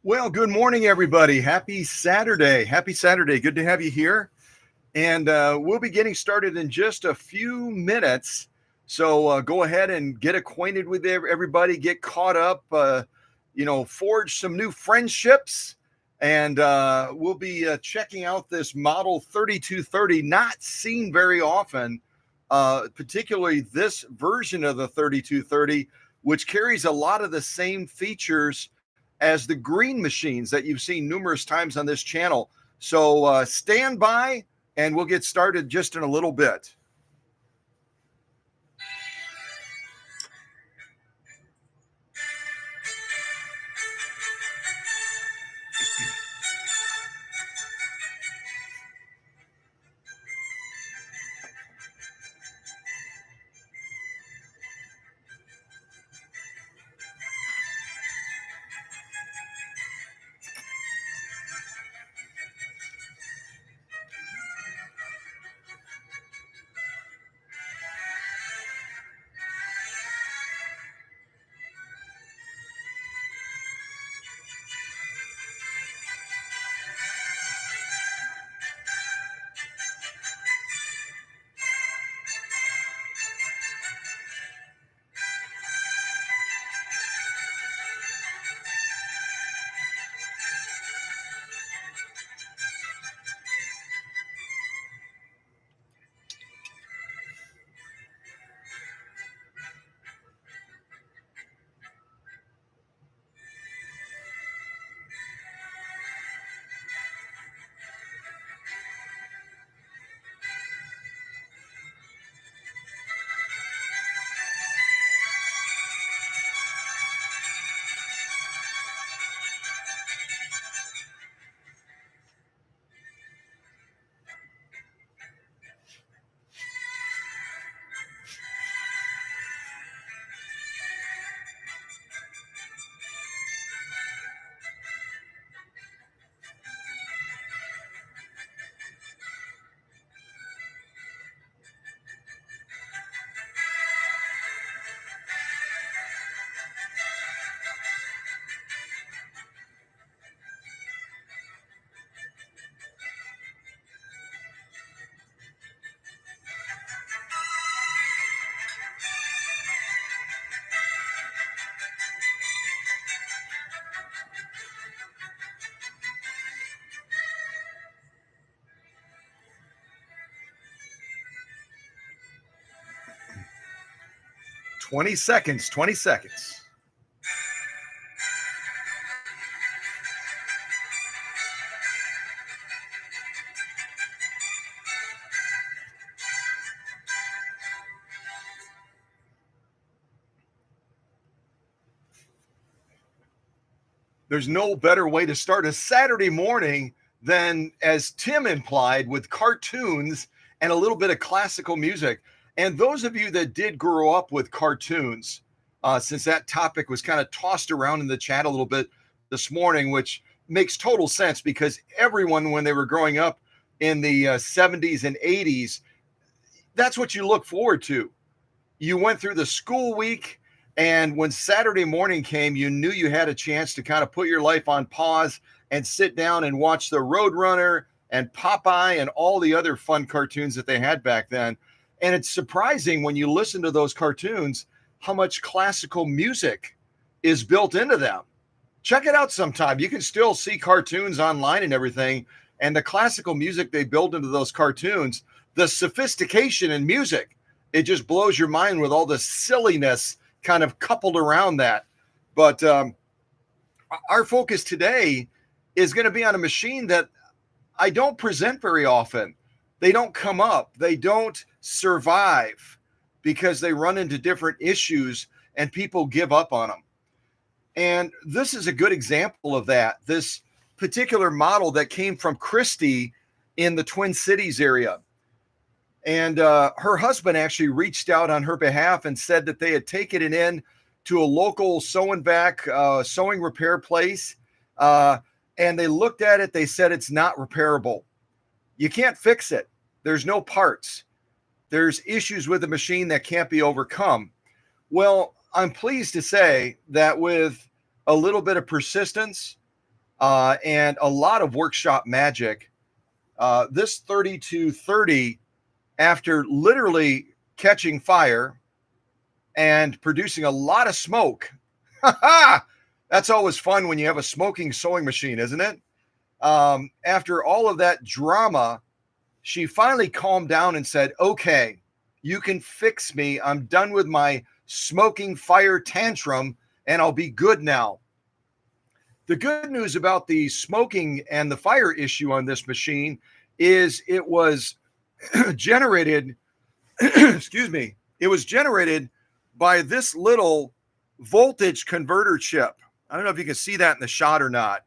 Well, good morning, everybody. Happy Saturday. Happy Saturday. Good to have you here. And we'll be getting started in just a few minutes. So go ahead and get acquainted with everybody, get caught up, forge some new friendships. And we'll be checking out this model 3230, not seen very often, particularly this version of the 3230, which carries a lot of the same features as the green machines that you've seen numerous times on this channel. So stand by and we'll get started just in a little bit. Twenty seconds. There's no better way to start a Saturday morning than, as Tim implied, with cartoons and a little bit of classical music. And those of you that did grow up with cartoons, since that topic was kind of tossed around in the chat a little bit this morning, which makes total sense because everyone, when they were growing up in the 70s and 80s, that's what you look forward to. You went through the school week, and when Saturday morning came, you knew you had a chance to kind of put your life on pause and sit down and watch the Roadrunner and Popeye and all the other fun cartoons that they had back then. And it's surprising when you listen to those cartoons how much classical music is built into them. Check it out sometime. You can still see cartoons online and everything. And the classical music they build into those cartoons, the sophistication in music, it just blows your mind with all the silliness kind of coupled around that. But our focus today is going to be on a machine that I don't present very often. They don't come up. They don't survive because they run into different issues and people give up on them. And this is a good example of that. This particular model that came from Christy in the Twin Cities area. And her husband actually reached out on her behalf and said that they had taken it in to a local Sew Vac sewing repair place. And they looked at it. They said it's not repairable. You can't fix it. There's no parts. There's issues with the machine that can't be overcome. Well, I'm pleased to say that with a little bit of persistence and a lot of workshop magic. This 3230, after literally catching fire and producing a lot of smoke, that's always fun when you have a smoking sewing machine, isn't it? After all of that drama, she finally calmed down and said, okay, you can fix me. I'm done with my smoking fire tantrum and I'll be good now. The good news about the smoking and the fire issue on this machine is it was generated, excuse me, it was generated by this little voltage converter chip. I don't know if you can see that in the shot or not.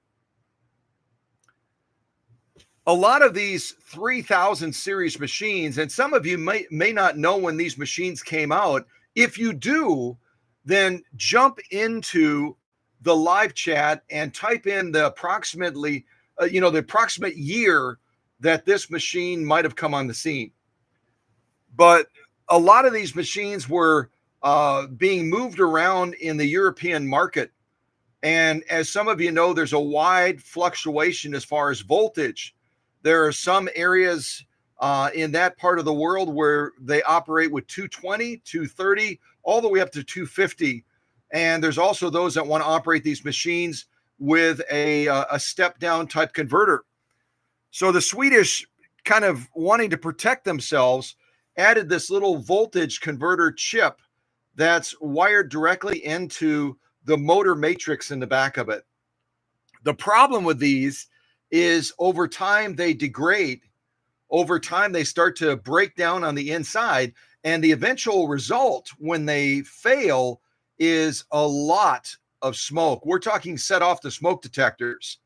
A lot of these 3000 series machines, and some of you may not know when these machines came out. If you do, then jump into the live chat and type in the approximately, the approximate year that this machine might have come on the scene. But a lot of these machines were being moved around in the European market. And as some of you know, there's a wide fluctuation as far as voltage. There are some areas in that part of the world where they operate with 220, 230, all the way up to 250. And there's also those that want to operate these machines with a step down type converter. So the Swedish, kind of wanting to protect themselves, added this little voltage converter chip that's wired directly into the motor matrix in the back of it. The problem with these is over time they degrade. Over time they start to break down on the inside, and the eventual result when they fail is a lot of smoke. We're talking set off the smoke detectors.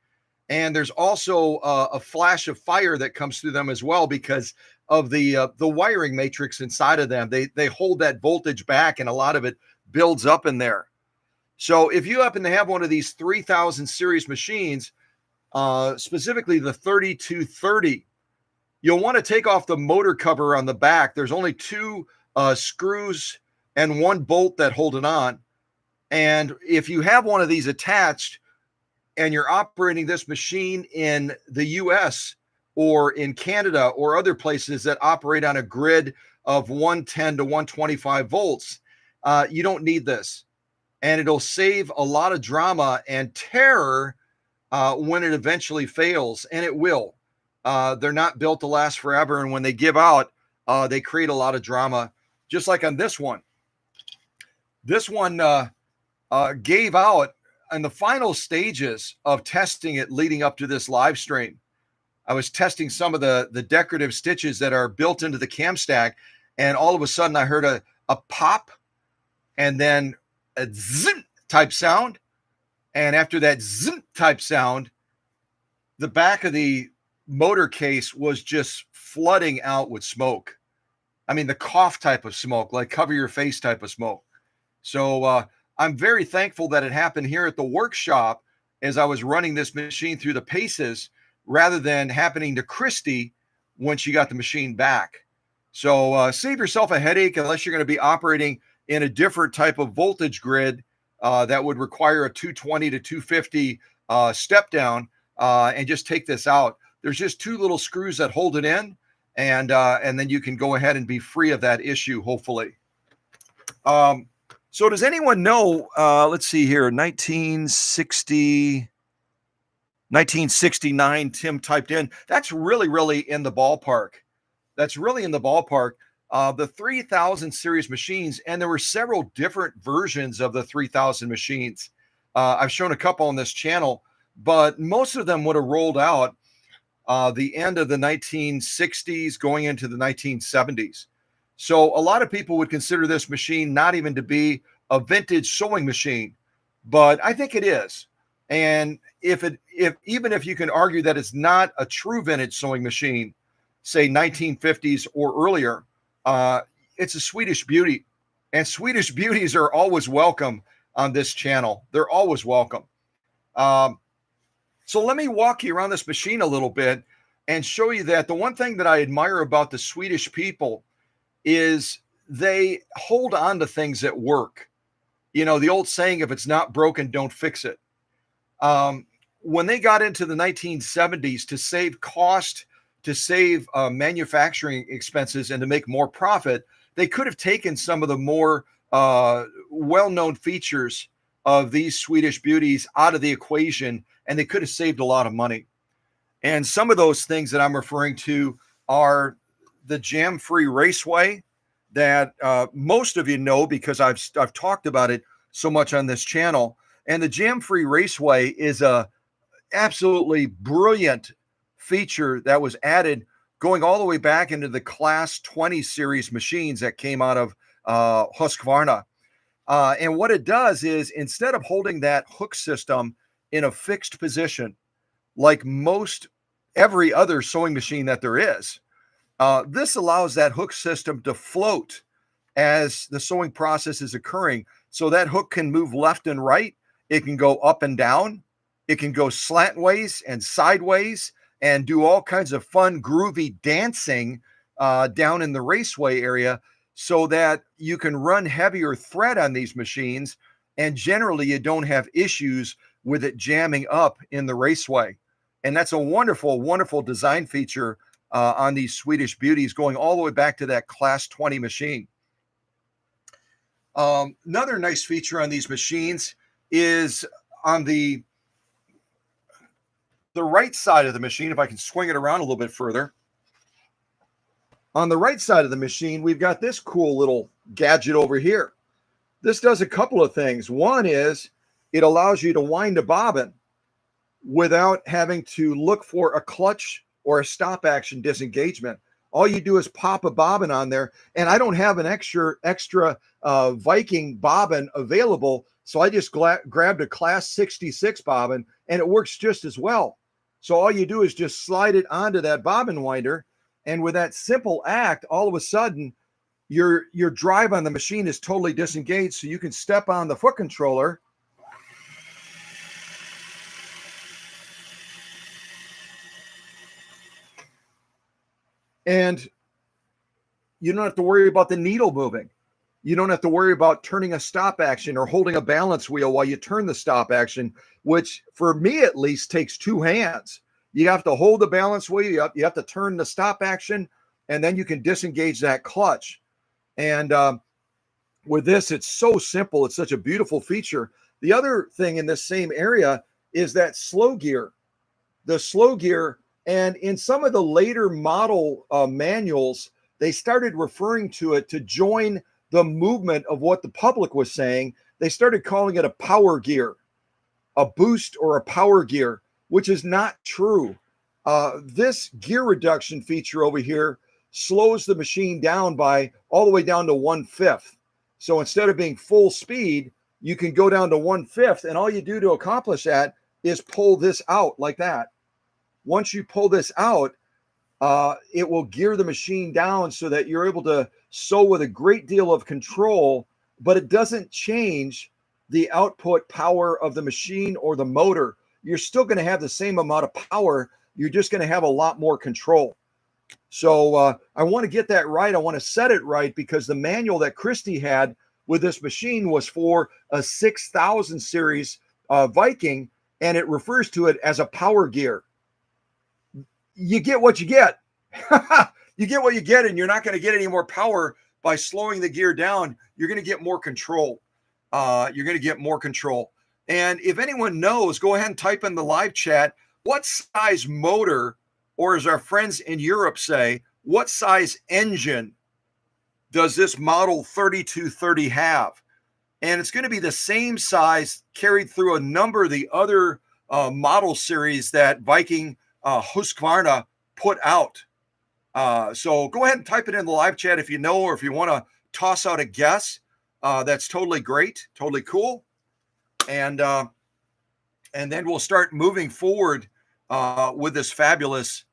And there's also a flash of fire that comes through them as well because of the wiring matrix inside of them. They hold that voltage back, and a lot of it builds up in there. So if you happen to have one of these 3000 series machines, specifically the 3230, you'll want to take off the motor cover on the back. There's only two screws and one bolt that hold it on. And if you have one of these attached and you're operating this machine in the US or in Canada or other places that operate on a grid of 110 to 125 volts, you don't need this. And it'll save a lot of drama and terror when it eventually fails, and it will. They're not built to last forever, and when they give out, they create a lot of drama, just like on this one. This one gave out in the final stages of testing it leading up to this live stream. I was testing some of the decorative stitches that are built into the cam stack, and all of a sudden I heard a pop and then a zzz type sound. And after that zzz type sound, the back of the motor case was just flooding out with smoke. I mean, the cough type of smoke, like cover your face type of smoke. So I'm very thankful that it happened here at the workshop as I was running this machine through the paces rather than happening to Christy when she got the machine back. So save yourself a headache unless you're going to be operating in a different type of voltage grid that would require a 220 to 250 step down, and just take this out. There's just two little screws that hold it in, and then you can go ahead and be free of that issue, hopefully. So does anyone know, let's see here, 1969, Tim typed in. That's really in the ballpark. That's really in the ballpark. The 3000 series machines, and there were several different versions of the 3000 machines. I've shown a couple on this channel, but most of them would have rolled out the end of the 1960s going into the 1970s. So a lot of people would consider this machine not even to be a vintage sewing machine, but I think it is. And even if you can argue that it's not a true vintage sewing machine, say 1950s or earlier, it's a Swedish beauty, and Swedish beauties are always welcome on this channel. They're always welcome. So let me walk you around this machine a little bit and show you that the one thing that I admire about the Swedish people is they hold on to things that work. You know, the old saying, if it's not broken, don't fix it. when they got into the 1970s to save cost, to save manufacturing expenses, and to make more profit, they could have taken some of the more well-known features of these Swedish beauties out of the equation, and they could have saved a lot of money. And some of those things that I'm referring to are the jam-free raceway that most of you know because I've talked about it so much on this channel. And the jam-free raceway is a absolutely brilliant feature that was added going all the way back into the Class 20 series machines that came out of Husqvarna. And what it does is, instead of holding that hook system in a fixed position, like most every other sewing machine that there is, this allows that hook system to float as the sewing process is occurring. So that hook can move left and right. It can go up and down. It can go slantways and sideways and do all kinds of fun, groovy dancing down in the raceway area, so that you can run heavier thread on these machines. And generally, you don't have issues with it jamming up in the raceway. And that's a wonderful, wonderful design feature on these Swedish beauties, going all the way back to that Class 20 machine. Another nice feature on these machines is on the right side of the machine. If I can swing it around a little bit further. On the right side of the machine, we've got this cool little gadget over here. This does a couple of things. One is it allows you to wind a bobbin without having to look for a clutch or a stop action disengagement. All you do is pop a bobbin on there, and I don't have an extra Viking bobbin available, so I just grabbed a Class 66 bobbin, and it works just as well. So all you do is just slide it onto that bobbin winder, and with that simple act, all of a sudden, your drive on the machine is totally disengaged, so you can step on the foot controller and you don't have to worry about the needle moving. You don't have to worry about turning a stop action or holding a balance wheel while you turn the stop action, which for me at least takes two hands. You have to hold the balance wheel, you have to turn the stop action, and then you can disengage that clutch. And with this, it's so simple. It's such a beautiful feature. The other thing in this same area is that slow gear. The slow gear, and in some of the later model manuals, they started referring to it to join the movement of what the public was saying. They started calling it a power gear, a boost or a power gear, which is not true. This gear reduction feature over here slows the machine down by all the way down to 1/5. So instead of being full speed, you can go down to 1/5, and all you do to accomplish that is pull this out like that. Once you pull this out, it will gear the machine down so that you're able to sew with a great deal of control, but it doesn't change the output power of the machine or the motor. You're still going to have the same amount of power. You're just going to have a lot more control. So I want to get that right. I want to set it right, because the manual that Christy had with this machine was for a 6000 series Viking, and it refers to it as a power gear. You get what you get. You get what you get, and you're not going to get any more power by slowing the gear down. You're going to get more control. You're going to get more control. And if anyone knows, go ahead and type in the live chat, what size motor, or as our friends in Europe say, what size engine does this model 3230 have? And it's going to be the same size carried through a number of the other model series that Viking Husqvarna put out. So go ahead and type it in the live chat if you know, or if you want to toss out a guess. That's totally great, totally cool. And then we'll start moving forward with this fabulous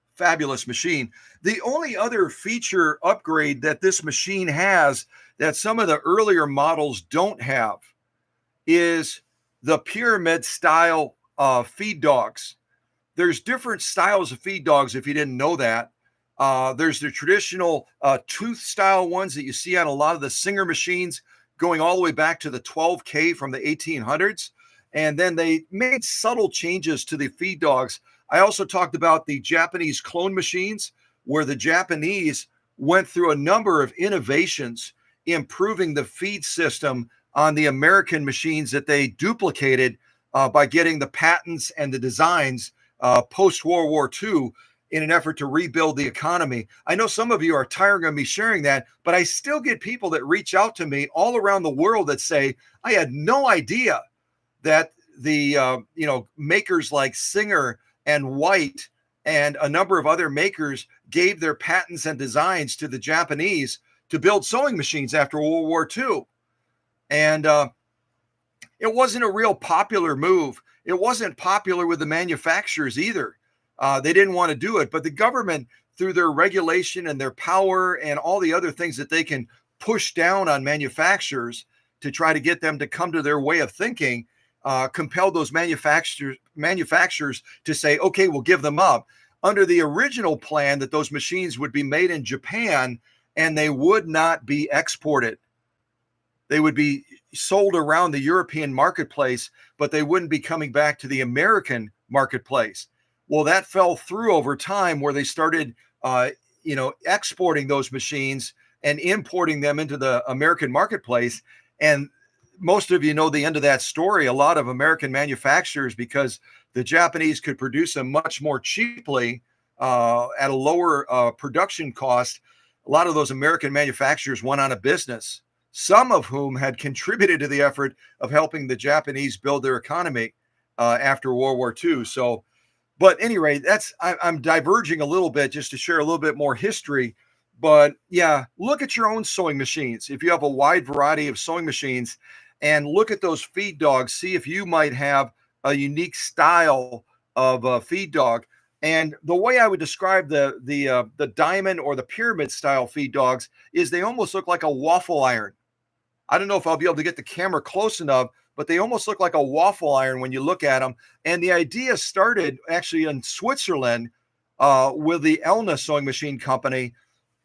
machine. The only other feature upgrade that this machine has that some of the earlier models don't have is the pyramid style feed dogs. There's different styles of feed dogs, if you didn't know that. There's the traditional tooth style ones that you see on a lot of the Singer machines, going all the way back to the 12K from the 1800s. And then they made subtle changes to the feed dogs. I also talked about the Japanese clone machines, where the Japanese went through a number of innovations, improving the feed system on the American machines that they duplicated by getting the patents and the designs post World War II in an effort to rebuild the economy. I know some of you are tiring of me sharing that, but I still get people that reach out to me all around the world that say, I had no idea that the makers like Singer and White and a number of other makers gave their patents and designs to the Japanese to build sewing machines after World War II. And it wasn't a real popular move. It wasn't popular with the manufacturers either. They didn't want to do it, but the government, through their regulation and their power and all the other things that they can push down on manufacturers to try to get them to come to their way of thinking, compelled those manufacturers to say, okay, we'll give them up. Under the original plan that those machines would be made in Japan and they would not be exported. They would be sold around the European marketplace, but they wouldn't be coming back to the American marketplace. Well, that fell through over time, where they started, exporting those machines and importing them into the American marketplace. And most of you know the end of that story. A lot of American manufacturers, because the Japanese could produce them much more cheaply at a lower production cost, a lot of those American manufacturers went out of business, some of whom had contributed to the effort of helping the Japanese build their economy after World War II. So, but anyway, I'm diverging a little bit just to share a little bit more history. But yeah, look at your own sewing machines. If you have a wide variety of sewing machines, and look at those feed dogs, see if you might have a unique style of feed dog. And the way I would describe the diamond or the pyramid style feed dogs is they almost look like a waffle iron. I don't know if I'll be able to get the camera close enough, but they almost look like a waffle iron when you look at them. And the idea started actually in Switzerland with the Elna Sewing Machine Company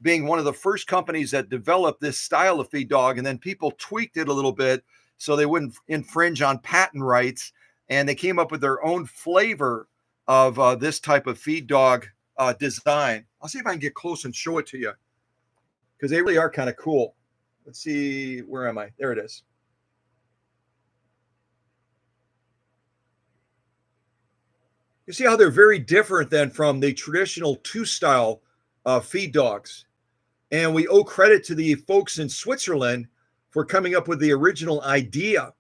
being one of the first companies that developed this style of feed dog. And then people tweaked it a little bit so they wouldn't infringe on patent rights. And they came up with their own flavor of this type of feed dog design. I'll see if I can get close and show it to you, because they really are kind of cool. Let's see, where am I? There it is. You see how they're very different than from the traditional two-style feed dogs. And we owe credit to the folks in Switzerland for coming up with the original idea.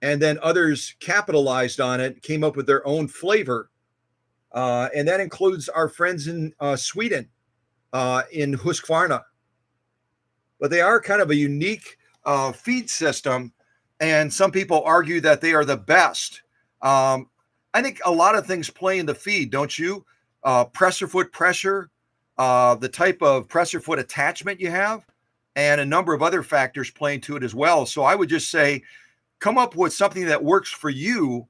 And then others capitalized on it, came up with their own flavor. And that includes our friends in Sweden, in Husqvarna. But they are kind of a unique feed system. And some people argue that they are the best. I think a lot of things play in the feed, don't you? Presser foot pressure, the type of presser foot attachment you have, and a number of other factors play into it as well. So I would just say, come up with something that works for you.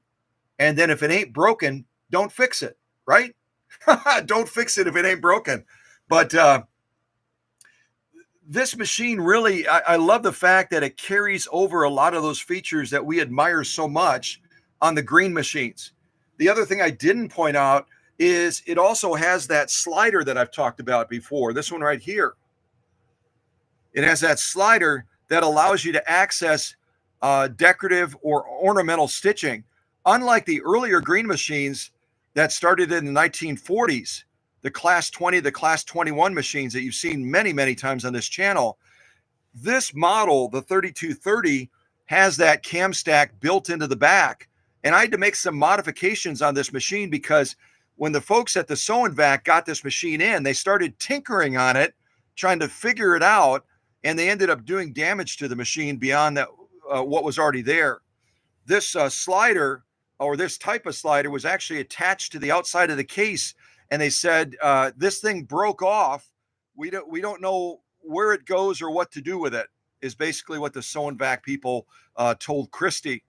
And then if it ain't broken, don't fix it, right? Don't fix it if it ain't broken. But this machine really, I love the fact that it carries over a lot of those features that we admire so much on the green machines. The other thing I didn't point out is it also has that slider that I've talked about before, this one right here. It has that slider that allows you to access decorative or ornamental stitching. Unlike the earlier green machines that started in the 1940s, the Class 20, the Class 21 machines that you've seen many, many times on this channel, this model, the 3230, has that cam stack built into the back. And I had to make some modifications on this machine because when the folks at the Sew Vac got this machine in, they started tinkering on it, trying to figure it out, and they ended up doing damage to the machine beyond that what was already there. This slider, or this type of slider, was actually attached to the outside of the case, and they said this thing broke off. We don't know where it goes or what to do with it, is basically what the Sew Vac people told Christy.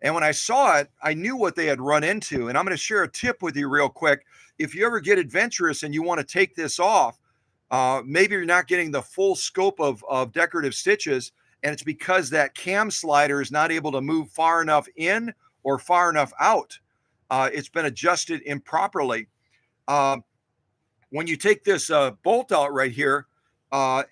And when I saw it, I knew what they had run into. And I'm going to share a tip with you real quick. If you ever get adventurous and you want to take this off, maybe you're not getting the full scope of decorative stitches, and it's because that cam slider is not able to move far enough in or far enough out. It's been adjusted improperly. Um, when you take this bolt out right here,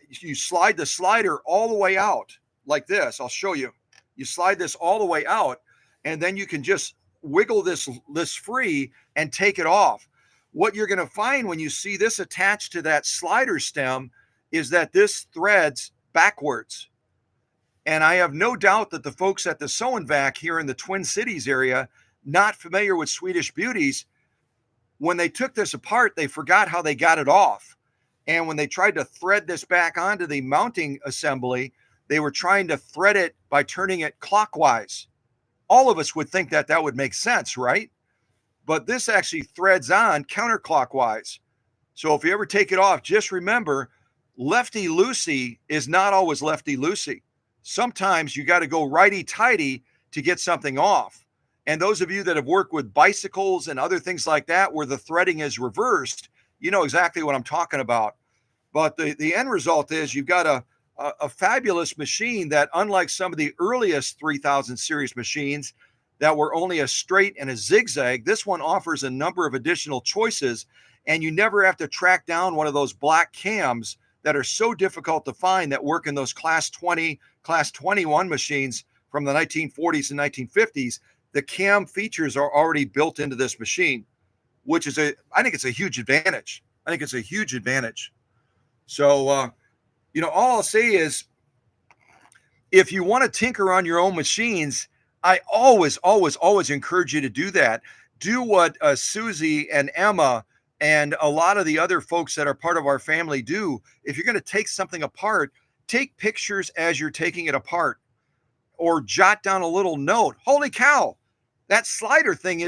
you slide the slider all the way out like this. I'll show you. You slide this all the way out, and then you can just wiggle this free and take it off. What you're going to find when you see this attached to that slider stem is that this threads backwards. And I have no doubt that the folks at the Sew Vac here in the Twin Cities area, not familiar with Swedish Beauties, when they took this apart, they forgot how they got it off. And when they tried to thread this back onto the mounting assembly, they were trying to thread it by turning it clockwise. All of us would think that that would make sense, right? But this actually threads on counterclockwise. So if you ever take it off, just remember, lefty-loosey is not always lefty-loosey. Sometimes you got to go righty-tighty to get something off. And those of you that have worked with bicycles and other things like that, where the threading is reversed, you know exactly what I'm talking about. But the end result is you've got a fabulous machine that, unlike some of the earliest 3000 series machines that were only a straight and a zigzag, this one offers a number of additional choices, and you never have to track down one of those black cams that are so difficult to find that work in those class 20, class 21 machines from the 1940s and 1950s. The cam features are already built into this machine, which is I think it's a huge advantage. I think it's a huge advantage. So, all I'll say is, if you want to tinker on your own machines, I always, always, always encourage you to do that. Do what Susie and Emma and a lot of the other folks that are part of our family do. If you're going to take something apart, take pictures as you're taking it apart, or jot down a little note. Holy cow, that slider thing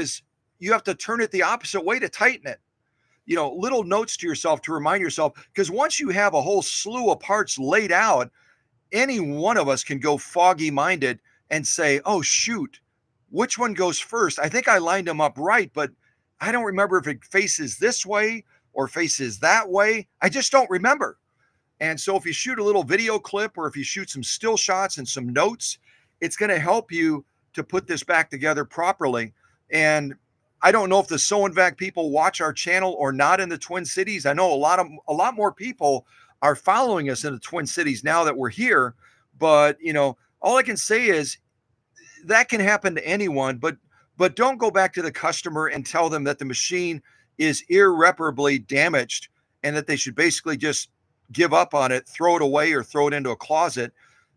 you have to turn it the opposite way to tighten it. Little notes to yourself to remind yourself, because once you have a whole slew of parts laid out, any one of us can go foggy minded and say, oh, shoot, which one goes first? I think I lined them up right, but I don't remember if it faces this way or faces that way. I just don't remember. And so if you shoot a little video clip, or if you shoot some still shots and some notes, it's going to help you to put this back together properly. And I don't know if the Sew Vac people watch our channel or not in the Twin Cities. I know a lot more people are following us in the Twin Cities now that we're here. But, all I can say is that can happen to anyone, but don't go back to the customer and tell them that the machine is irreparably damaged and that they should basically just give up on it, throw it away, or throw it into a closet.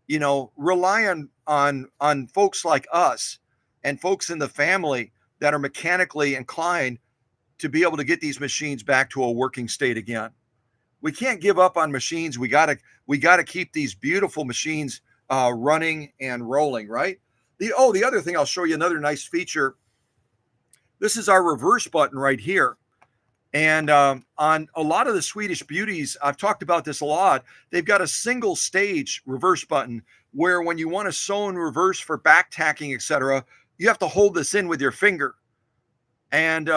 Rely on folks like us and folks in the family that are mechanically inclined to be able to get these machines back to a working state again. We can't give up on machines. We gotta keep these beautiful machines running and rolling, right? The other thing, I'll show you another nice feature. This is our reverse button right here. And on a lot of the Swedish Beauties, I've talked about this a lot, they've got a single stage reverse button where when you want to sew in reverse for back tacking, etc., you have to hold this in with your finger. And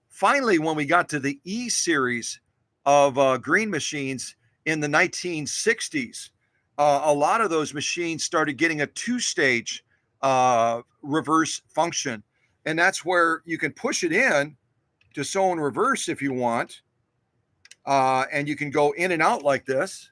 finally, when we got to the E series of green machines in the 1960s, a lot of those machines started getting a two-stage reverse function. And that's where you can push it in to sew in reverse if you want. And you can go in and out like this,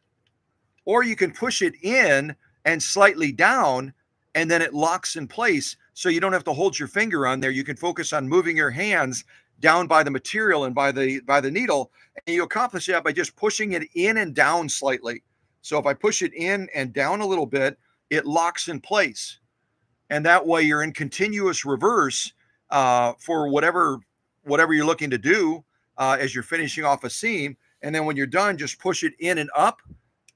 or you can push it in and slightly down, and then it locks in place. So you don't have to hold your finger on there. You can focus on moving your hands down by the material and by the needle. And you accomplish that by just pushing it in and down slightly. So if I push it in and down a little bit, it locks in place. And that way you're in continuous reverse for whatever you're looking to do as you're finishing off a seam. And then when you're done, just push it in and up,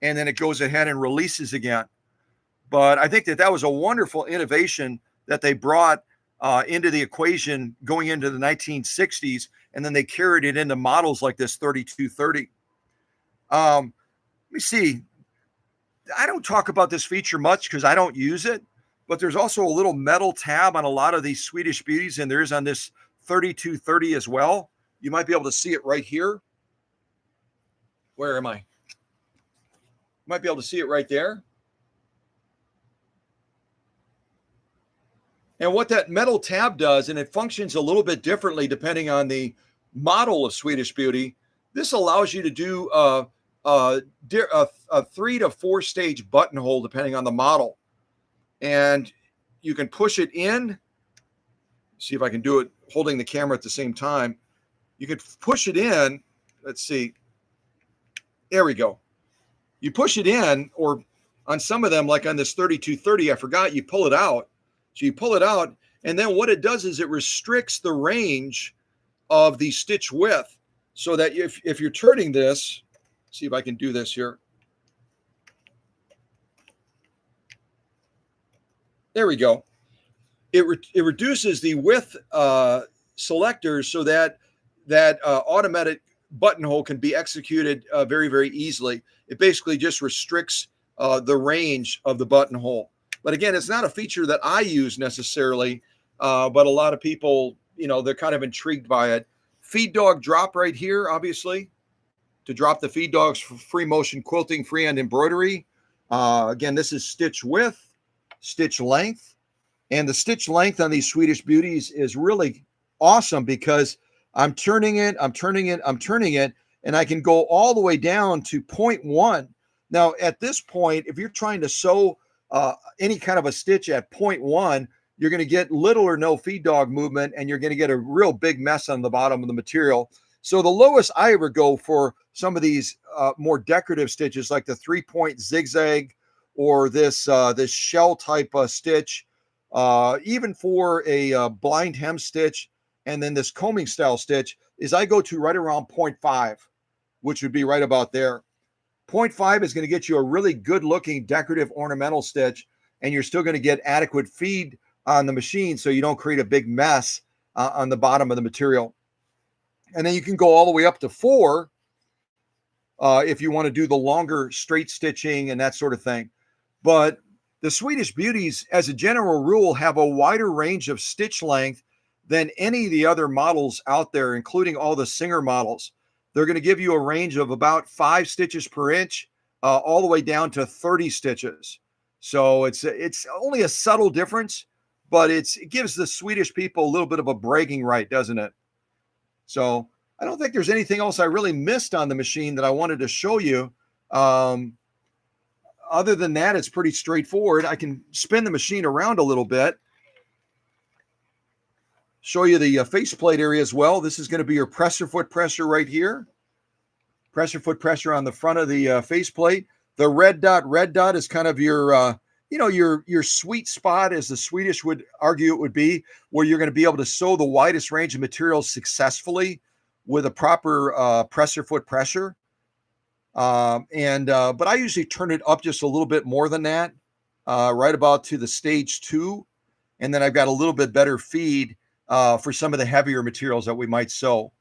and then it goes ahead and releases again. But I think that was a wonderful innovation that they brought into the equation going into the 1960s, and then they carried it into models like this 3230. Let me see. I don't talk about this feature much because I don't use it, but there's also a little metal tab on a lot of these Swedish Beauties, and there is on this 3230 as well. You might be able to see it right here. Where am I? You might be able to see it right there. And what that metal tab does, and it functions a little bit differently depending on the model of Swedish Beauty, this allows you to do a 3 to 4 stage buttonhole depending on the model. And you can push it in. See if I can do it holding the camera at the same time. You can push it in. Let's see. There we go. You push it in, or on some of them, like on this 3230, I forgot, you pull it out. So you pull it out, and then what it does is it restricts the range of the stitch width, so that if you're turning this, see if I can do this here. There we go. It reduces the width selectors so that automatic buttonhole can be executed very, very easily. It basically just restricts the range of the buttonhole. But again, it's not a feature that I use necessarily, but a lot of people, they're kind of intrigued by it. Feed dog drop right here, obviously, to drop the feed dogs for free motion quilting, freehand embroidery. Again, this is stitch width, stitch length. And the stitch length on these Swedish Beauties is really awesome because I'm turning it, and I can go all the way down to 0.1. Now, at this point, if you're trying to sew any kind of a stitch at 0.1, you're going to get little or no feed dog movement, and you're going to get a real big mess on the bottom of the material. So the lowest I ever go for some of these more decorative stitches, like the 3-point zigzag or this shell type stitch, even for a blind hem stitch, and then this combing style stitch, is I go to right around 0.5, which would be right about there. 0.5 is going to get you a really good looking decorative ornamental stitch, and you're still going to get adequate feed on the machine so you don't create a big mess on the bottom of the material. And then you can go all the way up to 4 if you want to do the longer straight stitching and that sort of thing. But the Swedish Beauties, as a general rule, have a wider range of stitch length than any of the other models out there, including all the Singer models. They're going to give you a range of about 5 stitches per inch, all the way down to 30 stitches. So it's only a subtle difference, but it gives the Swedish people a little bit of a bragging right, doesn't it? So I don't think there's anything else I really missed on the machine that I wanted to show you. Other than that, it's pretty straightforward. I can spin the machine around a little bit. Show you the faceplate area as well. This is going to be your presser foot pressure right here. Presser foot pressure on the front of the faceplate. The red dot is kind of your, your sweet spot, as the Swedish would argue it would be, where you're going to be able to sew the widest range of materials successfully with a proper presser foot pressure. But I usually turn it up just a little bit more than that, right about to the stage 2. And then I've got a little bit better feed for some of the heavier materials that we might sew.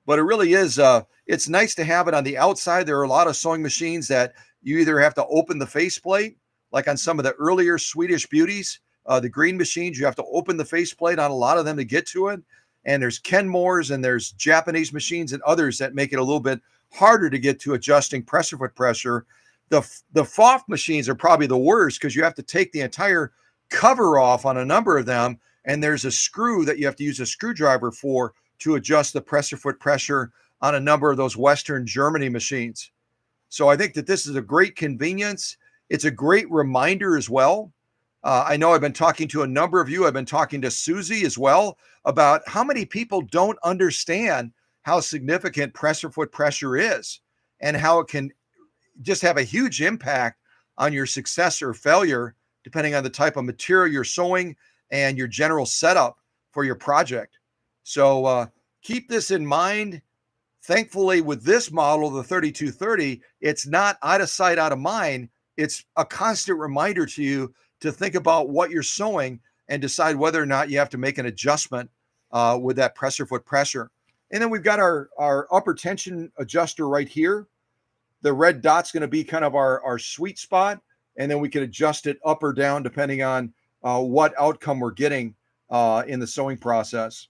But it really is, it's nice to have it on the outside. There are a lot of sewing machines that you either have to open the faceplate, like on some of the earlier Swedish Beauties, the green machines, you have to open the faceplate on a lot of them to get to it. And there's Kenmore's and there's Japanese machines and others that make it a little bit harder to get to adjusting presser foot pressure. The FOF machines are probably the worst because you have to take the entire cover off on a number of them, and there's a screw that you have to use a screwdriver for to adjust the presser foot pressure on a number of those Western Germany machines. So I think that this is a great convenience. It's a great reminder as well. I know I've been talking to a number of you. I've been talking to Susie as well about how many people don't understand how significant presser foot pressure is and how it can just have a huge impact on your success or failure, depending on the type of material you're sewing and your general setup for your project. So keep this in mind. Thankfully, with this model, the 3230, it's not out of sight, out of mind. It's a constant reminder to you to think about what you're sewing and decide whether or not you have to make an adjustment with that presser foot pressure. And then we've got our upper tension adjuster right here. The red dot's going to be kind of our sweet spot, and then we can adjust it up or down depending on what outcome we're getting in the sewing process.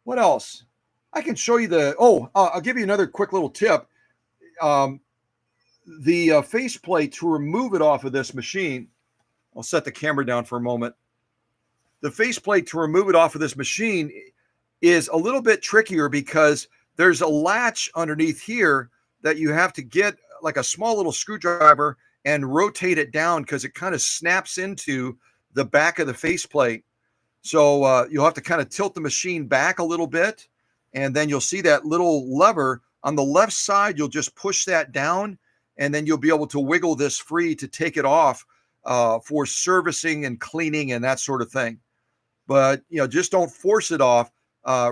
What else? I can show you I'll give you another quick little tip. The faceplate, to remove it off of this machine, I'll set the camera down for a moment. The faceplate, to remove it off of this machine, is a little bit trickier because there's a latch underneath here that you have to get like a small little screwdriver and rotate it down because it kind of snaps into the back of the faceplate. So you'll have to kind of tilt the machine back a little bit, and then you'll see that little lever on the left side. You'll just push that down, and then you'll be able to wiggle this free to take it off for servicing and cleaning and that sort of thing. But, just don't force it off.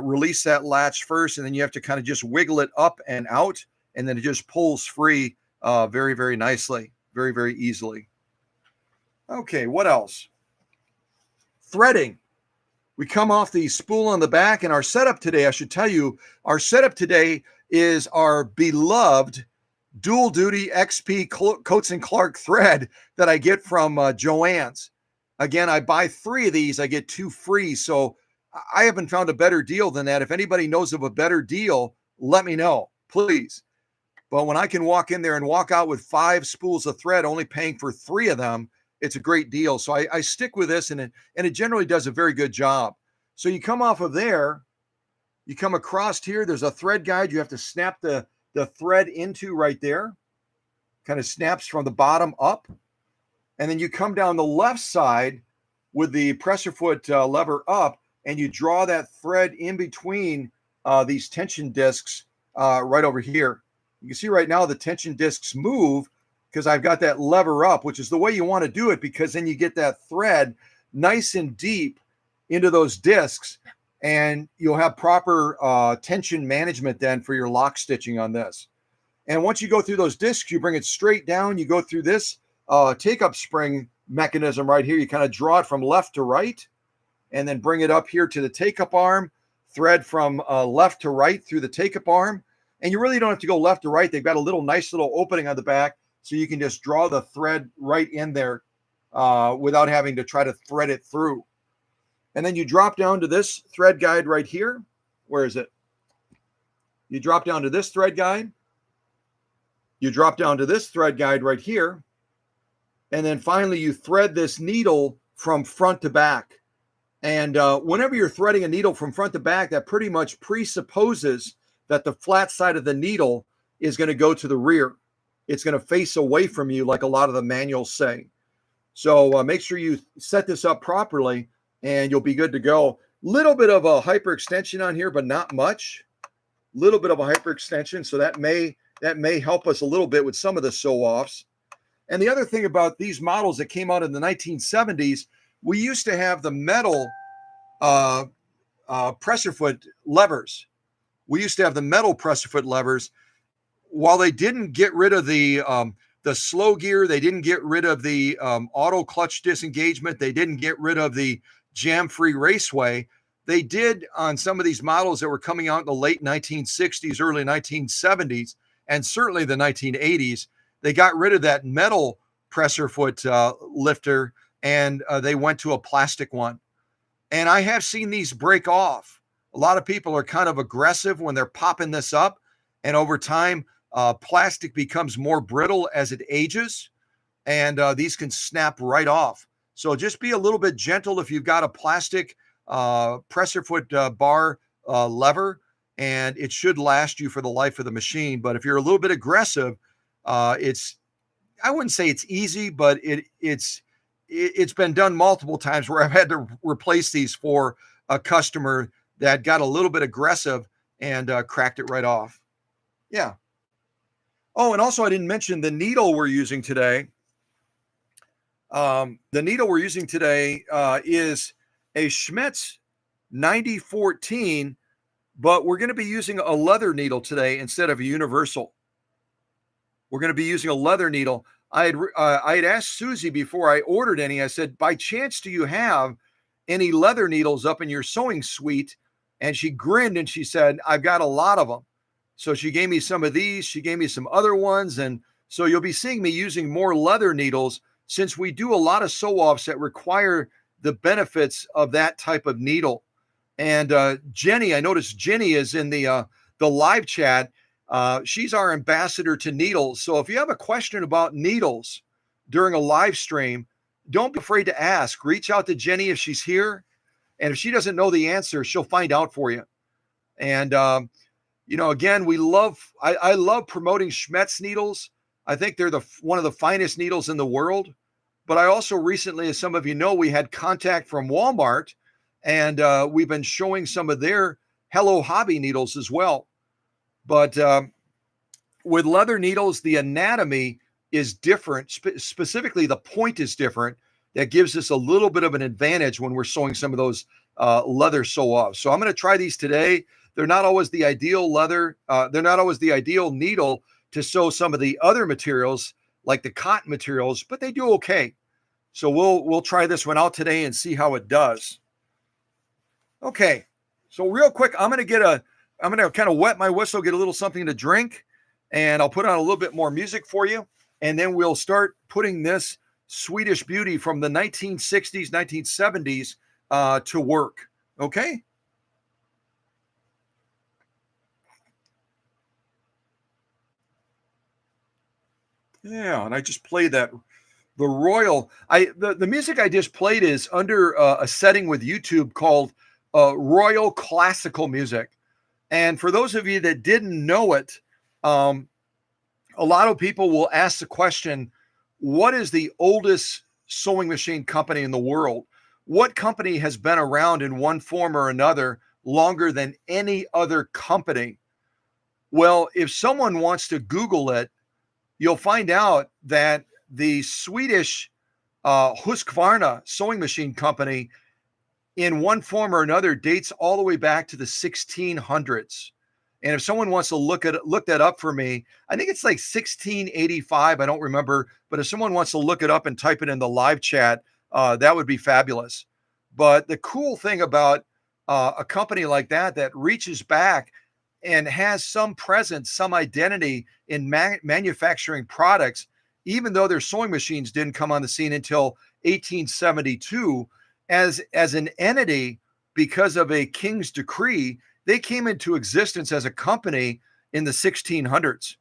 Release that latch first, and then you have to kind of just wiggle it up and out, and then it just pulls free very, very nicely, very, very easily. Okay, what else? Threading. We come off the spool on the back, and our setup today, I should tell you, our setup today is our beloved dual duty XP Coates and Clark thread that I get from Joann's. Again, I buy 3 of these, I get 2 free. So I haven't found a better deal than that. If anybody knows of a better deal, let me know, please. But when I can walk in there and walk out with 5 spools of thread, only paying for 3 of them, it's a great deal. So I stick with this, and it generally does a very good job. So you come off of there, you come across here, there's a thread guide. You have to snap the thread into right there. Kind of snaps from the bottom up. And then you come down the left side with the pressure foot lever up, and you draw that thread in between these tension discs right over here. You can see right now the tension discs move because I've got that lever up, which is the way you want to do it, because then you get that thread nice and deep into those discs, and you'll have proper tension management then for your lock stitching on this. And once you go through those discs, you bring it straight down. You go through this take-up spring mechanism right here. You kind of draw it from left to right, and then bring it up here to the take-up arm, thread from left to right through the take-up arm. And you really don't have to go left to right. They've got a nice little opening on the back, so you can just draw the thread right in there without having to try to thread it through. And then you drop down to this thread guide right here. Where is it? You drop down to this thread guide. You drop down to this thread guide right here. And then finally, you thread this needle from front to back. And whenever you're threading a needle from front to back, that pretty much presupposes that the flat side of the needle is going to go to the rear. It's going to face away from you, like a lot of the manuals say. So make sure you set this up properly, and you'll be good to go. Little bit of a hyperextension on here, but not much. Little bit of a hyperextension, so that may help us a little bit with some of the sew-offs. And the other thing about these models that came out in the 1970s, we used to have the metal pressure foot levers. We used to have the metal pressure foot levers. While they didn't get rid of the slow gear, they didn't get rid of the auto clutch disengagement, they didn't get rid of the jam-free raceway, they did on some of these models that were coming out in the late 1960s, early 1970s, and certainly the 1980s. They got rid of that metal pressure foot lifter, and they went to a plastic one. And I have seen these break off. A lot of people are kind of aggressive when they're popping this up, and over time, plastic becomes more brittle as it ages, and these can snap right off. So just be a little bit gentle if you've got a plastic pressure foot bar lever, and it should last you for the life of the machine. But if you're a little bit aggressive, I wouldn't say it's easy, but it's been done multiple times where I've had to replace these for a customer that got a little bit aggressive and cracked it right off. Yeah. Oh, and also I didn't mention the needle we're using today. The needle we're using today is a Schmetz 9014, but we're going to be using a leather needle today instead of a universal. We're going to be using a leather needle. I had asked Susie before I ordered any. I said, by chance, do you have any leather needles up in your sewing suite? And she grinned and she said, I've got a lot of them. So she gave me some of these. She gave me some other ones. And so you'll be seeing me using more leather needles, since we do a lot of sew-offs that require the benefits of that type of needle. And Jenny, I noticed Jenny is in the live chat. She's our ambassador to needles. So if you have a question about needles during a live stream, don't be afraid to ask. Reach out to Jenny if she's here. And if she doesn't know the answer, she'll find out for you. And, again, I love promoting Schmetz needles. I think they're one of the finest needles in the world. But I also recently, as some of you know, we had contact from Walmart, and we've been showing some of their Hello Hobby needles as well. But with leather needles, the anatomy is different. Specifically, the point is different. That gives us a little bit of an advantage when we're sewing some of those leather sew-offs. So I'm going to try these today. They're not always the ideal leather. They're not always the ideal needle to sew some of the other materials like the cotton materials, but they do okay. So we'll try this one out today and see how it does. Okay, so real quick, I'm gonna kind of wet my whistle, get a little something to drink, and I'll put on a little bit more music for you, and then we'll start putting this Swedish beauty from the 1960s, 1970s to work. Okay. Yeah, and I just played the Royal. The music I just played is under a setting with YouTube called Royal Classical Music. And for those of you that didn't know it, a lot of people will ask the question, what is the oldest sewing machine company in the world? What company has been around in one form or another longer than any other company? Well, if someone wants to Google it, you'll find out that the Swedish Husqvarna sewing machine company in one form or another dates all the way back to the 1600s. And if someone wants to look that up for me, I think it's like 1685. I don't remember, but if someone wants to look it up and type it in the live chat, that would be fabulous. But the cool thing about a company like that reaches back and has some presence, some identity in manufacturing products, even though their sewing machines didn't come on the scene until 1872, as an entity, because of a king's decree, they came into existence as a company in the 1600s.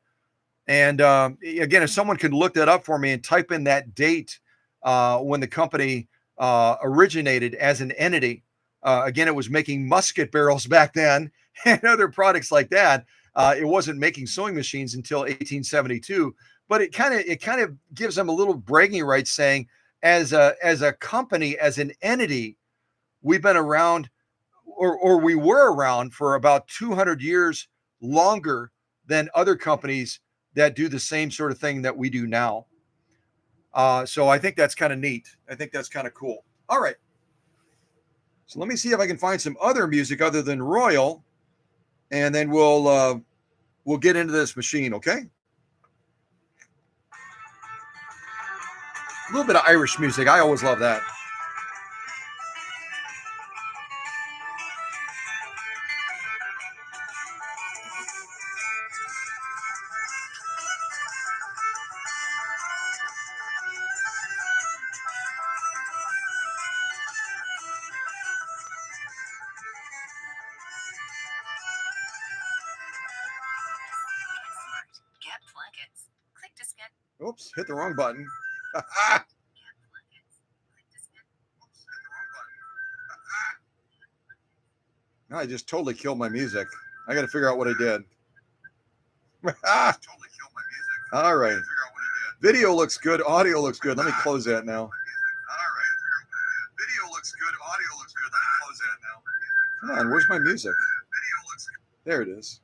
And again, if someone could look that up for me and type in that date when the company originated as an entity, again, it was making musket barrels back then and other products like that. It wasn't making sewing machines until 1872, but it kind of gives them a little bragging rights, saying, as a company, as an entity, we've been around, or we were around for about 200 years longer than other companies that do the same sort of thing that we do now. So I think that's kind of neat. I think that's kind of cool. All right. So let me see if I can find some other music other than Royal, and then we'll get into this machine, okay? A little bit of Irish music. I always love that. Oops, hit the wrong button. I just totally killed my music. I got to figure out what I did. All right. Video looks good. Audio looks good. Let me close that now. Come on, where's my music? There it is.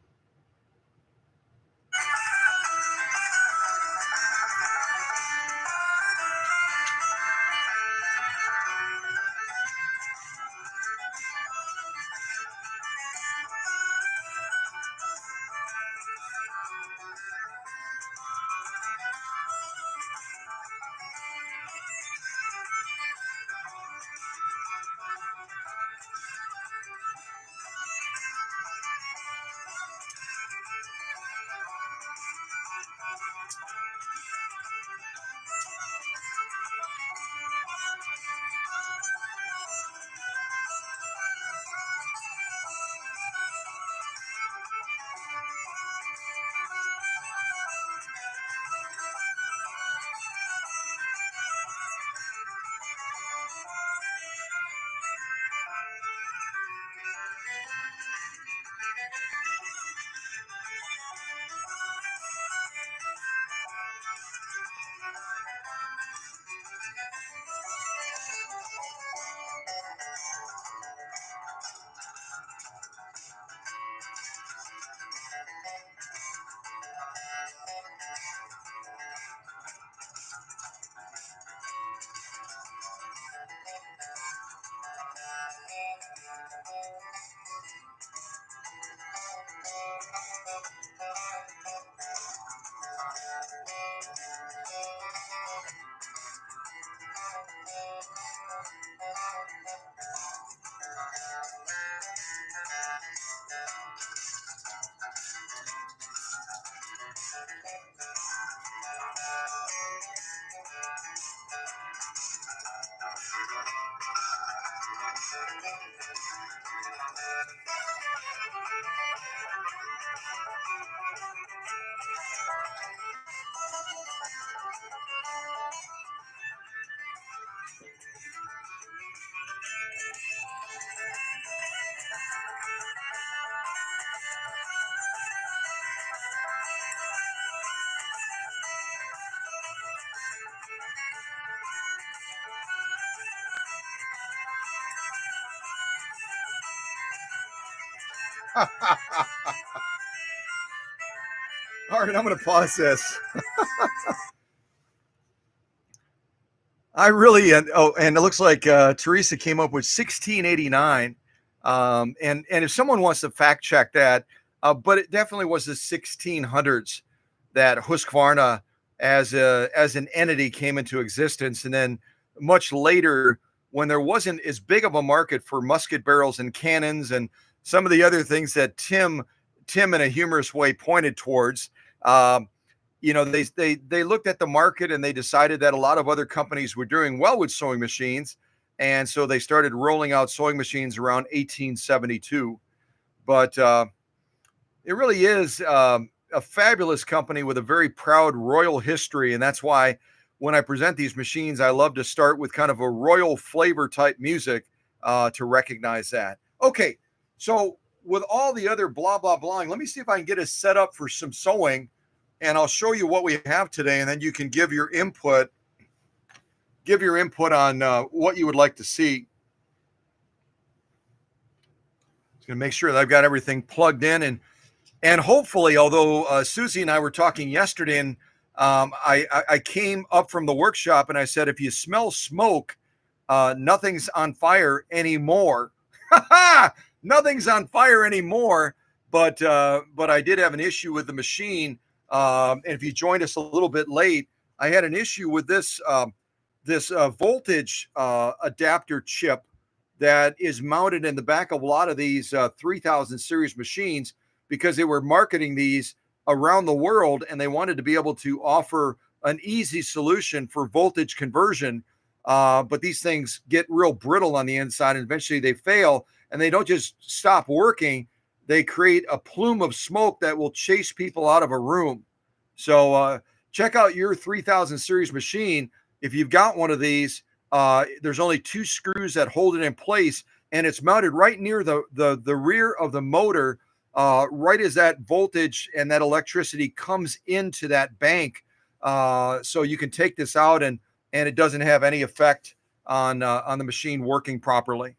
All right, I'm going to pause this. I really and it looks like Teresa came up with 1689, and if someone wants to fact check that, but it definitely was the 1600s that Husqvarna as an entity came into existence, and then much later when there wasn't as big of a market for musket barrels and cannons and some of the other things that Tim in a humorous way pointed towards. Um, they looked at the market and they decided that a lot of other companies were doing well with sewing machines, and so they started rolling out sewing machines around 1872. But it really is a fabulous company with a very proud royal history, and that's why when I present these machines, I love to start with kind of a royal flavor type music to recognize that. Okay, so with all the other blah blah blahing, let me see if I can get us set up for some sewing, and I'll show you what we have today, and then you can give your input on what you would like to see. Just gonna make sure that I've got everything plugged in, and hopefully, although Susie and I were talking yesterday, and I came up from the workshop and I said, if you smell smoke, nothing's on fire anymore. Nothing's on fire anymore. But I did have an issue with the machine. And if you joined us a little bit late, I had an issue with this voltage adapter chip that is mounted in the back of a lot of these 3000 series machines, because they were marketing these around the world and they wanted to be able to offer an easy solution for voltage conversion. But these things get real brittle on the inside and eventually they fail, and they don't just stop working. They create a plume of smoke that will chase people out of a room. So check out your 3000 series machine. If you've got one of these, there's only 2 screws that hold it in place, and it's mounted right near the rear of the motor, right as that voltage and that electricity comes into that bank. So you can take this out and it doesn't have any effect on the machine working properly.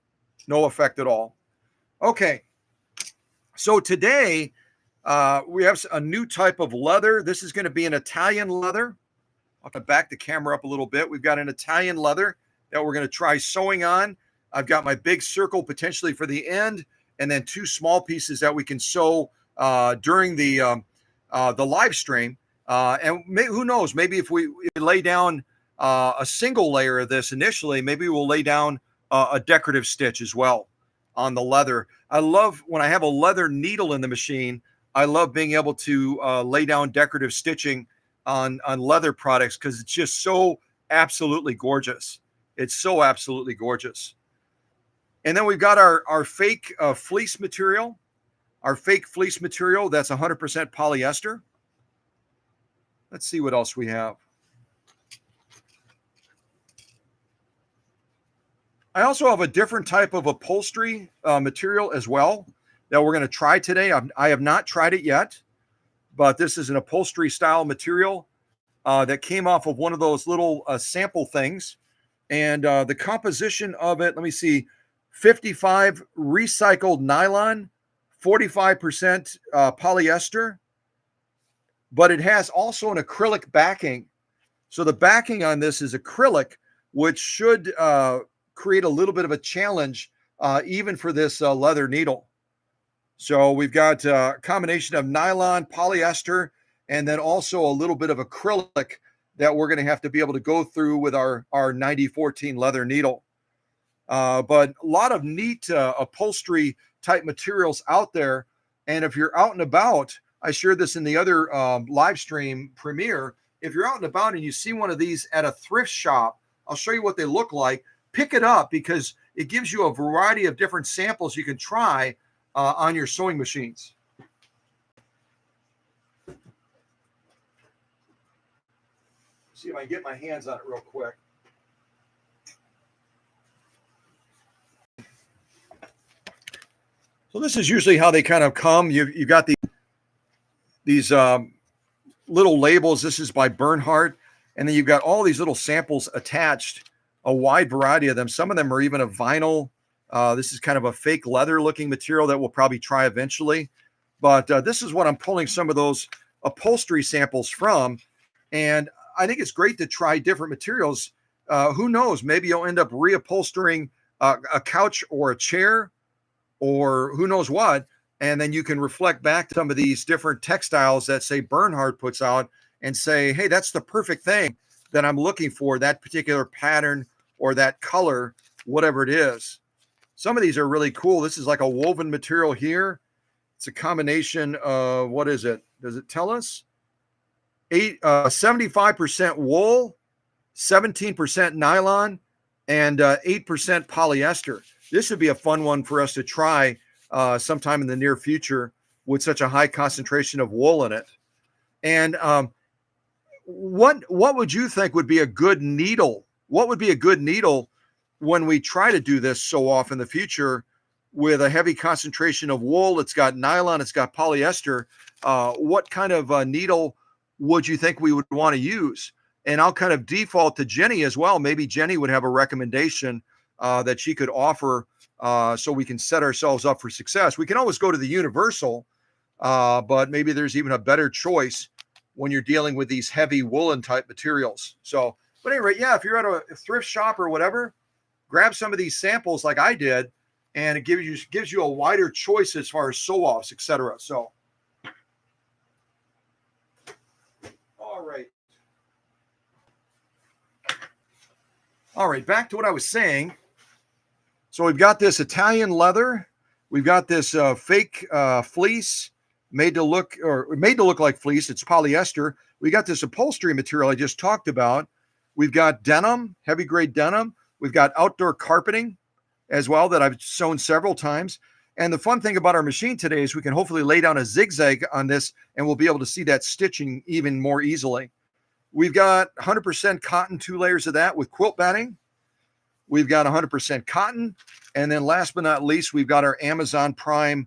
No effect at all. Okay. So today we have a new type of leather. This is going to be an Italian leather. I'll have to back the camera up a little bit. We've got an Italian leather that we're going to try sewing on. I've got my big circle potentially for the end, and then 2 small pieces that we can sew during the live stream. And who knows, maybe if we lay down a single layer of this initially, maybe we'll lay down a decorative stitch as well on the leather. I love when I have a leather needle in the machine. I love being able to lay down decorative stitching on leather products because it's just so absolutely gorgeous. It's so absolutely gorgeous. And then we've got our fake fleece material. Our fake fleece material, that's 100% polyester. Let's see what else we have. I also have a different type of upholstery material as well that we're going to try today. I have not tried it yet, but this is an upholstery style material that came off of one of those little sample things. And the composition of it, let me see, 55 recycled nylon, 45% polyester, but it has also an acrylic backing. So the backing on this is acrylic, which should create a little bit of a challenge even for this leather needle. So we've got a combination of nylon, polyester, and then also a little bit of acrylic that we're going to have to be able to go through with our 9014 leather needle. But a lot of neat upholstery type materials out there. And if you're out and about, I shared this in the other live stream premiere. If you're out and about and you see one of these at a thrift shop, I'll show you what they look like. Pick it up because it gives you a variety of different samples you can try on your sewing machines. See if I can get my hands on it real quick. So this is usually how they kind of come. You've got these little labels. This is by Bernhardt. And then you've got all these little samples attached, a wide variety of them. Some of them are even a vinyl. This is kind of a fake leather looking material that we'll probably try eventually. But this is what I'm pulling some of those upholstery samples from. And I think it's great to try different materials. Who knows? Maybe you'll end up reupholstering a couch or a chair or who knows what. And then you can reflect back to some of these different textiles that, say, Bernhardt puts out and say, hey, that's the perfect thing that I'm looking for, that particular pattern or that color, whatever it is. Some of these are really cool. This is like a woven material here. It's a combination of, what is it? Does it tell us? 75% wool, 17% nylon, and 8% polyester. This would be a fun one for us to try sometime in the near future with such a high concentration of wool in it. And what would you think would be a good needle? What would be a good needle when we try to do this so often in the future with a heavy concentration of wool? It's got nylon, it's got polyester. What kind of needle would you think we would want to use? And I'll kind of default to Jenny as well. Maybe Jenny would have a recommendation that she could offer so we can set ourselves up for success. We can always go to the universal, but maybe there's even a better choice when you're dealing with these heavy woolen type materials. So, but anyway, yeah, if you're at a thrift shop or whatever, grab some of these samples like I did, and it gives you a wider choice as far as sew-offs, etc. So, all right, back to what I was saying. So we've got this Italian leather, we've got this fake fleece made to look like fleece. It's polyester. We got this upholstery material I just talked about. We've got denim, heavy grade denim. We've got outdoor carpeting as well that I've sewn several times. And the fun thing about our machine today is we can hopefully lay down a zigzag on this and we'll be able to see that stitching even more easily. We've got 100% cotton, 2 layers of that with quilt batting. We've got 100% cotton. And then last but not least, we've got our Amazon Prime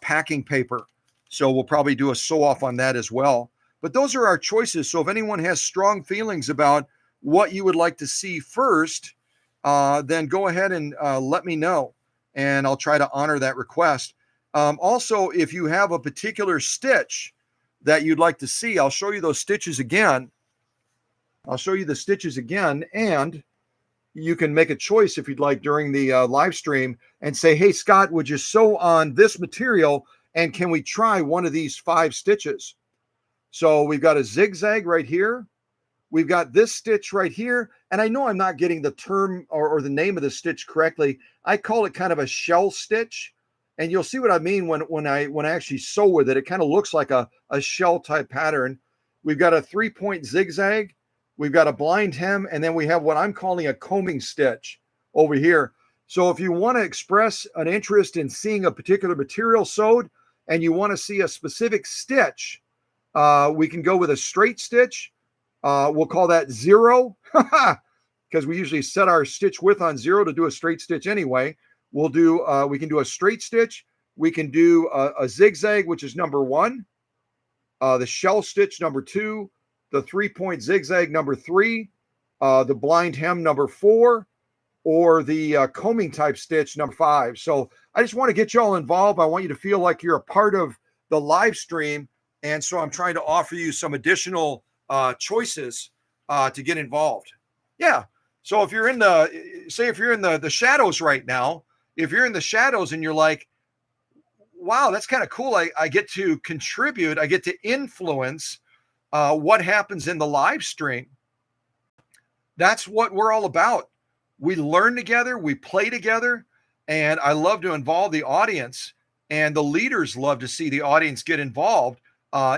packing paper. So we'll probably do a sew off on that as well. But those are our choices. So if anyone has strong feelings about what you would like to see first, then go ahead and let me know. And I'll try to honor that request. Also, if you have a particular stitch that you'd like to see, I'll show you those stitches again. I'll show you the stitches again, and you can make a choice if you'd like during the live stream and say, hey, Scott, would you sew on this material? And can we try one of these 5 stitches? So we've got a zigzag right here. We've got this stitch right here. And I know I'm not getting the term or the name of the stitch correctly. I call it kind of a shell stitch. And you'll see what I mean when I actually sew with it. It kind of looks like a shell type pattern. We've got a 3-point zigzag. We've got a blind hem. And then we have what I'm calling a combing stitch over here. So if you want to express an interest in seeing a particular material sewed and you want to see a specific stitch, we can go with a straight stitch. We'll call that 0 because we usually set our stitch width on 0 to do a straight stitch anyway. We can do a straight stitch. We can do a zigzag, which is number 1, the shell stitch number 2, the 3-point zigzag number 3, the blind hem number 4, or the combing type stitch number 5. So I just want to get you all involved. I want you to feel like you're a part of the live stream. And so I'm trying to offer you some additional choices to get involved. Yeah. So if you're in the shadows right now, if you're in the shadows and you're like, wow, that's kind of cool. I get to contribute. I get to influence what happens in the live stream. That's what we're all about. We learn together, we play together, and I love to involve the audience, and the leaders love to see the audience get involved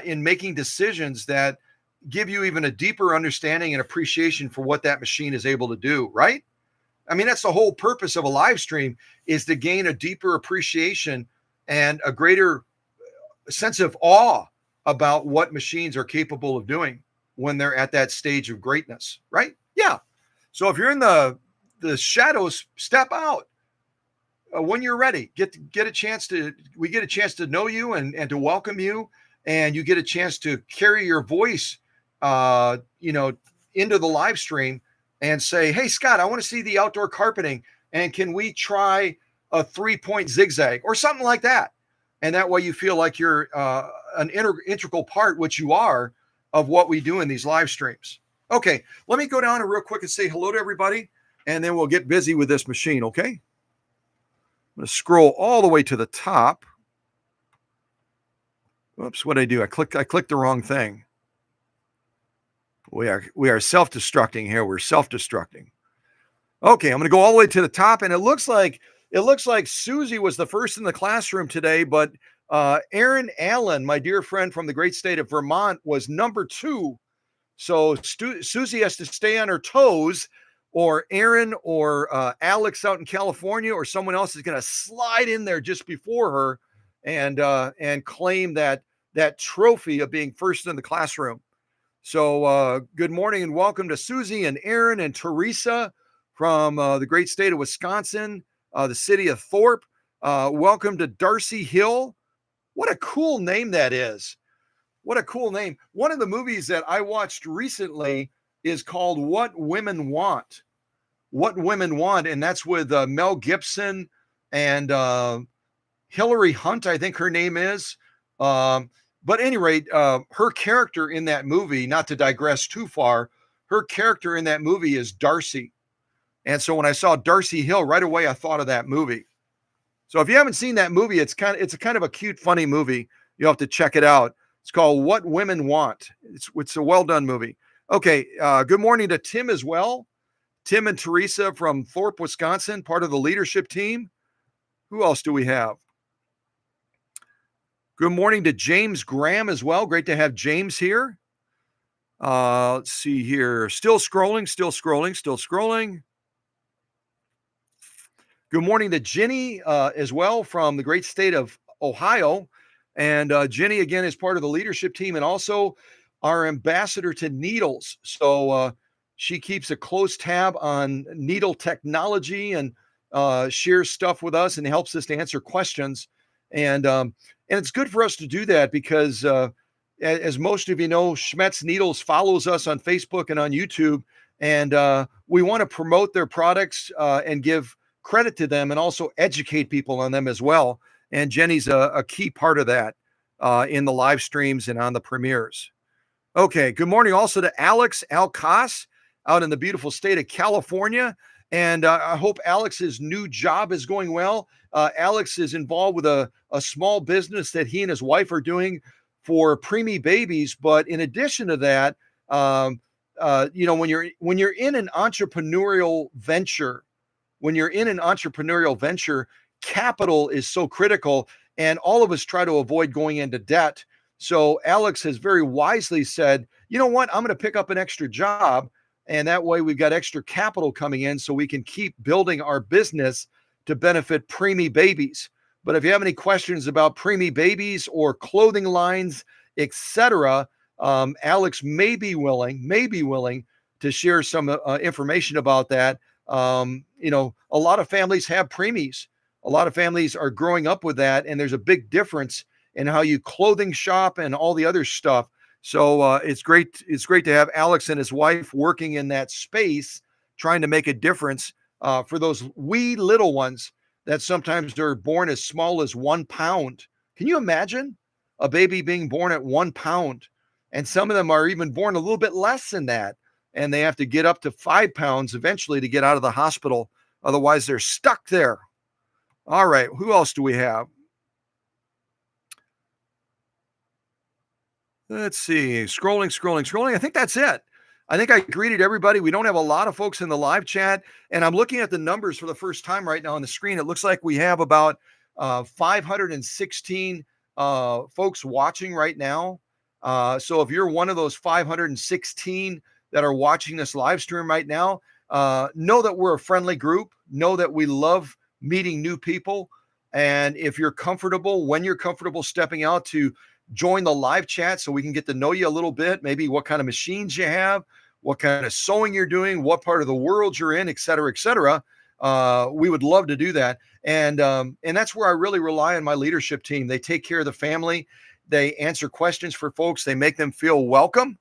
in making decisions that give you even a deeper understanding and appreciation for what that machine is able to do, right? I mean, that's the whole purpose of a live stream, is to gain a deeper appreciation and a greater sense of awe about what machines are capable of doing. when they're at that stage of greatness, right? Yeah. So if you're in the shadows, step out when you're ready. Get a chance to we get a chance to know you and to welcome you, and you get a chance to carry your voice, into the live stream and say, "Hey, Scott, I want to see the outdoor carpeting, and can we try a 3-point zigzag or something like that?" And that way, you feel like you're an integral part, which you are, of what we do in these live streams. Okay, let me go down real quick and say hello to everybody, and then we'll get busy with this machine, okay? I'm going to scroll all the way to the top. Oops, what did I do? I clicked the wrong thing. We are self-destructing here. We're self-destructing. Okay, I'm going to go all the way to the top, and it looks like Susie was the first in the classroom today, but Aaron Allen, my dear friend from the great state of Vermont, was number 2. So Susie has to stay on her toes, or Aaron or Alex out in California or someone else is going to slide in there just before her and claim that trophy of being first in the classroom. So good morning and welcome to Susie and Aaron and Teresa from the great state of Wisconsin, the city of Thorpe. Welcome to Darcy Hill. What a cool name that is. What a cool name. One of the movies that I watched recently is called What Women Want. What Women Want. And that's with Mel Gibson and Hillary Hunt, I think her name is. But at any rate, her character in that movie, not to digress too far, her character in that movie is Darcy. And so when I saw Darcy Hill, right away, I thought of that movie. So if you haven't seen that movie, it's a kind of a cute, funny movie. You'll have to check it out. It's called What Women Want. It's a well-done movie. Okay, good morning to Tim as well. Tim and Teresa from Thorpe, Wisconsin, part of the leadership team. Who else do we have? Good morning to James Graham as well. Great to have James here. Let's see here. Still scrolling. Good morning to Jenny as well from the great state of Ohio. And Jenny, again, is part of the leadership team and also our ambassador to needles. So she keeps a close tab on needle technology and shares stuff with us and helps us to answer questions. And it's good for us to do that because, as most of you know, Schmetz Needles follows us on Facebook and on YouTube. And we want to promote their products and give credit to them and also educate people on them as well. And Jenny's a key part of that in the live streams and on the premieres. Okay, good morning also to Alex Alcas out in the beautiful state of California. And I hope Alex's new job is going well. Alex is involved with a small business that he and his wife are doing for preemie babies. But in addition to that, when you're in an entrepreneurial venture, capital is so critical, and all of us try to avoid going into debt. So Alex has very wisely said, you know what, I'm going to pick up an extra job, and that way we've got extra capital coming in so we can keep building our business to benefit preemie babies. But if you have any questions about preemie babies or clothing lines, etc., Alex may be willing to share some information about that. A lot of families have preemies. A lot of families are growing up with that, and there's a big difference in how you clothing shop and all the other stuff. So it's great. It's great to have Alex and his wife working in that space, trying to make a difference for those wee little ones that sometimes they're born as small as 1 pound. Can you imagine a baby being born at 1 pound? And some of them are even born a little bit less than that. And they have to get up to 5 pounds eventually to get out of the hospital. Otherwise, they're stuck there. All right, who else do we have? Let's see, scrolling. I think that's it. I think I greeted everybody. We don't have a lot of folks in the live chat, and I'm looking at the numbers for the first time right now on the screen. It looks like we have about 516 folks watching right now. So if you're one of those 516 that are watching this live stream right now, know that we're a friendly group. Know that we love meeting new people. And if you're comfortable, when you're comfortable stepping out to join the live chat so we can get to know you a little bit, maybe what kind of machines you have, what kind of sewing you're doing, what part of the world you're in, et cetera, et cetera. We would love to do that. And that's where I really rely on my leadership team. They take care of the family. They answer questions for folks. They make them feel welcome.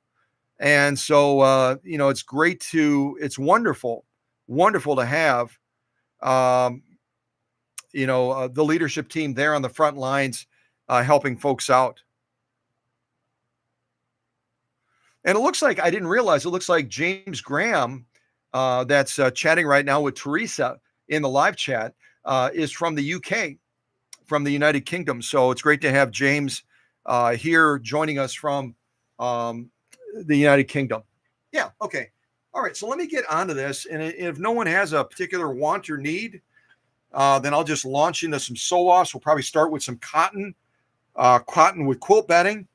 And so, it's great it's wonderful to have, the leadership team there on the front lines, helping folks out. And it looks like, I didn't realize, it looks like James Graham, that's chatting right now with Teresa in the live chat, is from the UK, from the United Kingdom. So it's great to have James here joining us from the United Kingdom. Yeah. Okay. All right. So let me get onto this. And if no one has a particular want or need, then I'll just launch into some sew-offs. We'll probably start with some cotton with quilt batting.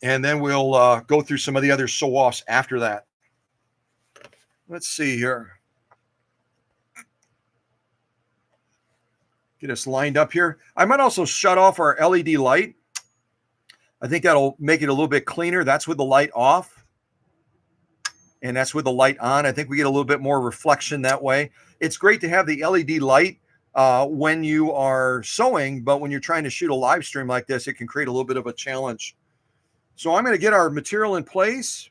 And then we'll go through some of the other sew-offs after that. Let's see here. Get us lined up here. I might also shut off our LED light. I think that'll make it a little bit cleaner. That's with the light off. And that's with the light on. I think we get a little bit more reflection that way. It's great to have the LED light when you are sewing, but when you're trying to shoot a live stream like this, it can create a little bit of a challenge. So I'm going to get our material in place,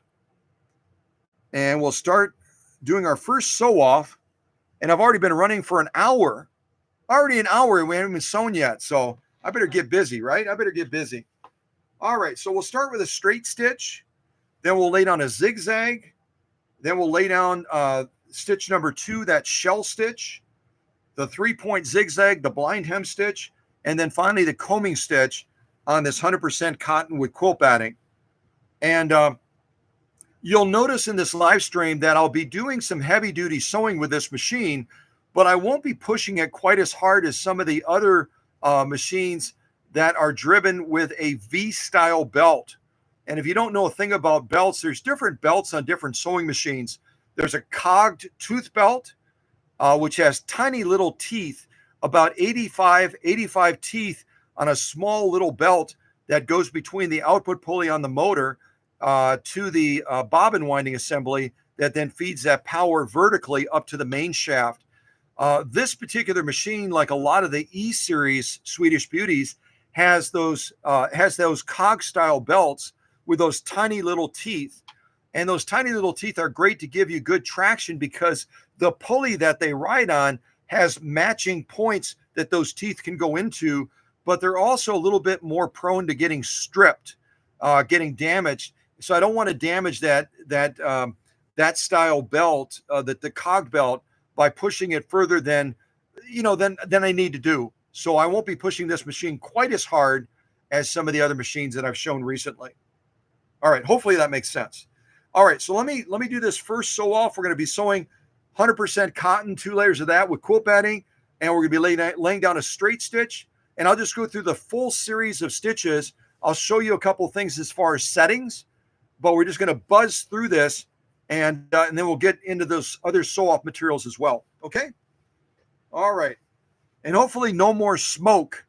and we'll start doing our first sew off. And I've already been running for an hour. Already an hour, and we haven't even sewn yet. So I better get busy, right? I better get busy. All right, so we'll start with a straight stitch. Then we'll lay down a zigzag. Then we'll lay down stitch number 2, that shell stitch, the 3-point zigzag, the blind hem stitch, and then finally the combing stitch on this 100% cotton with quilt batting. And you'll notice in this live stream that I'll be doing some heavy duty sewing with this machine, but I won't be pushing it quite as hard as some of the other machines that are driven with a V-style belt. And if you don't know a thing about belts, there's different belts on different sewing machines. There's a cogged tooth belt, which has tiny little teeth, about 85 teeth on a small little belt that goes between the output pulley on the motor to the bobbin winding assembly that then feeds that power vertically up to the main shaft. This particular machine, like a lot of the E-series Swedish Beauties, has those cog style belts with those tiny little teeth. And those tiny little teeth are great to give you good traction because the pulley that they ride on has matching points that those teeth can go into, but they're also a little bit more prone to getting stripped, getting damaged. So I don't want to damage that style belt, the cog belt, by pushing it further than I need to do. So I won't be pushing this machine quite as hard as some of the other machines that I've shown recently. All right, hopefully that makes sense. All right, so let me do this first sew off. We're going to be sewing 100% cotton, 2 layers of that with quilt batting, and we're going to be laying down a straight stitch. And I'll just go through the full series of stitches. I'll show you a couple of things as far as settings, but we're just going to buzz through this, and then we'll get into those other sew off materials as well. Okay. All right. And hopefully no more smoke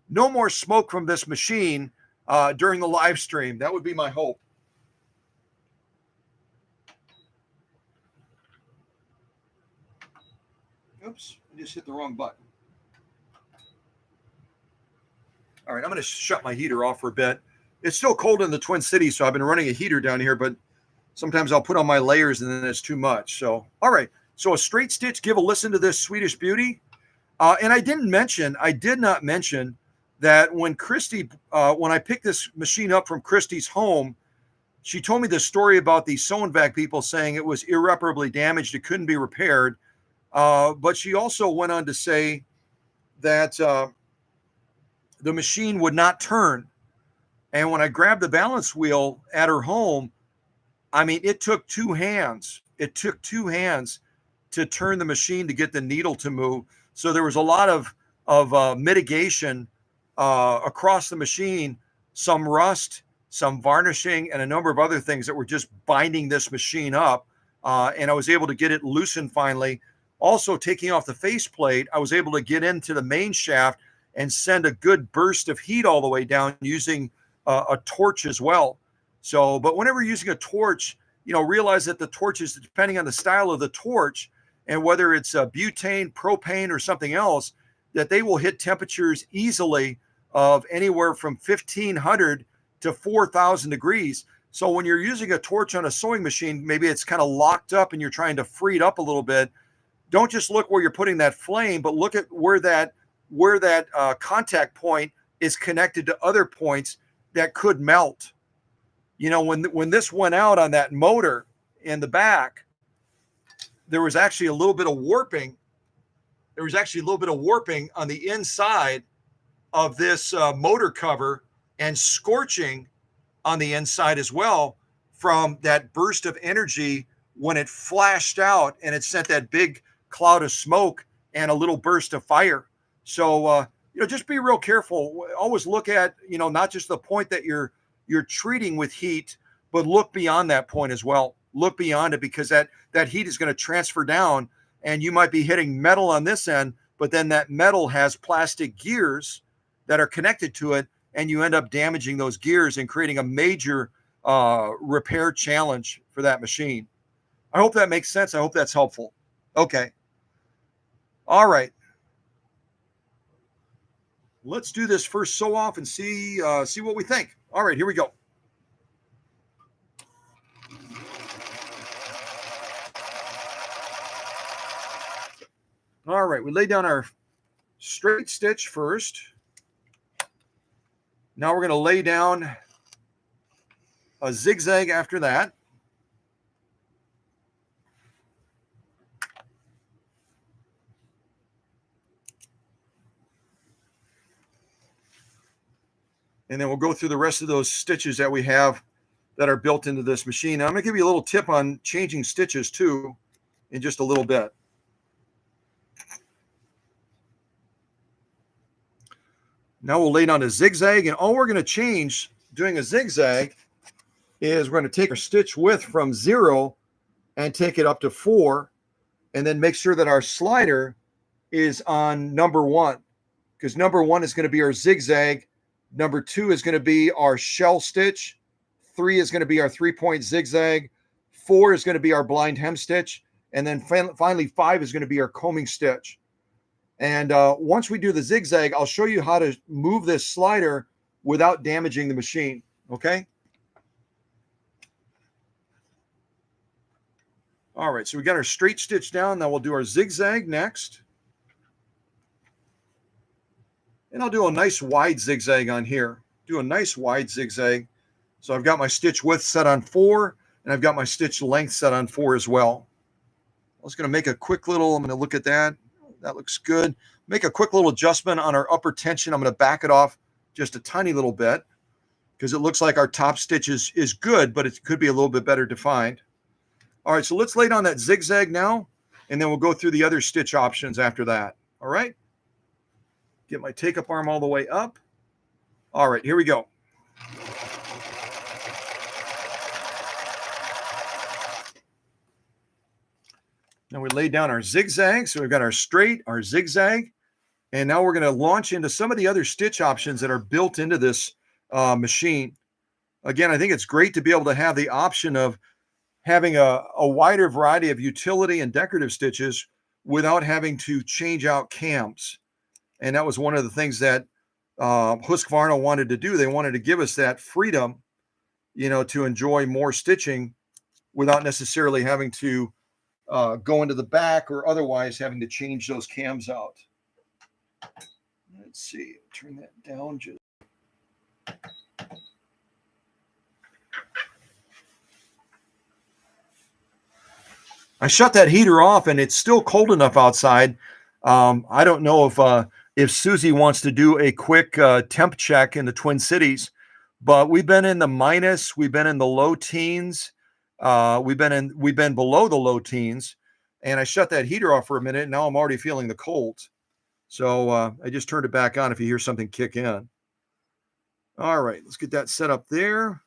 from this machine during the live stream. That would be my hope. Oops, I just hit the wrong button. All right, I'm going to shut my heater off for a bit. It's still cold in the Twin Cities, so I've been running a heater down here, but sometimes I'll put on my layers and then it's too much. So, all right, so a straight stitch, give a listen to this Swedish Beauty. And I did not mention that when Christy, when I picked this machine up from Christy's home, she told me the story about the Sew Vac people saying it was irreparably damaged. It couldn't be repaired. But she also went on to say that the machine would not turn. And when I grabbed the balance wheel at her home, I mean, it took 2 hands. It took 2 hands to turn the machine to get the needle to move. So there was a lot of mitigation across the machine, some rust, some varnishing, and a number of other things that were just binding this machine up. And I was able to get it loosened finally. Also, taking off the faceplate, I was able to get into the main shaft and send a good burst of heat all the way down using a torch as well. So, but whenever you're using a torch, realize that the torch is depending on the style of the torch and whether it's butane, propane, or something else, that they will hit temperatures easily of anywhere from 1,500 to 4,000 degrees. So when you're using a torch on a sewing machine, maybe it's kind of locked up and you're trying to free it up a little bit. Don't just look where you're putting that flame, but look at where that contact point is connected to other points that could melt. When this went out on that motor in the back, there was actually a little bit of warping. There was actually a little bit of warping on the inside of this motor cover and scorching on the inside as well from that burst of energy when it flashed out and it sent that big cloud of smoke and a little burst of fire. So, just be real careful. Always look at, not just the point that you're treating with heat, but look beyond that point as well. Look beyond it, because that heat is going to transfer down and you might be hitting metal on this end, but then that metal has plastic gears that are connected to it, and you end up damaging those gears and creating a major repair challenge for that machine. I hope that makes sense. I hope that's helpful. Okay. All right. Let's do this first sew off and see what we think. All right, here we go. All right, we lay down our straight stitch first. Now we're going to lay down a zigzag after that. And then we'll go through the rest of those stitches that we have that are built into this machine. Now, I'm going to give you a little tip on changing stitches too in just a little bit. Now we'll lay down a zigzag, and all we're going to change doing a zigzag is we're going to take our stitch width from 0 and take it up to 4, and then make sure that our slider is on number 1, because number 1 is going to be our zigzag, number 2 is going to be our shell stitch, 3 is going to be our 3-point zigzag, 4 is going to be our blind hem stitch, and then finally 5 is going to be our combing stitch. And once we do the zigzag, I'll show you how to move this slider without damaging the machine, okay? All right, so we got our straight stitch down. Now we'll do our zigzag next. And I'll do a nice wide zigzag on here. Do a nice wide zigzag. So I've got my stitch width set on 4, and I've got my stitch length set on 4 as well. I was going to make a quick little, I'm going to look at that. That looks good. Make a quick little adjustment on our upper tension. I'm going to back it off just a tiny little bit because it looks like our top stitch is good, but it could be a little bit better defined. All right, so let's lay down that zigzag now, and then we'll go through the other stitch options after that. All right. Get my take-up arm all the way up. All right, here we go. Now we lay down our zigzag. So we've got our straight, our zigzag, and now we're going to launch into some of the other stitch options that are built into this machine. Again, I think it's great to be able to have the option of having a wider variety of utility and decorative stitches without having to change out cams. And that was one of the things that Husqvarna wanted to do. They wanted to give us that freedom, to enjoy more stitching without necessarily having to go into the back or otherwise having to change those cams out. Let's see, turn that down just. I shut that heater off and it's still cold enough outside. I don't know if Susie wants to do a quick temp check in the Twin Cities, but we've been in the minus, we've been in the low teens. We've been below the low teens, and I shut that heater off for a minute. And now I'm already feeling the cold. So I just turned it back on if you hear something kick in. All right, let's get that set up there.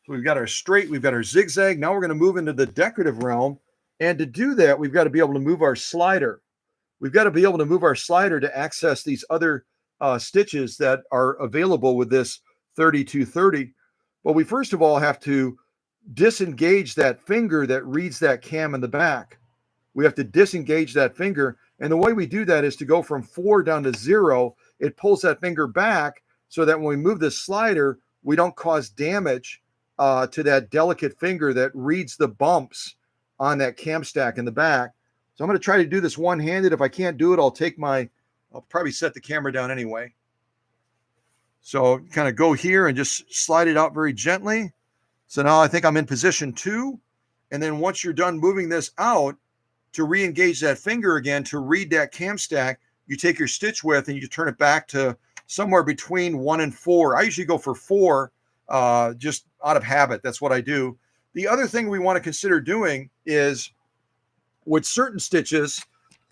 So we've got our straight, we've got our zigzag. Now we're going to move into the decorative realm. And to do that, we've got to be able to move our slider. We've got to be able to move our slider to access these other stitches that are available with this 3230. But we first of all have to disengage that finger that reads that cam in the back. We have to disengage that finger. And the way we do that is to go from 4 down to 0. It pulls that finger back so that when we move the slider, we don't cause damage to that delicate finger that reads the bumps on that cam stack in the back. So I'm going to try to do this one-handed. If I can't do it, I'll probably set the camera down anyway. So kind of go here and just slide it out very gently. So now I think I'm in position 2. And then once you're done moving this out, to re-engage that finger again, to read that cam stack, you take your stitch width and you turn it back to somewhere between 1 and 4. I usually go for 4, just out of habit. That's what I do. The other thing we want to consider doing is with certain stitches,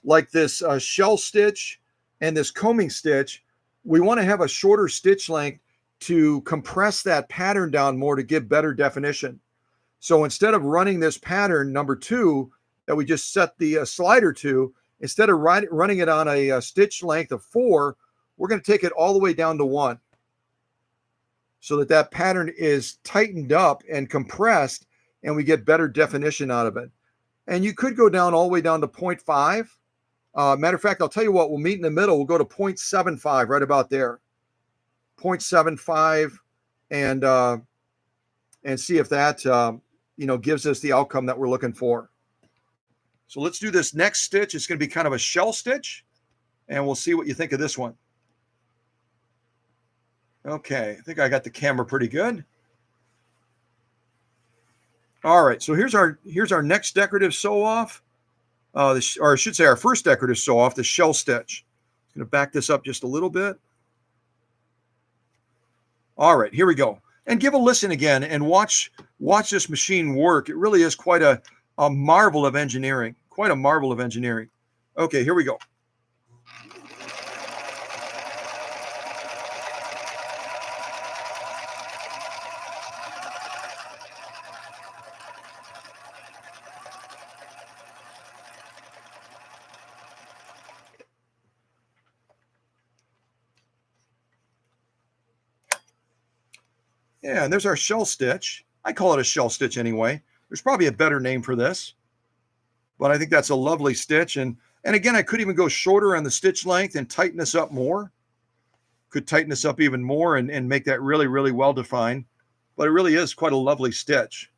like this shell stitch and this combing stitch, we want to have a shorter stitch length to compress that pattern down more to give better definition. So instead of running this pattern number 2 that we just set the slider to, instead of running it on a stitch length of 4, we're going to take it all the way down to 1 so that that pattern is tightened up and compressed and we get better definition out of it. And you could go down all the way down to 0.5. Matter of fact, I'll tell you what, we'll meet in the middle. We'll go to 0.75, right about there. 0.75 and see if that gives us the outcome that we're looking for. So let's do this next stitch. It's going to be kind of a shell stitch, and we'll see what you think of this one. Okay, I think I got the camera pretty good. All right, so here's our next decorative sew off, or I should say our first decorative sew off, the shell stitch. I'm going to back this up just a little bit. All right, here we go. And give a listen again and watch this machine work. It really is quite a marvel of engineering. Quite a marvel of engineering. Okay, here we go. Yeah, and there's our shell stitch. I call it a shell stitch anyway. There's probably a better name for this, but I think that's a lovely stitch. And again, I could even go shorter on the stitch length and tighten this up more. Could tighten this up even more and make that really, really well defined. But it really is quite a lovely stitch.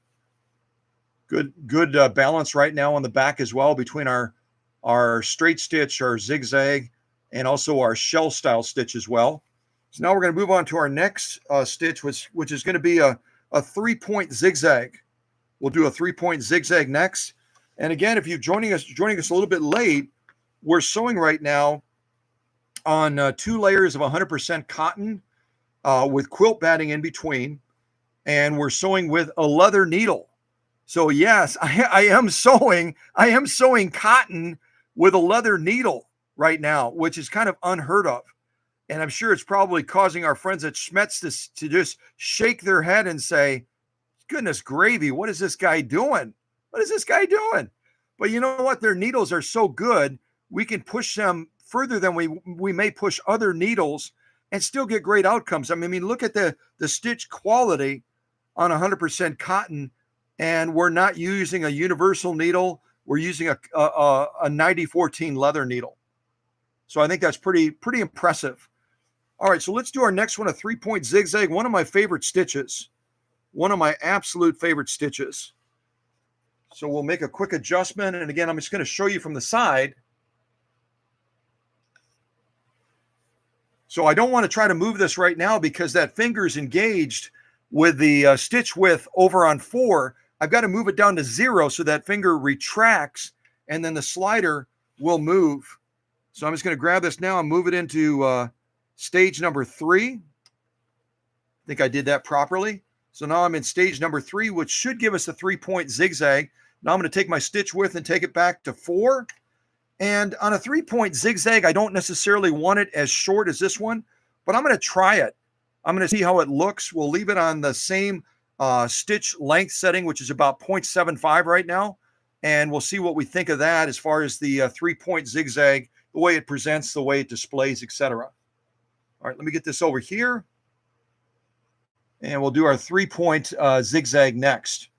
Good balance right now on the back as well between our straight stitch, our zigzag, and also our shell style stitch as well. So now we're going to move on to our next stitch, which is going to be a 3-point zigzag. We'll do a 3-point zigzag next. And again, if you're joining us a little bit late, we're sewing right now on 2 layers of 100% cotton with quilt batting in between, and we're sewing with a leather needle. So yes, I am sewing cotton with a leather needle right now, which is kind of unheard of. And I'm sure it's probably causing our friends at Schmetz to just shake their head and say, goodness gravy, what is this guy doing? What is this guy doing? But you know what? Their needles are so good, we can push them further than we may push other needles and still get great outcomes. I mean, look at the stitch quality on 100% cotton, and we're not using a universal needle. We're using a 9014 leather needle. So I think that's pretty impressive. All right, so let's do our next one, a 3-point zigzag, one of my favorite stitches. One of my absolute favorite stitches. So we'll make a quick adjustment. And again, I'm just going to show you from the side. So I don't want to try to move this right now because that finger is engaged with the stitch width over on 4. I've got to move it down to 0 so that finger retracts and then the slider will move. So I'm just going to grab this now and move it into stage number 3. I think I did that properly. So now I'm in stage number 3, which should give us a 3-point zigzag. Now I'm going to take my stitch width and take it back to 4. And on a 3-point zigzag, I don't necessarily want it as short as this one, but I'm going to try it. I'm going to see how it looks. We'll leave it on the same stitch length setting, which is about 0.75 right now. And we'll see what we think of that as far as the 3-point zigzag, the way it presents, the way it displays, etc. All right, let me get this over here. And we'll do our 3-point zigzag next.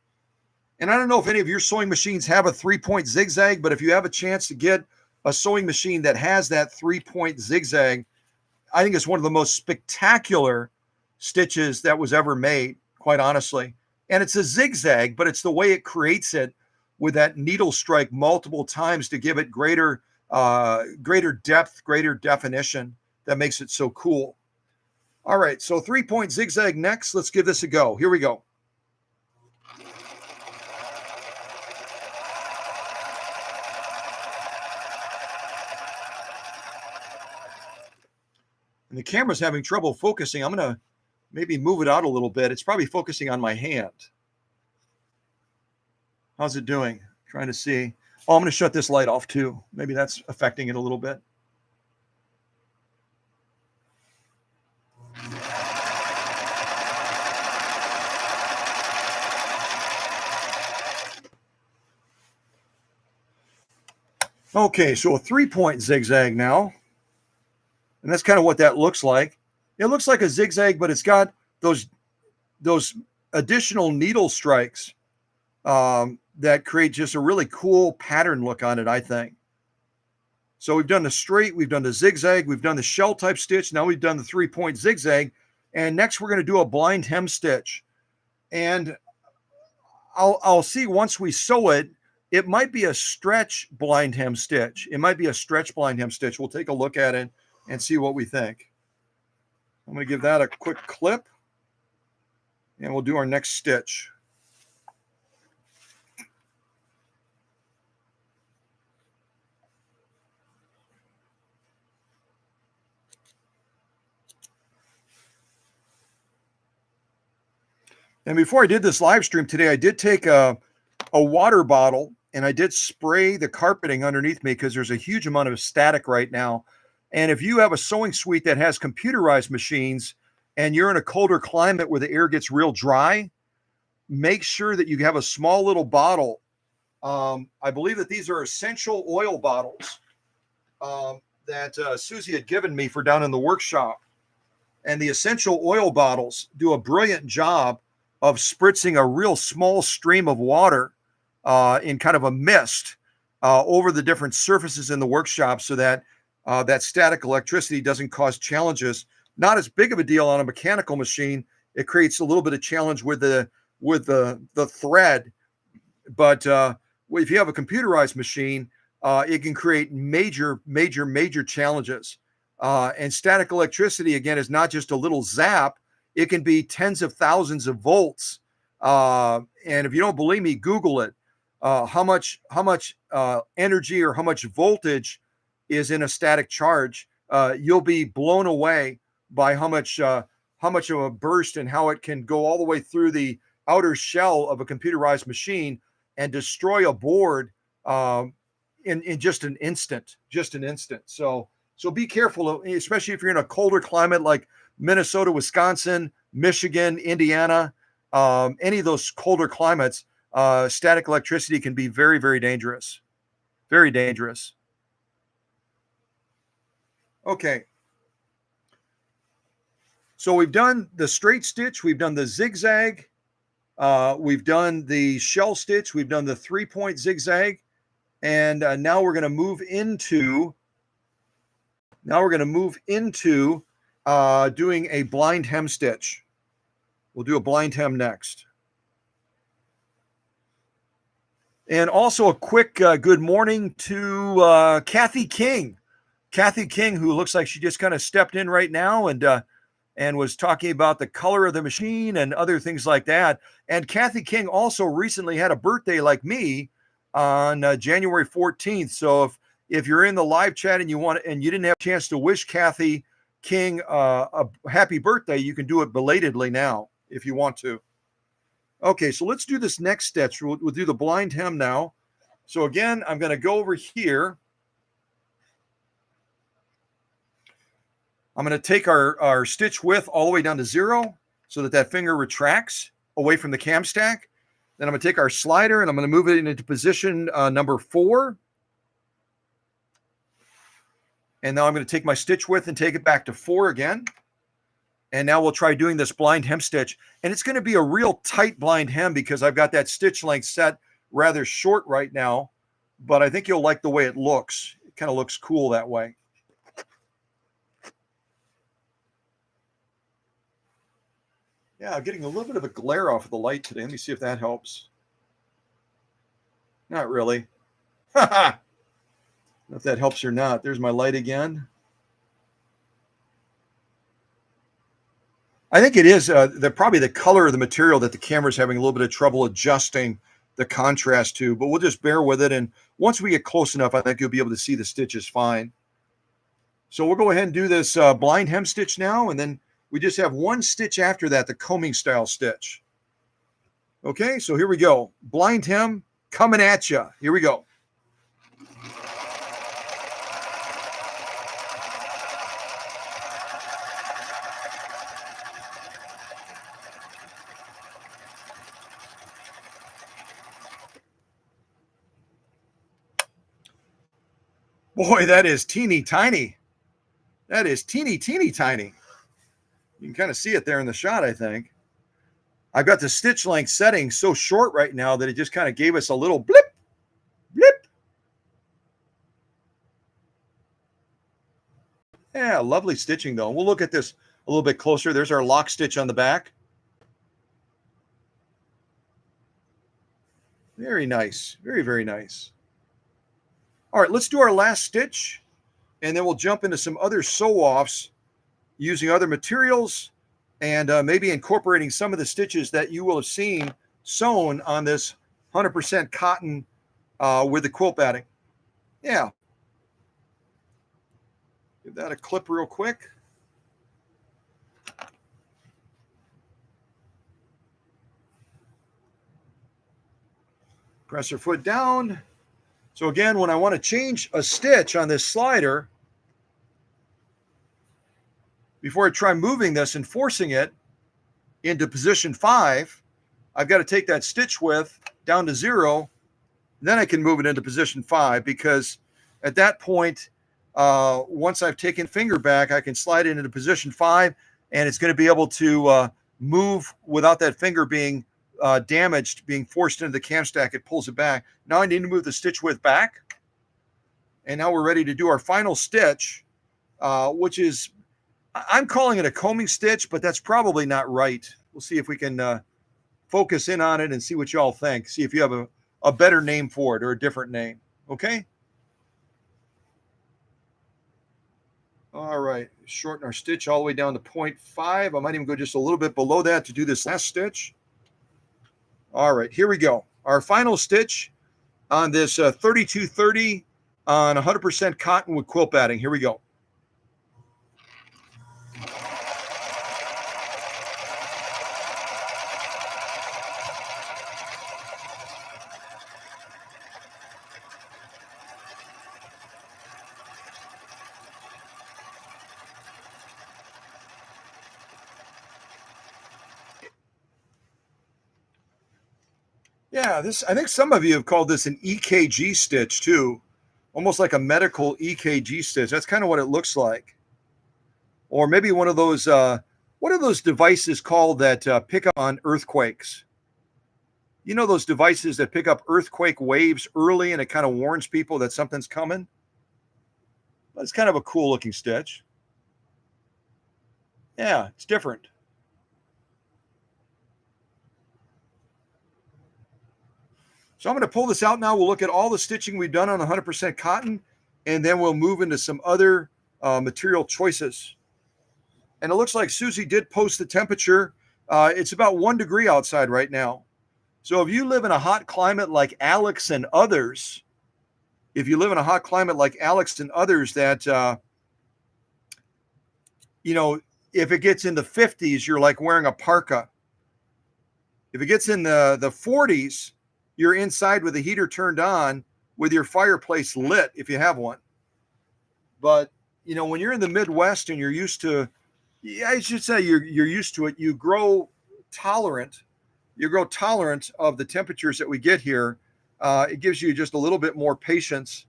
And I don't know if any of your sewing machines have a 3-point zigzag, but if you have a chance to get a sewing machine that has that 3-point zigzag, I think it's one of the most spectacular stitches that was ever made, quite honestly. And it's a zigzag, but it's the way it creates it with that needle strike multiple times to give it greater depth, greater definition that makes it so cool. All right, so 3-point zigzag next. Let's give this a go. Here we go. And the camera's having trouble focusing. I'm going to maybe move it out a little bit. It's probably focusing on my hand. How's it doing? Trying to see. Oh, I'm going to shut this light off too. Maybe that's affecting it a little bit. Okay, so a 3-point zigzag now. And that's kind of what that looks like. It looks like a zigzag, but it's got those additional needle strikes that create just a really cool pattern look on it, I think. So we've done the straight, we've done the zigzag, we've done the shell type stitch. Now we've done the 3-point zigzag. And next we're going to do a blind hem stitch. And I'll see once we sew it, it might be a stretch blind hem stitch. It might be a stretch blind hem stitch. We'll take a look at it and see what we think. I'm going to give that a quick clip, and we'll do our next stitch. And before I did this live stream today, I did take a water bottle and I did spray the carpeting underneath me because there's a huge amount of static right now. And if you have a sewing suite that has computerized machines and you're in a colder climate where the air gets real dry, make sure that you have a small little bottle. I believe that these are essential oil bottles that Susie had given me for down in the workshop. And the essential oil bottles do a brilliant job of spritzing a real small stream of water in kind of a mist over the different surfaces in the workshop so that that static electricity doesn't cause challenges. Not as big of a deal on a mechanical machine. It creates a little bit of challenge with the thread, but if you have a computerized machine, it can create major challenges. And static electricity, again, is not just a little zap. It can be tens of thousands of volts. And if you don't believe me, Google it. How much energy or how much voltage is in a static charge? You'll be blown away by how much of a burst and how it can go all the way through the outer shell of a computerized machine and destroy a board in just an instant. So be careful, especially if you're in a colder climate like Minnesota, Wisconsin, Michigan, Indiana, any of those colder climates. Static electricity can be very, very dangerous. Very dangerous. Okay. So we've done the straight stitch. We've done the zigzag. We've done the shell stitch. We've done the 3-point zigzag. And now we're going to move into doing a blind hem stitch. We'll do a blind hem next. And also a quick good morning to Kathy King. Kathy King, who looks like she just kind of stepped in right now and was talking about the color of the machine and other things like that. And Kathy King also recently had a birthday like me on January 14th. So if you're in the live chat and you didn't have a chance to wish Kathy King a happy birthday, you can do it belatedly now if you want to. Okay, so let's do this next stitch. We'll do the blind hem now. So again, I'm going to go over here. I'm going to take our stitch width all the way down to 0 so that finger retracts away from the cam stack. Then I'm going to take our slider and I'm going to move it into position number 4. And now I'm going to take my stitch width and take it back to 4 again. And now we'll try doing this blind hem stitch. And it's going to be a real tight blind hem because I've got that stitch length set rather short right now. But I think you'll like the way it looks. It kind of looks cool that way. Yeah, I'm getting a little bit of a glare off of the light today. Let me see if that helps. Not really. I don't know if that helps or not. There's my light again. I think it is probably the color of the material that the camera's having a little bit of trouble adjusting the contrast to, but we'll just bear with it. And once we get close enough, I think you'll be able to see the stitches fine. So we'll go ahead and do this blind hem stitch now, and then we just have one stitch after that, the combing style stitch. Okay, so here we go. Blind hem coming at you. Here we go. Boy, that is teeny tiny. That is teeny tiny. You can kind of see it there in the shot, I think. I've got the stitch length setting so short right now that it just kind of gave us a little blip, blip. Yeah, lovely stitching though. We'll look at this a little bit closer. There's our lock stitch on the back. Very nice. Very, very nice. All right, let's do our last stitch, and then we'll jump into some other sew-offs using other materials and maybe incorporating some of the stitches that you will have seen sewn on this 100% cotton with the quilt batting. Yeah. Give that a clip real quick. Press your foot down. So again, when I want to change a stitch on this slider, before I try moving this and forcing it into position 5, I've got to take that stitch width down to 0. Then I can move it into position 5, because at that point, once I've taken finger back, I can slide it into position 5, and it's going to be able to move without that finger being damaged, being forced into the cam stack. It pulls it back. Now I need to move the stitch width back. And now we're ready to do our final stitch, which is, I'm calling it a combing stitch, but that's probably not right. We'll see if we can focus in on it and see what y'all think. See if you have a better name for it or a different name. Okay? All right. Shorten our stitch all the way down to 0.5. I might even go just a little bit below that to do this last stitch. All right, here we go. Our final stitch on this 3230 on 100% cotton with quilt batting. Here we go. Yeah, I think some of you have called this an EKG stitch too, almost like a medical EKG stitch. That's kind of what it looks like. Or maybe one of those, what are those devices called that pick up on earthquakes? You know, those devices that pick up earthquake waves early and it kind of warns people that something's coming? That's kind of a cool looking stitch. Yeah, it's different. So I'm going to pull this out now. We'll look at all the stitching we've done on 100% cotton, and then we'll move into some other material choices. And it looks like Susie did post the temperature. It's about 1 degree outside right now. So if you live in a hot climate like Alex and others, that, you know, if it gets in the 50s, you're like wearing a parka. If it gets in the 40s, you're inside with the heater turned on with your fireplace lit if you have one. But, you know, when you're in the Midwest and you're used to, yeah, I should say you're used to it, you grow tolerant of the temperatures that we get here. It gives you just a little bit more patience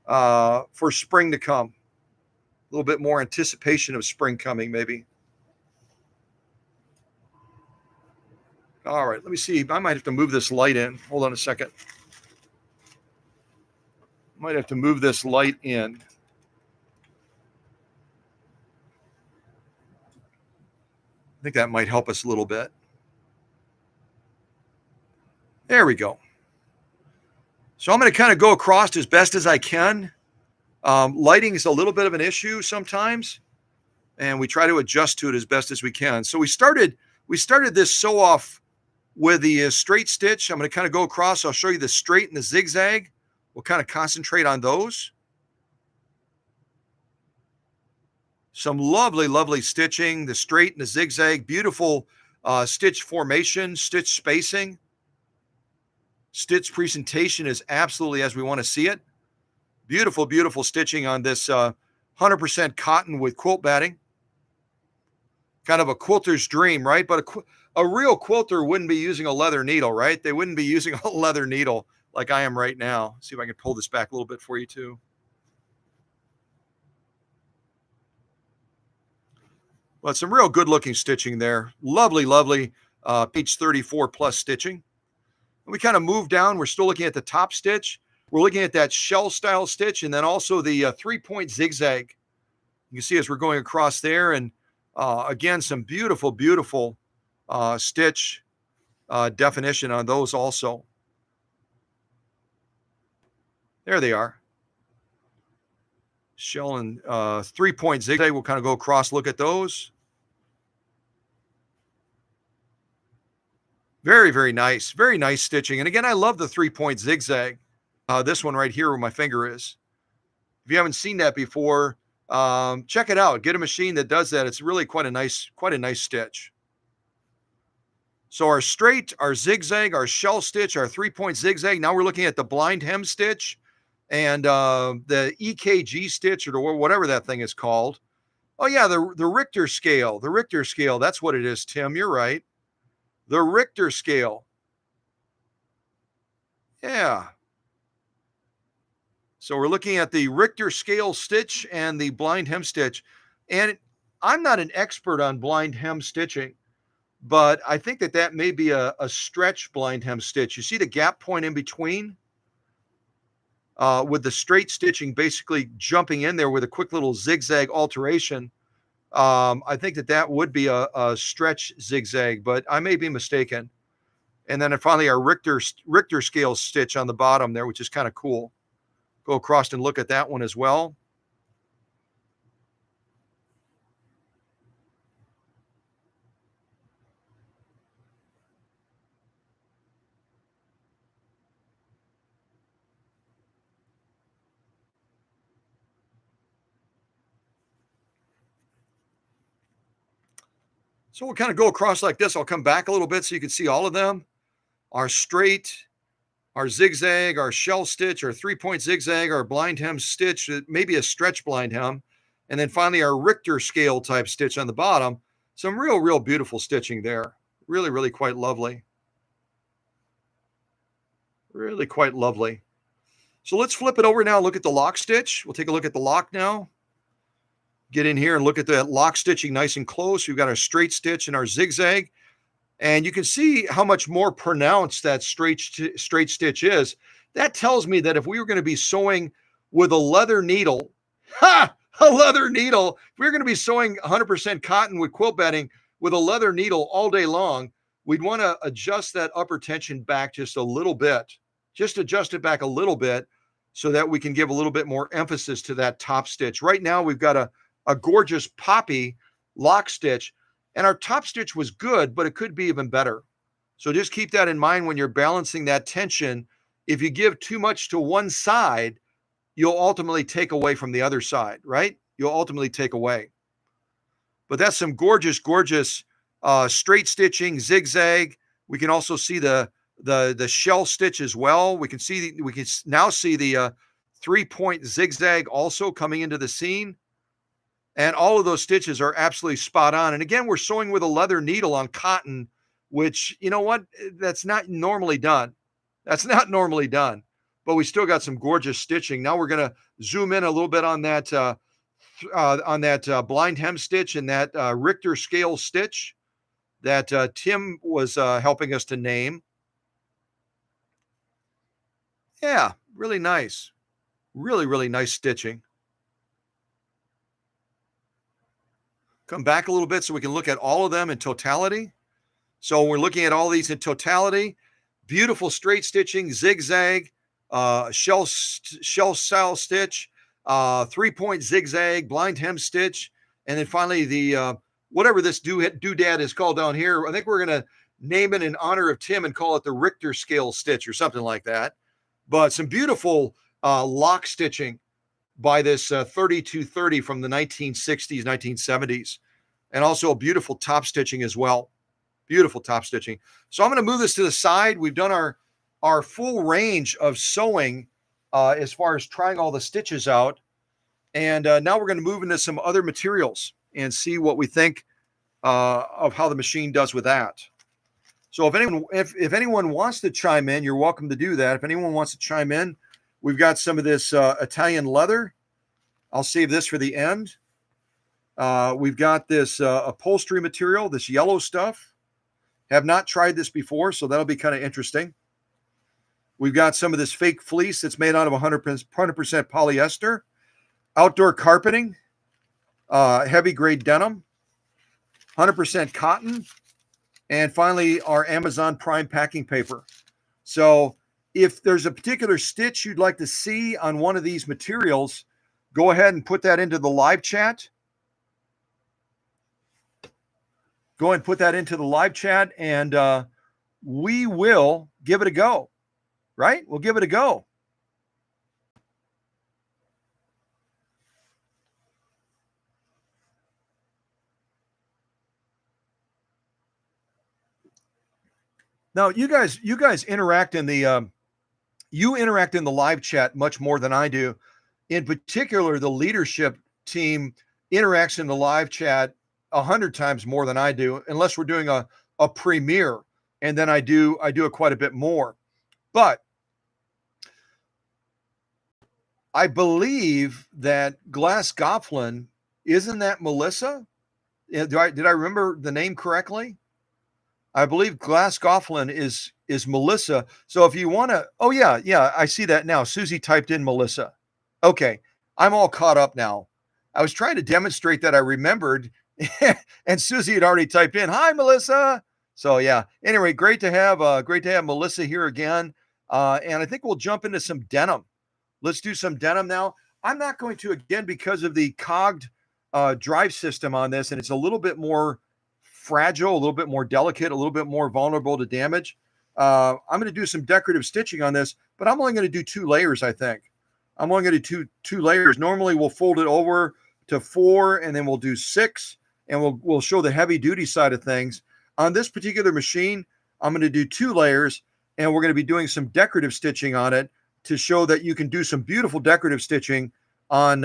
for spring to come. little bit more anticipation of spring coming, maybe. All right, let me see. I might have to move this light in. Hold on a second. Might have to move this light in. I think that might help us a little bit. There we go. So I'm going to kind of go across as best as I can. Lighting is a little bit of an issue sometimes, and we try to adjust to it as best as we can. So we started this sew off with the straight stitch. I'm going to kind of go across. I'll show you the straight and the zigzag. We'll kind of concentrate on those. Some lovely, lovely stitching, the straight and the zigzag, beautiful stitch formation, stitch spacing. Stitch presentation is absolutely as we want to see it. Beautiful, beautiful stitching on this 100% cotton with quilt batting. Kind of a quilter's dream, right? But a real quilter wouldn't be using a leather needle, right? They wouldn't be using a leather needle like I am right now. See if I can pull this back a little bit for you too. But some real good looking stitching there. Lovely, lovely page 34 plus stitching. And we kind of move down. We're still looking at the top stitch. We're looking at that shell style stitch and then also the 3-point zigzag. You can see as we're going across there, and again, some beautiful, beautiful stitch definition on those also. There they are. Shell and 3-point zigzag. We'll kind of go across, look at those. Very, very nice. Very nice stitching. And again, I love the 3-point zigzag. This one right here where my finger is. If you haven't seen that before, check it out. Get a machine that does that. It's really quite a nice stitch. So our straight, our zigzag, our shell stitch, our 3-point zigzag. Now we're looking at the blind hem stitch and the EKG stitch or whatever that thing is called. Oh yeah, the Richter scale. The Richter scale. That's what it is, Tim. You're right. The Richter scale. Yeah. So we're looking at the Richter scale stitch and the blind hem stitch. And I'm not an expert on blind hem stitching, but I think that may be a stretch blind hem stitch. You see the gap point in between with the straight stitching basically jumping in there with a quick little zigzag alteration. I think that would be a stretch zigzag, but I may be mistaken. And then finally our Richter scale stitch on the bottom there, which is kind of cool. Go across and look at that one as well. So we'll kind of go across like this. I'll come back a little bit so you can see all of them. Our straight, our zigzag, our shell stitch, our 3-point zigzag, our blind hem stitch, maybe a stretch blind hem. And then finally our Richter scale type stitch on the bottom. Some real, real beautiful stitching there. Really, really quite lovely. Really quite lovely. So let's flip it over now. Look at the lock stitch. We'll take a look at the lock now. Get in here and look at that lock stitching nice and close. We've got our straight stitch and our zigzag. And you can see how much more pronounced that straight stitch is. That tells me that if we were going to be sewing with a leather needle, a leather needle, if we were going to be sewing 100% cotton with quilt batting with a leather needle all day long, we'd want to adjust that upper tension back just a little bit. Just adjust it back a little bit so that we can give a little bit more emphasis to that top stitch. Right now, we've got a gorgeous poppy lock stitch, and our top stitch was good, but it could be even better. So just keep that in mind when you're balancing that tension. If you give too much to one side, you'll ultimately take away from the other side, right? You'll ultimately take away. But that's some gorgeous, gorgeous straight stitching, zigzag. We can also see the shell stitch as well. We can now see the 3-point zigzag also coming into the scene. And all of those stitches are absolutely spot on. And again, we're sewing with a leather needle on cotton, which, you know what, that's not normally done. That's not normally done. But we still got some gorgeous stitching. Now we're going to zoom in a little bit on that on that blind hem stitch and that Richter scale stitch that Tim was helping us to name. Yeah, really nice. Really, really nice stitching. Come back a little bit so we can look at all of them in totality. So we're looking at all these in totality. Beautiful straight stitching, zigzag, shell style stitch, 3-point zigzag, blind hem stitch, and then finally the whatever this doodad is called down here. I think we're going to name it in honor of Tim and call it the Richter scale stitch or something like that. But some beautiful lock stitching by this 3230 from the 1960s, 1970s, and also a beautiful top stitching as well. Beautiful top stitching. So I'm going to move this to the side. We've done our full range of sewing as far as trying all the stitches out. And now we're going to move into some other materials and see what we think of how the machine does with that. So if anyone wants to chime in, you're welcome to do that. If anyone wants to chime in, we've got some of this Italian leather. I'll save this for the end. We've got this upholstery material, this yellow stuff. Have not tried this before, so that'll be kind of interesting. We've got some of this fake fleece that's made out of 100% polyester. Outdoor carpeting, heavy grade denim, 100% cotton, and finally our Amazon Prime packing paper. So if there's a particular stitch you'd like to see on one of these materials, go ahead and put that into the live chat. Go and put that into the live chat, and we will give it a go, right? We'll give it a go. Now, you guys interact in the live chat much more than I do. In particular, the leadership team interacts in the live chat 100 times more than I do, unless we're doing a premiere, and then I do it quite a bit more. But I believe that Glass Gofflin, isn't that Melissa? Did I remember the name correctly? I believe Glass Gofflin is Melissa. So if you want to, oh yeah, I see that now. Susie typed in Melissa. Okay, I'm all caught up now. I was trying to demonstrate that I remembered, and Susie had already typed in, "Hi, Melissa." So yeah. Anyway, great to have Melissa here again. And I think we'll jump into some denim. Let's do some denim now. I'm not going to, again, because of the cogged drive system on this, and it's a little bit more fragile, a little bit more delicate, a little bit more vulnerable to damage. I'm going to do some decorative stitching on this, but I'm only going to do 2 layers, I think. I'm only going to do two layers. Normally, we'll fold it over to 4, and then we'll do 6, and we'll show the heavy duty side of things. On this particular machine, I'm going to do 2 layers, and we're going to be doing some decorative stitching on it to show that you can do some beautiful decorative stitching on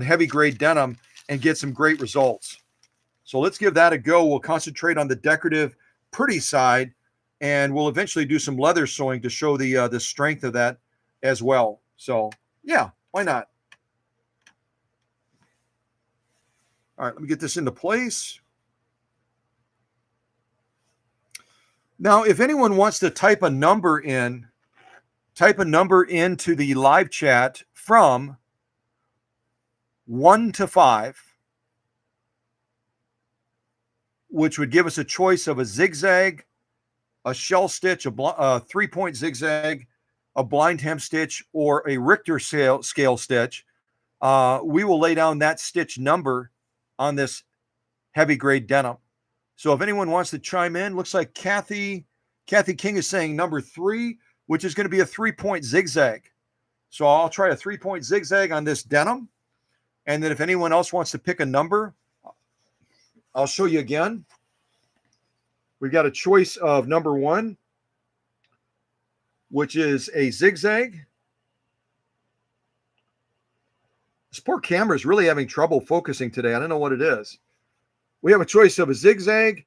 heavy grade denim and get some great results. So let's give that a go. We'll concentrate on the decorative, pretty side, and we'll eventually do some leather sewing to show the strength of that as well. So yeah, why not? All right, let me get this into place. Now, if anyone wants to type a number into the live chat from 1 to 5, which would give us a choice of a zigzag, a shell stitch, a 3-point zigzag, a blind hem stitch, or a Richter scale stitch, we will lay down that stitch number on this heavy grade denim. So if anyone wants to chime in, looks like Kathy King is saying number 3, which is going to be a 3-point zigzag. So I'll try a 3-point zigzag on this denim. And then if anyone else wants to pick a number, I'll show you again. We've got a choice of number 1, which is a zigzag. This poor camera is really having trouble focusing today. I don't know what it is. We have a choice of a zigzag,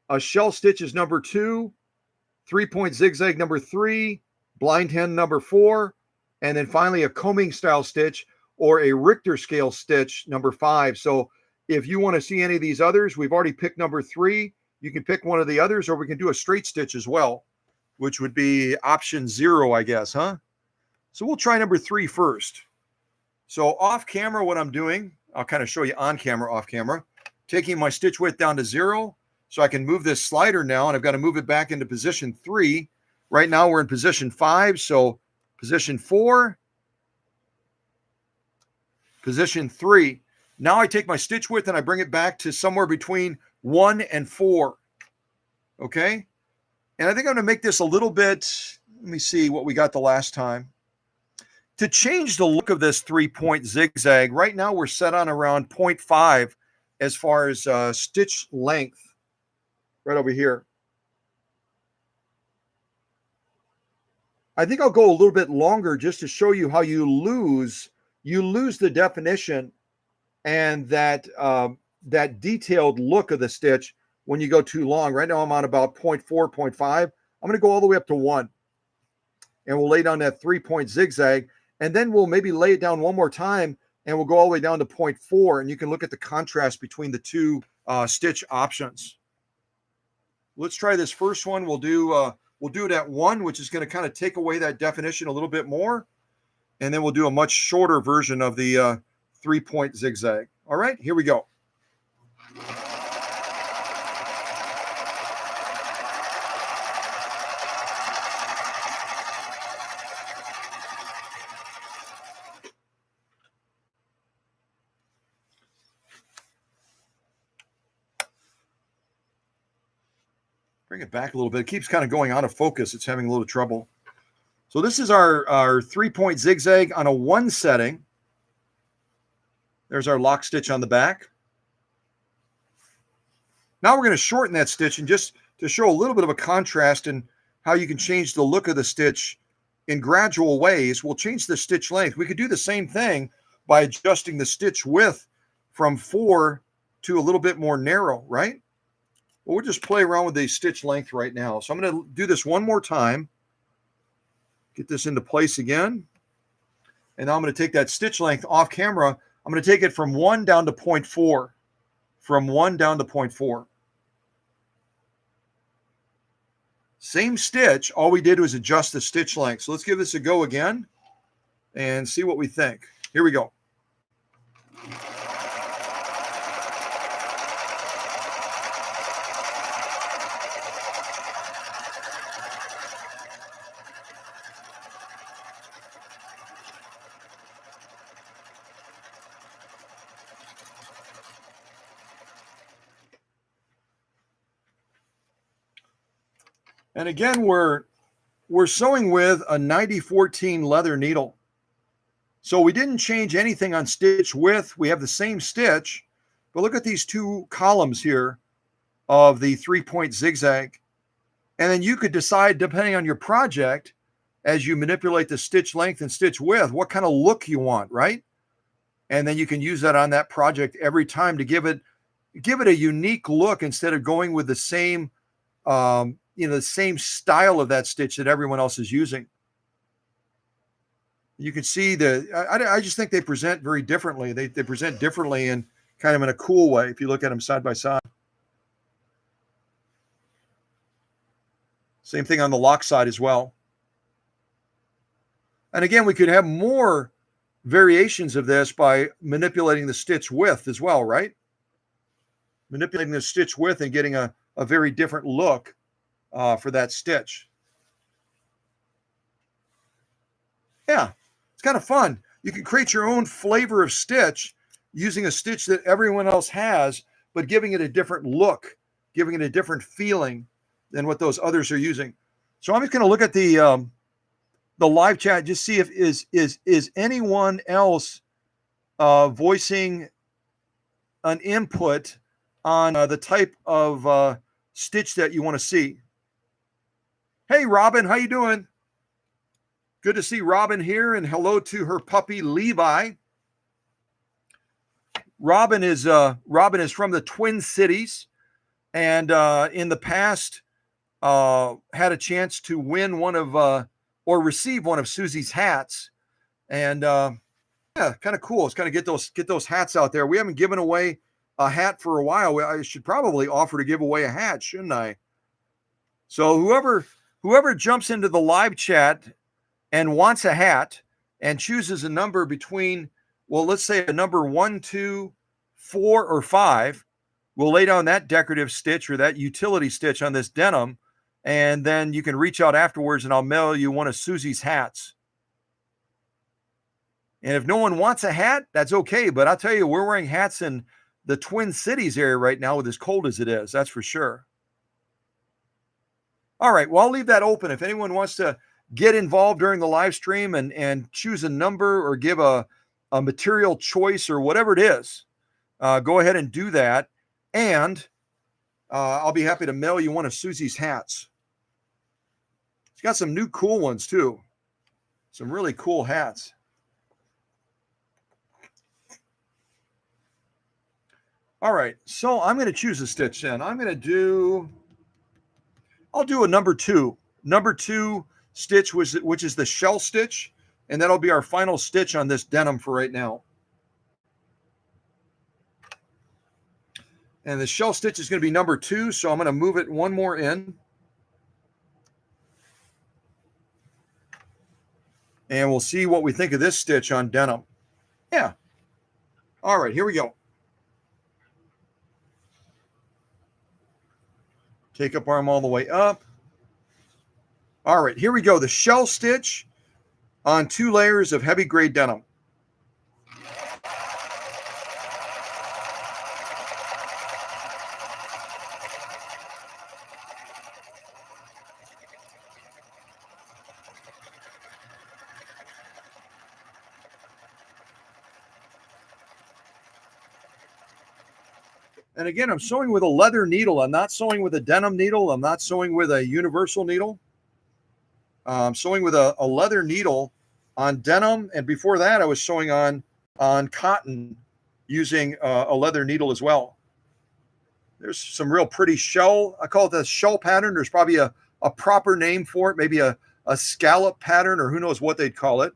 a shell stitch is number 2, 3-point zigzag number 3, blind hem number 4, and then finally a combing style stitch, or a Richter scale stitch, number 5. So if you want to see any of these others, we've already picked number 3. You can pick one of the others, or we can do a straight stitch as well, which would be option 0, I guess, huh? So we'll try number 3 first. So off camera, what I'm doing, I'll kind of show you on camera, off camera, taking my stitch width down to 0, so I can move this slider now, and I've got to move it back into position 3. Right now we're in position 5, so position 4, position 3. Now I take my stitch width and I bring it back to somewhere between 1 and 4. Okay? And I think I'm going to make this a little bit, let me see what we got the last time. To change the look of this 3-point zigzag, right now we're set on around 0.5 as far as stitch length, right over here. I think I'll go a little bit longer just to show you how you lose the definition and that that detailed look of the stitch when you go too long. Right now I'm on about 0.4, 0.5. I'm going to go all the way up to 1. And we'll lay down that 3-point zigzag. And then we'll maybe lay it down one more time, and we'll go all the way down to 0.4. And you can look at the contrast between the two stitch options. Let's try this first one. We'll do it at 1, which is going to kind of take away that definition a little bit more. And then we'll do a much shorter version of the 3-point zigzag. All right, here we go. Bring it back a little bit. It keeps kind of going out of focus. It's having a little trouble. So this is our 3-point zigzag on a 1 setting. There's our lock stitch on the back. Now we're going to shorten that stitch, and just to show a little bit of a contrast in how you can change the look of the stitch in gradual ways, we'll change the stitch length. We could do the same thing by adjusting the stitch width from 4 to a little bit more narrow, right? Well, we'll just play around with the stitch length right now. So I'm going to do this one more time. Get this into place again. And now I'm going to take that stitch length off camera. I'm going to take it from 1 down to 0.4. From 1 down to 0.4. Same stitch. All we did was adjust the stitch length. So let's give this a go again and see what we think. Here we go. And again, we're sewing with a 9014 leather needle. So we didn't change anything on stitch width. We have the same stitch, but look at these 2 columns here of the 3-point zigzag. And then you could decide, depending on your project, as you manipulate the stitch length and stitch width, what kind of look you want, right? And then you can use that on that project every time to give it a unique look instead of going with the same the same style of that stitch that everyone else is using. You can see I just think they present very differently. They present differently and kind of in a cool way if you look at them side by side. Same thing on the lock side as well. And again, we could have more variations of this by manipulating the stitch width as well, right? Manipulating the stitch width and getting a very different look for that stitch. Yeah, it's kind of fun. You can create your own flavor of stitch using a stitch that everyone else has, but giving it a different look, giving it a different feeling than what those others are using. So I'm just going to look at the live chat, just see if is anyone else voicing an input on the type of stitch that you want to see. Hey, Robin, how you doing? Good to see Robin here, and hello to her puppy, Levi. Robin is from the Twin Cities, and in the past had a chance to win one of or receive one of Susie's hats, and Yeah, kind of cool. It's kind of get those hats out there. We haven't given away a hat for a while. I should probably offer to give away a hat, shouldn't I? So whoever jumps into the live chat and wants a hat and chooses a number between, well, let's say a number 1, 2, 4, or 5, we'll lay down that decorative stitch or that utility stitch on this denim, and then you can reach out afterwards and I'll mail you one of Susie's hats. And if no one wants a hat, that's okay. But I'll tell you, we're wearing hats in the Twin Cities area right now with as cold as it is. That's for sure. All right. Well, I'll leave that open. If anyone wants to get involved during the live stream and choose a number or give a material choice or whatever it is, go ahead and do that. And I'll be happy to mail you one of Susie's hats. She's got some new cool ones too. Some really cool hats. All right, so I'm going to choose a stitch then. I'll do a number 2. Number 2 stitch, which is the shell stitch, and that'll be our final stitch on this denim for right now. And the shell stitch is going to be number 2, so I'm going to move it one more in. And we'll see what we think of this stitch on denim. Yeah. All right, here we go. Take up arm all the way up. All right, here we go. The shell stitch on 2 layers of heavy grade denim. And again, I'm sewing with a leather needle. I'm not sewing with a denim needle. I'm not sewing with a universal needle. I'm sewing with a leather needle on denim. And before that, I was sewing on cotton using a leather needle as well. There's some real pretty shell. I call it the shell pattern. There's probably a proper name for it, maybe a scallop pattern, or who knows what they'd call it.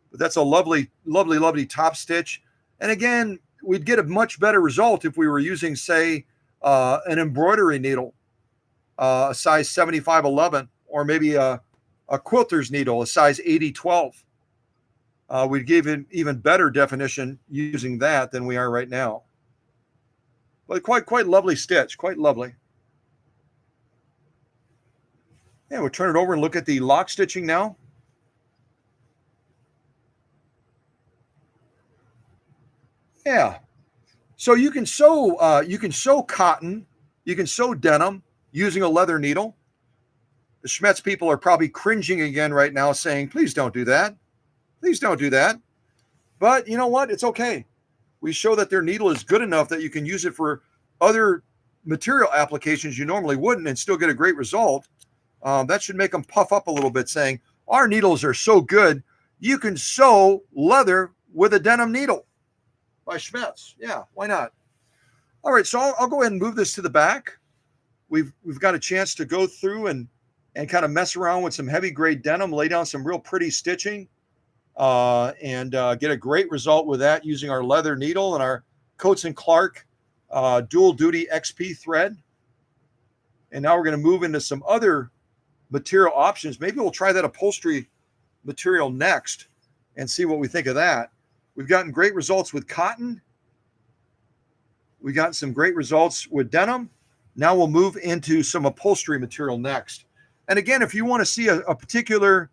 But that's a lovely, lovely, lovely top stitch. And again, we'd get a much better result if we were using, say, an embroidery needle, a size 7511, or maybe a quilter's needle, a size 8012. We'd give it even better definition using that than we are right now. But quite lovely stitch, quite lovely. Yeah, we'll turn it over and look at the lock stitching now. Yeah. So you can sew cotton, you can sew denim using a leather needle. The Schmetz people are probably cringing again right now saying, please don't do that. Please don't do that. But you know what? It's okay. We show that their needle is good enough that you can use it for other material applications you normally wouldn't and still get a great result. That should make them puff up a little bit, saying, our needles are so good, you can sew leather with a denim needle. By Schmetz. Yeah, why not? All right, so I'll go ahead and move this to the back. We've got a chance to go through and kind of mess around with some heavy grade denim, lay down some real pretty stitching, and get a great result with that using our leather needle and our Coats & Clark dual duty XP thread. And now we're going to move into some other material options. Maybe we'll try that upholstery material next and see what we think of that. We've gotten great results with cotton. We've gotten some great results with denim. Now we'll move into some upholstery material next. And again, if you want to see a particular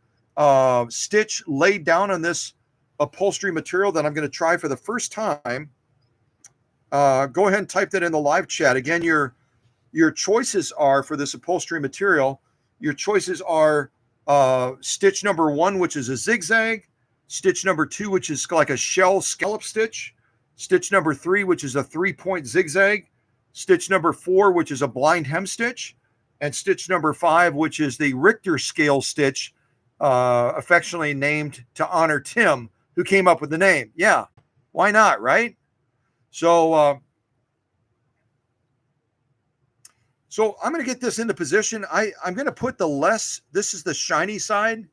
stitch laid down on this upholstery material that I'm going to try for the first time, go ahead and type that in the live chat. Again, your choices are for this upholstery material. Your choices are stitch number 1, which is a zigzag. Stitch number 2, which is like a shell scallop stitch. Stitch number 3, which is a 3-point zigzag. Stitch number 4, which is a blind hem stitch. And stitch number 5, which is the Richter scale stitch, affectionately named to honor Tim, who came up with the name. Yeah, why not, right? So I'm going to get this into position. I'm going to put this is the shiny side.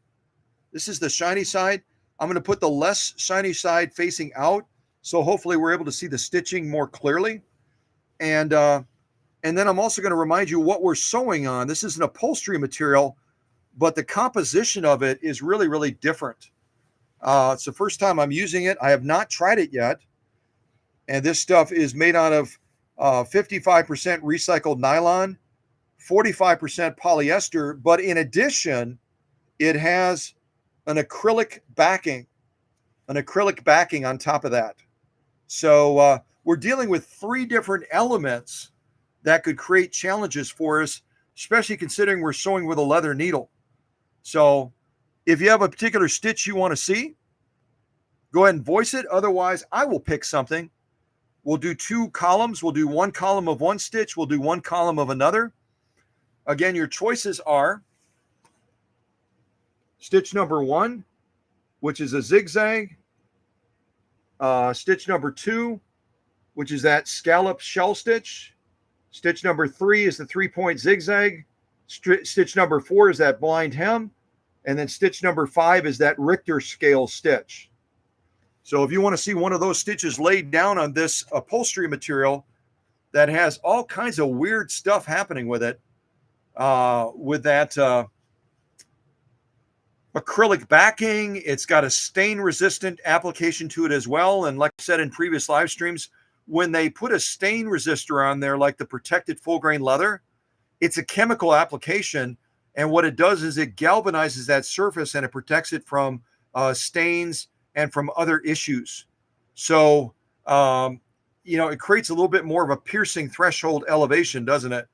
This is the shiny side. I'm going to put the less shiny side facing out. So hopefully we're able to see the stitching more clearly. And then I'm also going to remind you what we're sewing on. This is an upholstery material, but the composition of it is really, really different. It's the first time I'm using it. I have not tried it yet. And this stuff is made out of 55% recycled nylon, 45% polyester, but in addition, it has an acrylic backing on top of that. So we're dealing with 3 different elements that could create challenges for us, especially considering we're sewing with a leather needle. So if you have a particular stitch you want to see, go ahead and voice it. Otherwise, I will pick something. We'll do 2 columns. We'll do 1 column of one stitch. We'll do 1 column of another. Again, your choices are stitch number 1, which is a zigzag. Stitch number 2, which is that scallop shell stitch. Stitch number 3 is the 3-point zigzag. Stitch number 4 is that blind hem. And then stitch number 5 is that Richter scale stitch. So if you want to see one of those stitches laid down on this upholstery material that has all kinds of weird stuff happening with it, with that acrylic backing, it's got a stain resistant application to it as well. And like I said in previous live streams, when they put a stain resistor on there, like the protected full grain leather, it's a chemical application. And what it does is it galvanizes that surface and it protects it from stains and from other issues. So, it creates a little bit more of a piercing threshold elevation, doesn't it?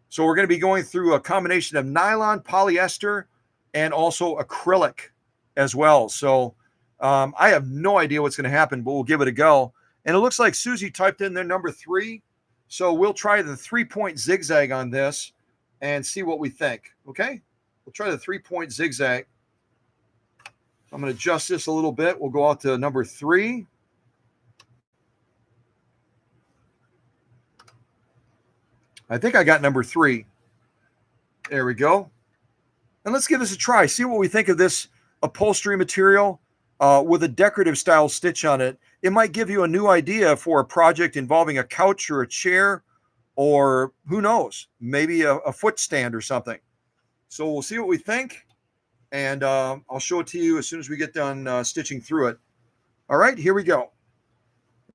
So we're going to be going through a combination of nylon, polyester, and also acrylic as well. So I have no idea what's going to happen, but we'll give it a go. And it looks like Susie typed in their number 3. So we'll try the 3-point zigzag on this and see what we think. Okay, we'll try the 3-point zigzag. I'm going to adjust this a little bit. We'll go out to number 3. I think I got number 3. There we go. And let's give this a try. See what we think of this upholstery material with a decorative style stitch on it. It might give you a new idea for a project involving a couch or a chair, or who knows, maybe a foot stand or something. So we'll see what we think. And I'll show it to you as soon as we get done stitching through it. All right, here we go.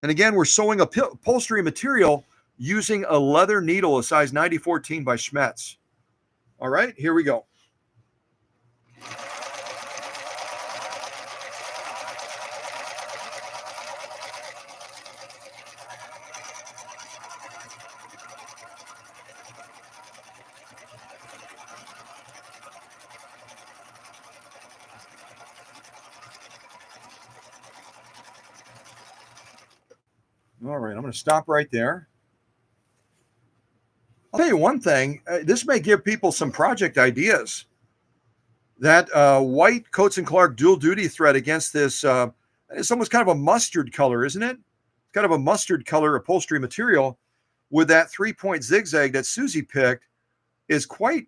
And again, we're sewing upholstery material using a leather needle, a size 90-14 by Schmetz. All right, here we go. All right, I'm going to stop right there. I'll tell you one thing. This may give people some project ideas. That white Coats & Clark dual duty thread against this, it's almost kind of a mustard color, isn't it? It's kind of a mustard color upholstery material with that 3-point zigzag that Susie picked is quite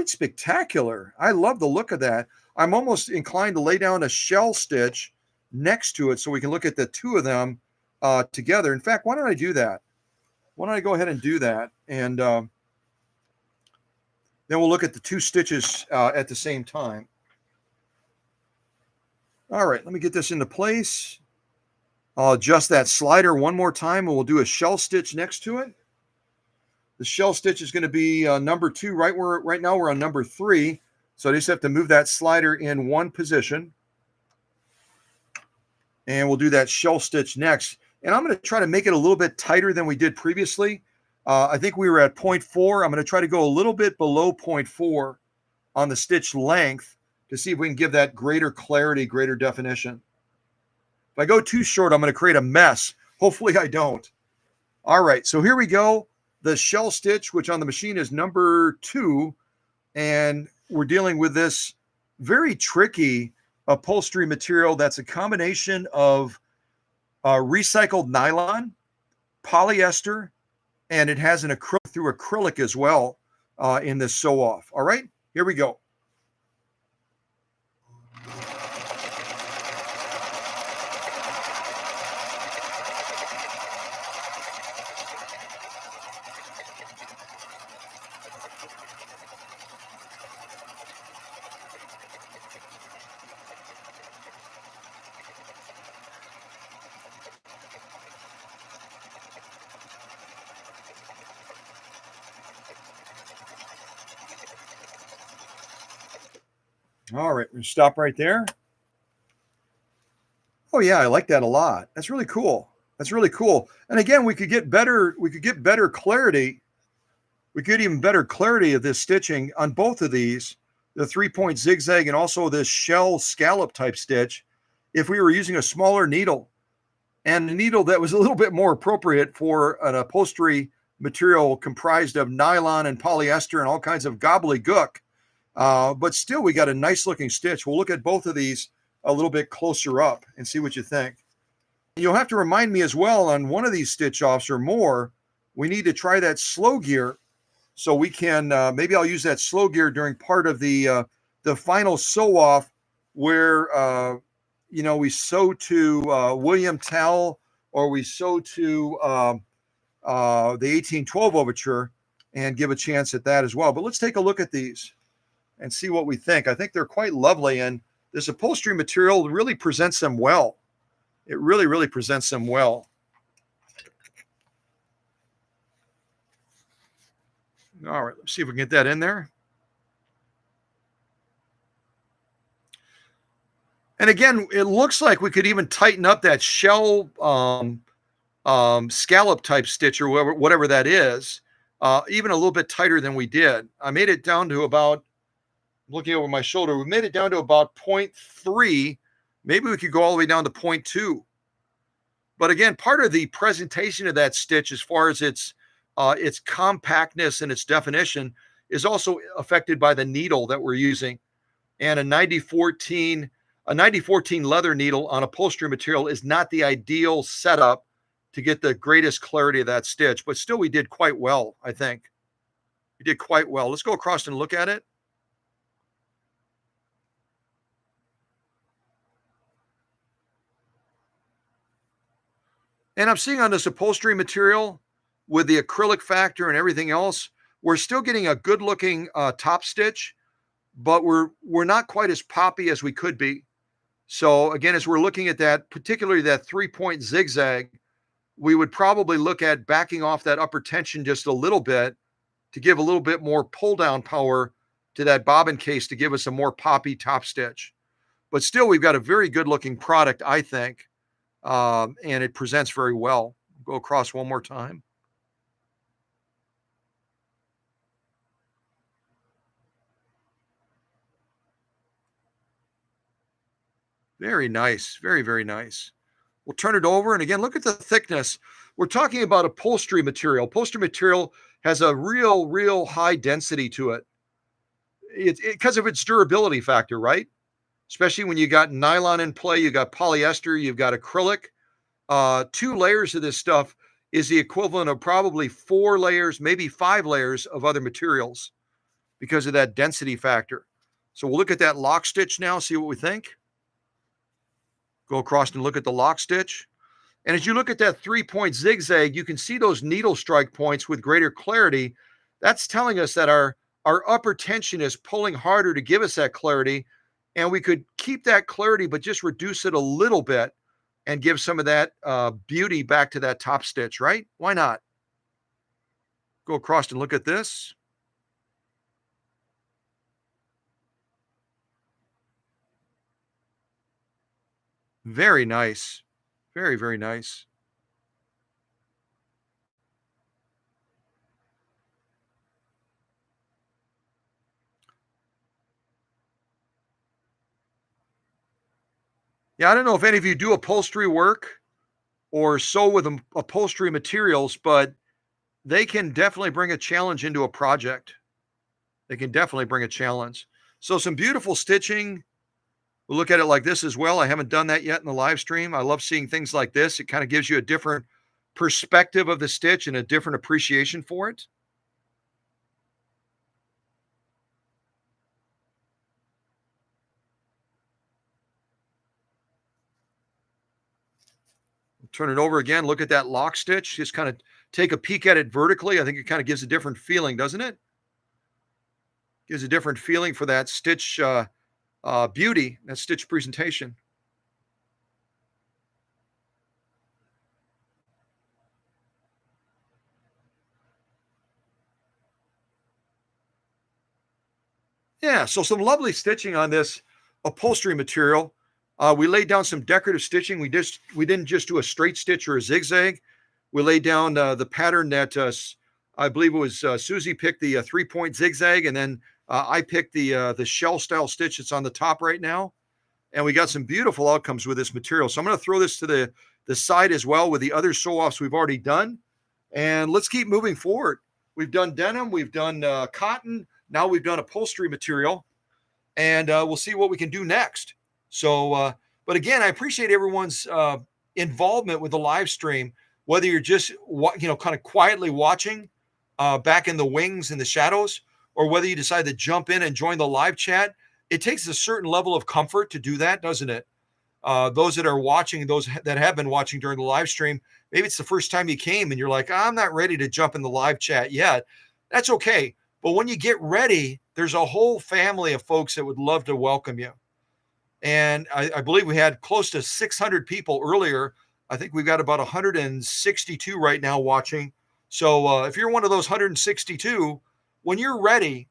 spectacular. I love the look of that. I'm almost inclined to lay down a shell stitch next to it so we can look at the 2 of them together. In fact, why don't I do that? Why don't I go ahead and do that? And then we'll look at the 2 stitches at the same time. All right, let me get this into place. I'll adjust that slider one more time, and we'll do a shell stitch next to it. The shell stitch is going to be number 2. Right now we're on number 3, so I just have to move that slider in one position. And we'll do that shell stitch next. And I'm going to try to make it a little bit tighter than we did previously. I think we were at 0.4. I'm going to try to go a little bit below 0.4 on the stitch length to see if we can give that greater clarity, greater definition. If I go too short, I'm going to create a mess. Hopefully I don't. All right, so here we go. The shell stitch, which on the machine is number 2. And we're dealing with this very tricky upholstery material that's a combination of recycled nylon, polyester, and it has an acrylic as well in this sew off. All right, here we go. All right, we stop right there. Oh yeah, I like that a lot. That's really cool. That's really cool. And again, we could get better clarity. We could even better clarity of this stitching on both of these, the 3-point zigzag and also this shell scallop type stitch, if we were using a smaller needle and a needle that was a little bit more appropriate for an upholstery material comprised of nylon and polyester and all kinds of gobbledygook. But still, we got a nice looking stitch. We'll look at both of these a little bit closer up and see what you think. You'll have to remind me as well on one of these stitch offs or more, we need to try that slow gear so we can maybe I'll use that slow gear during part of the final sew off where we sew to William Tell or we sew to the 1812 overture and give a chance at that as well. But let's take a look at these and see what we think. I think they're quite lovely, and this upholstery material really presents them well. It really, really presents them well. All right, let's see if we can get that in there. And again, it looks like we could even tighten up that shell scallop type stitch or whatever that is, even a little bit tighter than we did. I made it down to about, looking over my shoulder, we made it down to about 0.3. Maybe we could go all the way down to 0.2. But again, part of the presentation of that stitch, as far as its compactness and its definition, is also affected by the needle that we're using. And a 9014 leather needle on upholstery material is not the ideal setup to get the greatest clarity of that stitch. But still, we did quite well, I think. We did quite well. Let's go across and look at it. And I'm seeing on this upholstery material with the acrylic factor and everything else, we're still getting a good looking top stitch, but we're not quite as poppy as we could be. So again, as we're looking at that, particularly that 3-point zigzag, we would probably look at backing off that upper tension just a little bit to give a little bit more pull down power to that bobbin case to give us a more poppy top stitch. But still, we've got a very good looking product, I think. And it presents very well. Go across one more time. Very nice. Very, very nice. We'll turn it over. And again, look at the thickness. We're talking about upholstery material. Upholstery material has a real high density to it. It's because of its durability factor, right? Especially when you got nylon in play, you got polyester, you've got acrylic. 2 layers of this stuff is the equivalent of probably 4 layers, maybe 5 layers of other materials because of that density factor. So we'll look at that lock stitch now, see what we think. Go across and look at the lock stitch. And as you look at that 3-point zigzag, you can see those needle strike points with greater clarity. That's telling us that our upper tension is pulling harder to give us that clarity. And we could keep that clarity, but just reduce it a little bit and give some of that beauty back to that top stitch, right? Why not? Go across and look at this. Very nice. Very, very nice. Yeah, I don't know if any of you do upholstery work or sew with upholstery materials, but they can definitely bring a challenge into a project. They can definitely bring a challenge. So some beautiful stitching. We'll look at it like this as well. I haven't done that yet in the live stream. I love seeing things like this. It kind of gives you a different perspective of the stitch and a different appreciation for it. Turn it over again. Look at that lock stitch. Just kind of take a peek at it vertically. I think it kind of gives a different feeling, doesn't it? Gives a different feeling for that stitch beauty, that stitch presentation. Yeah, so some lovely stitching on this upholstery material. We laid down some decorative stitching. We didn't just do a straight stitch or a zigzag. We laid down the pattern that I believe it was Susie picked the 3-point zigzag, and then I picked the shell style stitch that's on the top right now. And we got some beautiful outcomes with this material. So I'm going to throw this to the side as well with the other sew offs we've already done, and let's keep moving forward. We've done denim, we've done cotton, now we've done upholstery material, and we'll see what we can do next. So, but again, I appreciate everyone's involvement with the live stream, whether you're just kind of quietly watching back in the wings in the shadows, or whether you decide to jump in and join the live chat. It takes a certain level of comfort to do that, doesn't it? Those that are watching, those that have been watching during the live stream, maybe it's the first time you came and you're like, I'm not ready to jump in the live chat yet. That's okay. But when you get ready, there's a whole family of folks that would love to welcome you. And I believe we had close to 600 people earlier. I think we've got about 162 right now watching. So if you're one of those 162, when you're ready,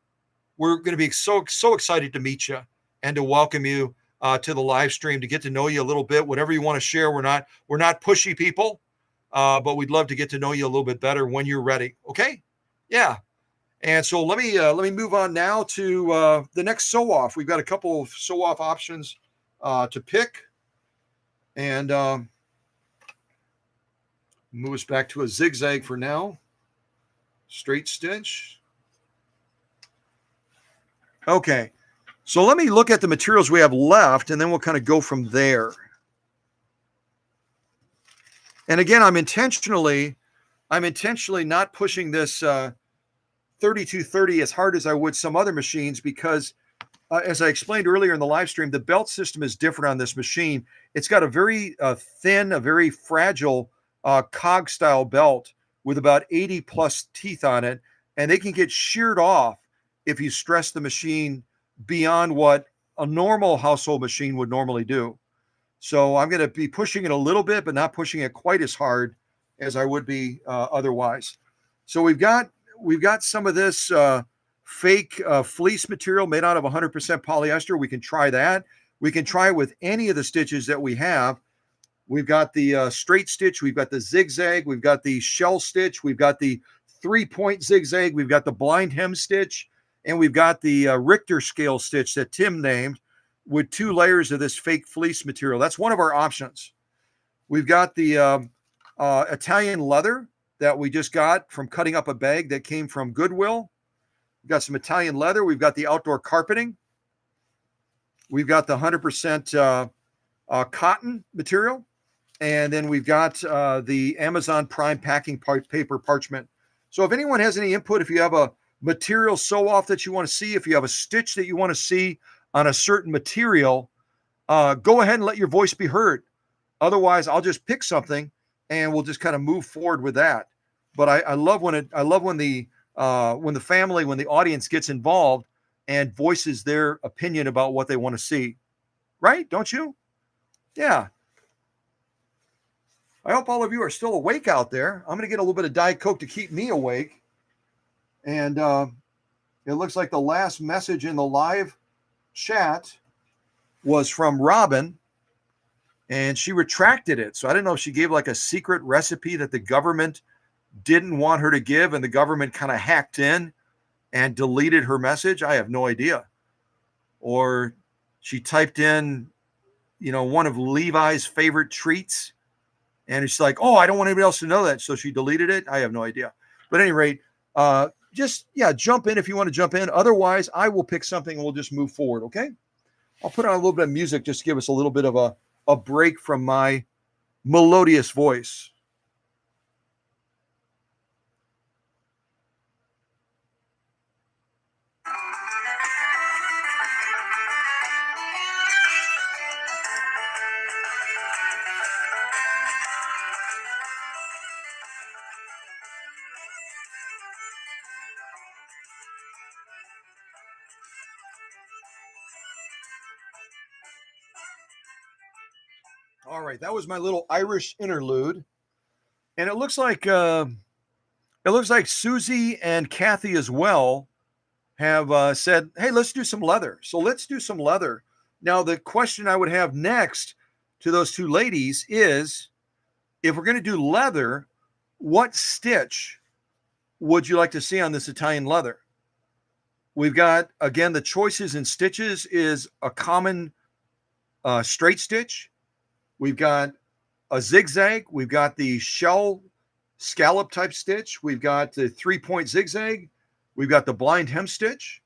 we're going to be so excited to meet you and to welcome you to the live stream, to get to know you a little bit. Whatever you want to share, we're not pushy people, but we'd love to get to know you a little bit better when you're ready. Okay, yeah. And so let me move on now to the next sew off. We've got a couple of sew off options to pick, and move us back to a zigzag for now. Straight stitch. Okay, so let me look at the materials we have left, and then we'll kind of go from there. And again, I'm intentionally not pushing this 3230 as hard as I would some other machines, because as I explained earlier in the live stream, the belt system is different on this machine. It's got a very thin, a very fragile cog style belt with about 80 plus teeth on it, and they can get sheared off if you stress the machine beyond what a normal household machine would normally do. So I'm going to be pushing it a little bit, but not pushing it quite as hard as I would be otherwise. So we've got some of this fake fleece material made out of 100% polyester. We can try that. We can try it with any of the stitches that we have. We've got the straight stitch. We've got the zigzag. We've got the shell stitch. We've got the 3-point zigzag. We've got the blind hem stitch. And we've got the Richter scale stitch that Tim named, with 2 layers of this fake fleece material. That's one of our options. We've got the Italian leather that we just got from cutting up a bag that came from Goodwill. We've got some Italian leather. We've got the outdoor carpeting. We've got the 100% cotton material. And then we've got the Amazon Prime packing paper parchment. So if anyone has any input, if you have a material sew off that you want to see, if you have a stitch that you want to see on a certain material, go ahead and let your voice be heard. Otherwise, I'll just pick something and we'll just kind of move forward with that. But I love when the family, when the audience gets involved and voices their opinion about what they want to see. Right? Don't you? Yeah. I hope all of you are still awake out there. I'm going to get a little bit of Diet Coke to keep me awake. And it looks like the last message in the live chat was from Robin, and she retracted it. So I don't know if she gave like a secret recipe that the government didn't want her to give, and the government kind of hacked in and deleted her message. I have no idea. Or she typed in, one of Levi's favorite treats, and it's like, oh, I don't want anybody else to know that, so she deleted it. I have no idea. But at any rate, jump in if you want to jump in. Otherwise, I will pick something and we'll just move forward, okay? I'll put on a little bit of music just to give us a little bit of a break from my melodious voice. All right, that was my little Irish interlude, and it looks like Susie and Kathy as well have said, hey, let's do some leather. So let's do some leather. Now, the question I would have next to those two ladies is, if we're going to do leather, what stitch would you like to see on this Italian leather? We've got, again, the choices in stitches is a common straight stitch. We've got a zigzag. We've got the shell scallop type stitch. We've got the 3-point zigzag. We've got the blind hem stitch.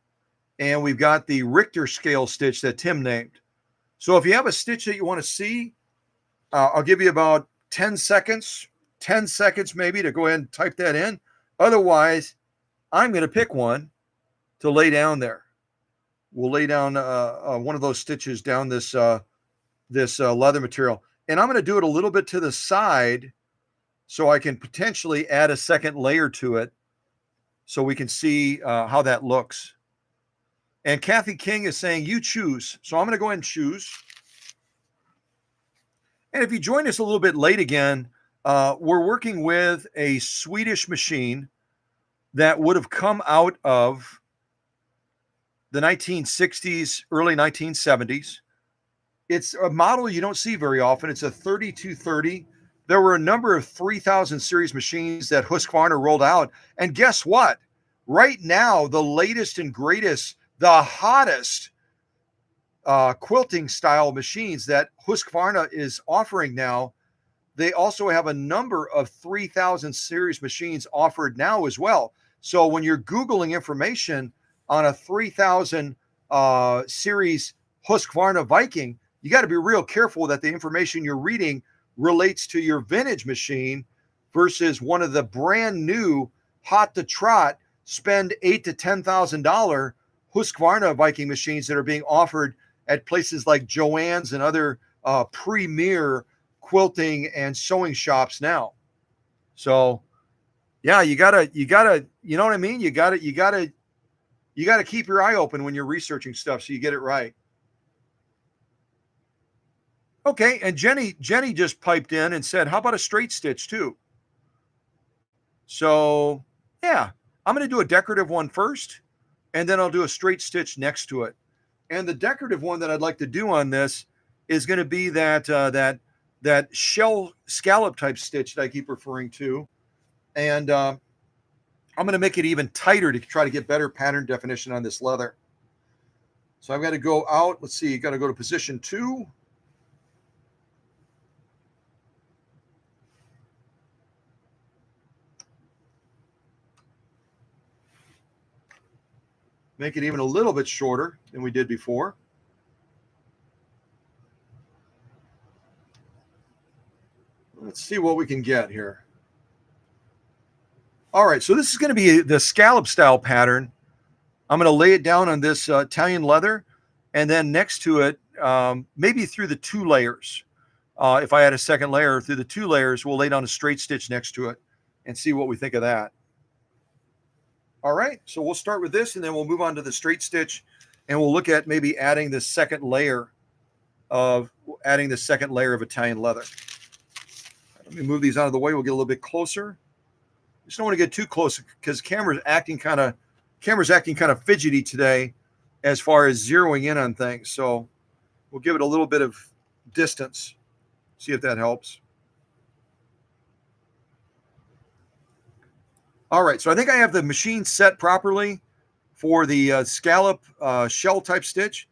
And we've got the Richter scale stitch that Tim named. So if you have a stitch that you want to see, I'll give you about 10 seconds maybe to go ahead and type that in. Otherwise, I'm going to pick one to lay down there. We'll lay down one of those stitches down this leather material. And I'm going to do it a little bit to the side so I can potentially add a second layer to it so we can see how that looks. And Kathy King is saying, you choose. So I'm going to go ahead and choose. And if you join us a little bit late again, we're working with a Swedish machine that would have come out of the 1960s, early 1970s. It's a model you don't see very often. It's a 3230. There were a number of 3000 series machines that Husqvarna rolled out. And guess what? Right now, the latest and greatest, the hottest quilting style machines that Husqvarna is offering now, they also have a number of 3000 series machines offered now as well. So when you're Googling information on a 3000 series Husqvarna Viking, you got to be real careful that the information you're reading relates to your vintage machine versus one of the brand new hot to trot, spend $8,000 to $10,000 Husqvarna Viking machines that are being offered at places like Joann's and other premier quilting and sewing shops now. So yeah, you gotta, you know what I mean? You gotta keep your eye open when you're researching stuff so you get it right. Okay, and Jenny just piped in and said, how about a straight stitch too? So yeah, I'm going to do a decorative one first, and then I'll do a straight stitch next to it. And the decorative one that I'd like to do on this is going to be that shell scallop type stitch that I keep referring to. And I'm going to make it even tighter to try to get better pattern definition on this leather. So I've got to go out. Let's see, you got to go to position 2. Make it even a little bit shorter than we did before. Let's see what we can get here. All right, so this is going to be the scallop style pattern. I'm going to lay it down on this Italian leather, and then next to it, maybe through the 2 layers. If I add a second layer through the 2 layers, we'll lay down a straight stitch next to it and see what we think of that. All right, so we'll start with this, and then we'll move on to the straight stitch, and we'll look at maybe adding the second layer of Italian leather. Let me move these out of the way. We'll get a little bit closer. Just don't want to get too close because camera's acting kind of fidgety today as far as zeroing in on things. So we'll give it a little bit of distance. See if that helps. All right, so I think I have the machine set properly for the scallop shell type stitch.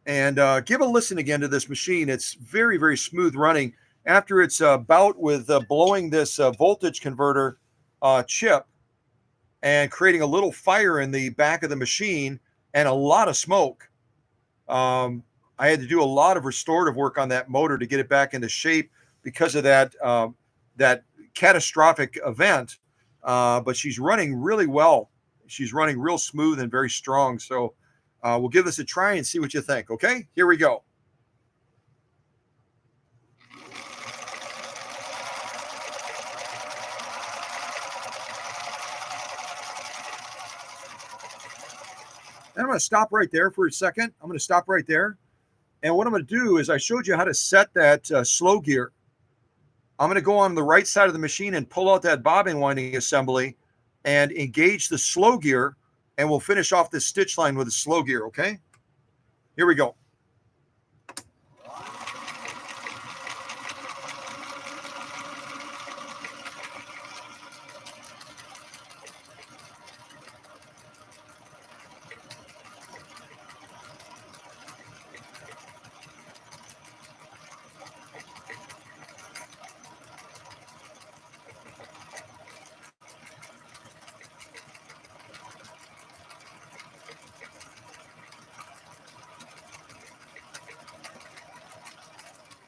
And give a listen again to this machine. It's very, very smooth running. After its bout with blowing this voltage converter chip and creating a little fire in the back of the machine and a lot of smoke, I had to do a lot of restorative work on that motor to get it back into shape because of that catastrophic event. But she's running really well. She's running real smooth and very strong. So we'll give this a try and see what you think. Okay, here we go. And I'm going to stop right there for a second. I'm going to stop right there. And what I'm going to do is I showed you how to set that slow gear. I'm going to go on the right side of the machine and pull out that bobbin winding assembly and engage the slow gear and we'll finish off this stitch line with a slow gear, okay? Here we go.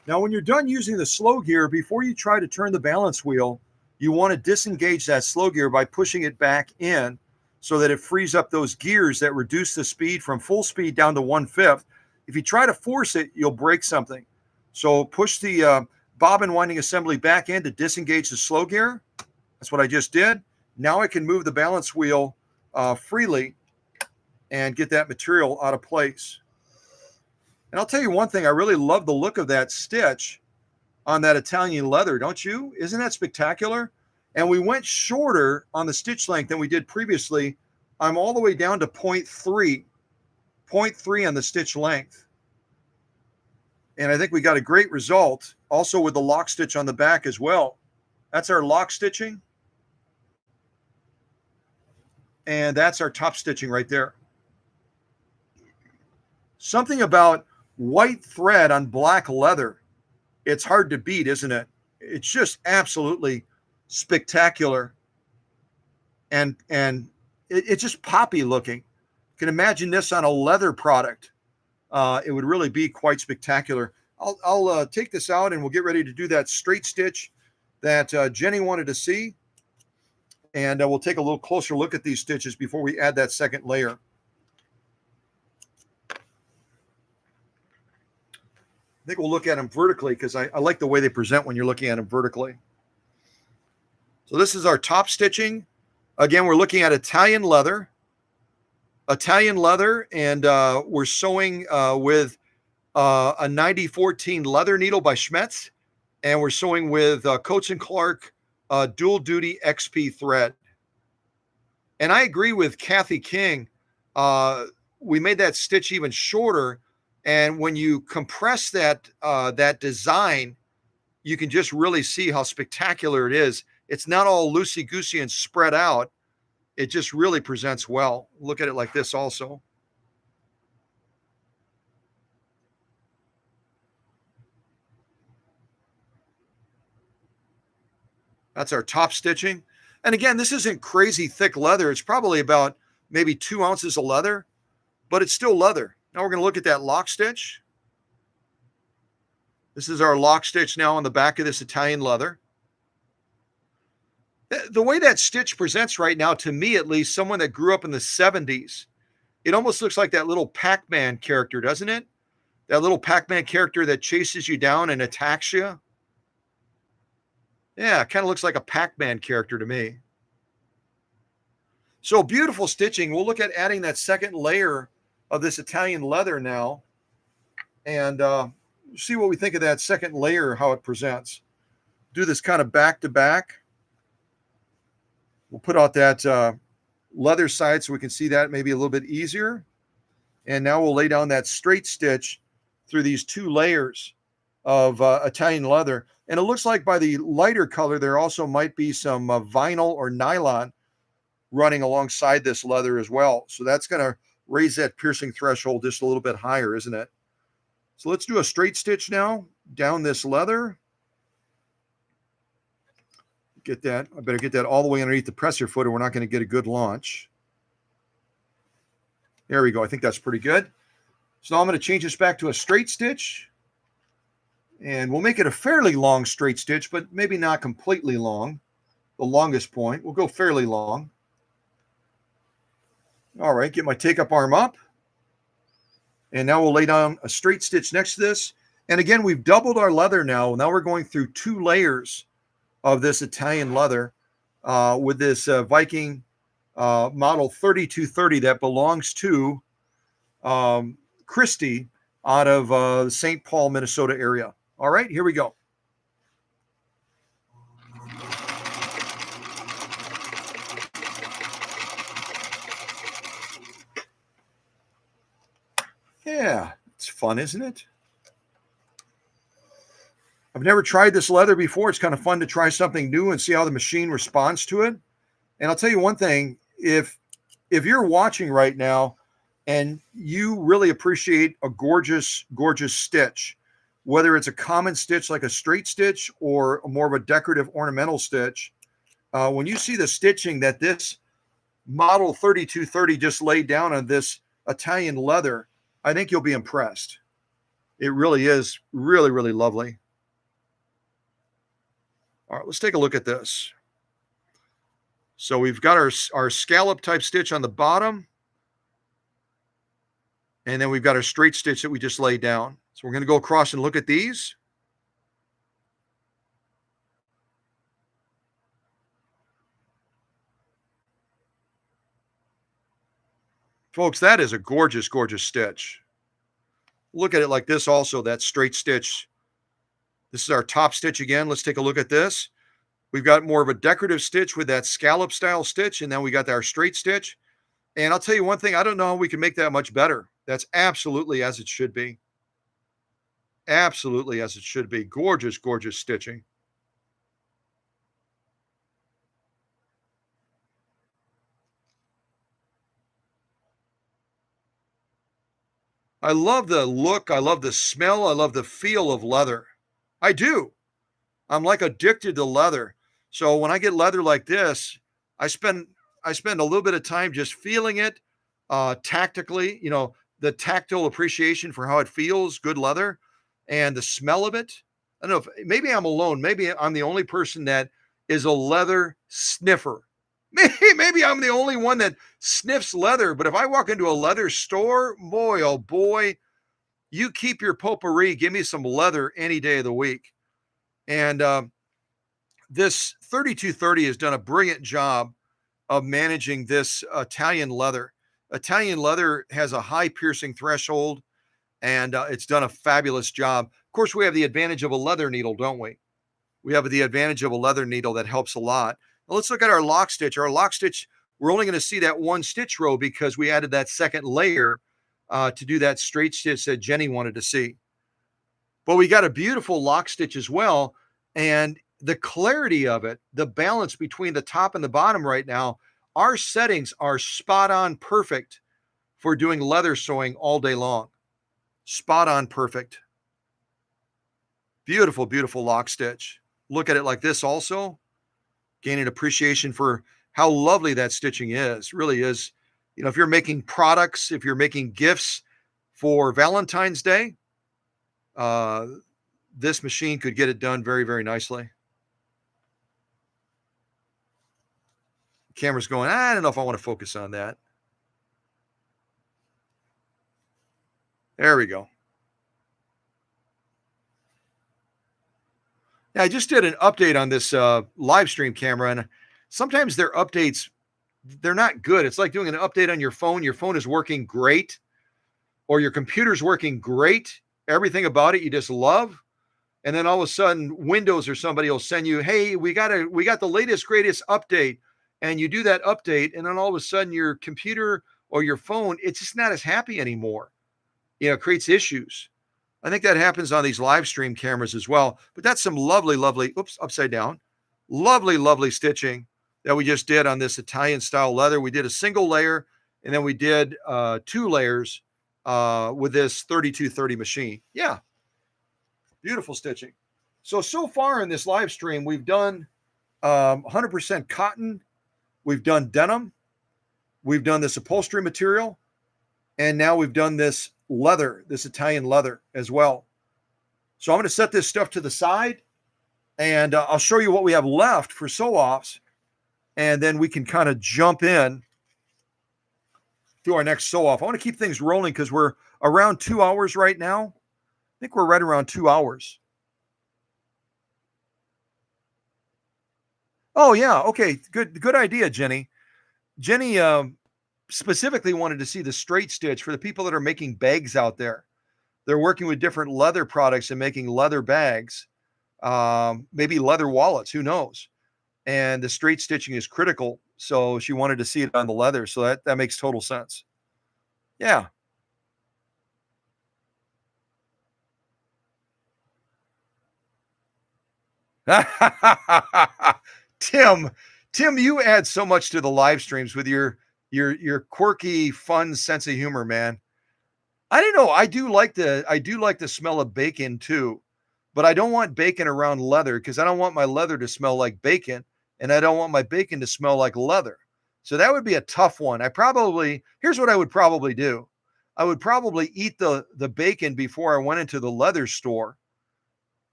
Now, when you're done using the slow gear, before you try to turn the balance wheel, you want to disengage that slow gear by pushing it back in so that it frees up those gears that reduce the speed from full speed down to 1/5. If you try to force it, you'll break something. So push the bobbin winding assembly back in to disengage the slow gear. That's what I just did. Now I can move the balance wheel freely and get that material out of place. And I'll tell you one thing, I really love the look of that stitch on that Italian leather, don't you? Isn't that spectacular? And we went shorter on the stitch length than we did previously. I'm all the way down to 0.3 on the stitch length. And I think we got a great result also with the lock stitch on the back as well. That's our lock stitching. And that's our top stitching right there. Something about white thread on black leather. It's hard to beat, isn't it? It's just absolutely spectacular. And it's just poppy looking. You can imagine this on a leather product. It would really be quite spectacular. I'll take this out and we'll get ready to do that straight stitch that Jenny wanted to see. And we'll take a little closer look at these stitches before we add that second layer. I think we'll look at them vertically because I like the way they present when you're looking at them vertically. So this is our top stitching. Again, we're looking at Italian leather, and we're sewing with a 9014 leather needle by Schmetz, and we're sewing with Coats & Clark dual duty XP thread. And I agree with Kathy King. We made that stitch even shorter. And when you compress that design, you can just really see how spectacular it is. It's not all loosey-goosey and spread out. It just really presents well. Look at it like this also. That's our top stitching. And again, this isn't crazy thick leather. It's probably about maybe 2 ounces of leather, but it's still leather. Now we're going to look at that lock stitch. This is our lock stitch now on the back of this Italian leather. The way that stitch presents right now, to me at least, someone that grew up in the 70s, it almost looks like that little Pac-Man character, doesn't it? That little Pac-Man character that chases you down and attacks you. Yeah, it kind of looks like a Pac-Man character to me. So beautiful stitching. We'll look at adding that second layer of this Italian leather now and see what we think of that second layer, how it presents. Do this kind of back to back. We'll put out that leather side so we can see that maybe a little bit easier. And now we'll lay down that straight stitch through these 2 layers of Italian leather. And it looks like by the lighter color, there also might be some vinyl or nylon running alongside this leather as well. So that's going to raise that piercing threshold just a little bit higher, isn't it? So let's do a straight stitch now down this leather. Get that. I better get that all the way underneath the presser foot or we're not going to get a good launch. There we go. I think that's pretty good. So now I'm going to change this back to a straight stitch. And we'll make it a fairly long straight stitch, but maybe not completely long. The longest point. We'll go fairly long. All right, get my take-up arm up. And now we'll lay down a straight stitch next to this. And again, we've doubled our leather now. Now we're going through 2 layers of this Italian leather with this Viking model 3230 that belongs to Christy out of the St. Paul, Minnesota area. All right, here we go. Yeah, it's fun, isn't it? I've never tried this leather before. It's kind of fun to try something new and see how the machine responds to it. And I'll tell you one thing, if you're watching right now and you really appreciate a gorgeous, gorgeous stitch, whether it's a common stitch like a straight stitch or more of a decorative ornamental stitch, when you see the stitching that this model 3230 just laid down on this Italian leather, I think you'll be impressed. It really is really, really lovely. All right, let's take a look at this. So we've got our scallop type stitch on the bottom, and then we've got our straight stitch that we just laid down. So we're going to go across and look at these. Folks, that is a gorgeous, gorgeous stitch. Look at it like this also, that straight stitch. This is our top stitch again. Let's take a look at this. We've got more of a decorative stitch with that scallop style stitch, and then we got our straight stitch. And I'll tell you one thing, I don't know how we can make that much better. That's absolutely as it should be. Absolutely as it should be. Gorgeous, gorgeous stitching. I love the look. I love the smell. I love the feel of leather. I do. I'm like addicted to leather. So when I get leather like this, I spend a little bit of time just feeling it, tactically, the tactile appreciation for how it feels, good leather, and the smell of it. I don't know if maybe I'm alone. Maybe I'm the only person that is a leather sniffer. Maybe I'm the only one that sniffs leather. But if I walk into a leather store, boy, oh boy, you keep your potpourri. Give me some leather any day of the week. And this 3230 has done a brilliant job of managing this Italian leather. Italian leather has a high piercing threshold, and it's done a fabulous job. Of course, we have the advantage of a leather needle, don't we? We have the advantage of a leather needle that helps a lot. Now let's look at our lock stitch. Our lock stitch, we're only going to see that one stitch row because we added that second layer to do that straight stitch that Jenny wanted to see. But we got a beautiful lock stitch as well. And the clarity of it, the balance between the top and the bottom right now, our settings are spot on perfect for doing leather sewing all day long. Spot on perfect. Beautiful, beautiful lock stitch. Look at it like this also. Gaining appreciation for how lovely that stitching is. Really is. If you're making products, if you're making gifts for Valentine's Day, this machine could get it done very, very nicely. Camera's going, I don't know if I want to focus on that. There we go. Yeah, I just did an update on this live stream camera, and sometimes their updates, they're not good. It's like doing an update on your phone. Your phone is working great, or your computer's working great. Everything about it you just love. And then all of a sudden, Windows or somebody will send you, hey, we got the latest, greatest update. And you do that update, and then all of a sudden your computer or your phone, it's just not as happy anymore. It creates issues. I think that happens on these live stream cameras as well. But that's some lovely, lovely, upside down. Lovely, lovely stitching that we just did on this Italian style leather. We did a single layer, and then we did 2 layers with this 3230 machine. Yeah. Beautiful stitching. So far in this live stream, we've done 100% cotton. We've done denim. We've done this upholstery material. And now we've done this leather, this Italian leather as well. So I'm going to set this stuff to the side, and I'll show you what we have left for sew-offs. And then we can kind of jump in to our next sew-off. I want to keep things rolling because we're around 2 hours right now. I think we're right around 2 hours. Oh, yeah. Okay. Good idea, Jenny. Jenny specifically wanted to see the straight stitch for the people that are making bags out there. They're working with different leather products and making leather bags, maybe leather wallets, who knows? And the straight stitching is critical. So she wanted to see it on the leather. So that makes total sense. Yeah. Tim, Tim, you add so much to the live streams with your quirky, fun sense of humor, man. I don't know. I do like the smell of bacon too, but I don't want bacon around leather because I don't want my leather to smell like bacon, and I don't want my bacon to smell like leather. So that would be a tough one. Here's what I would probably do. I would probably eat the bacon before I went into the leather store,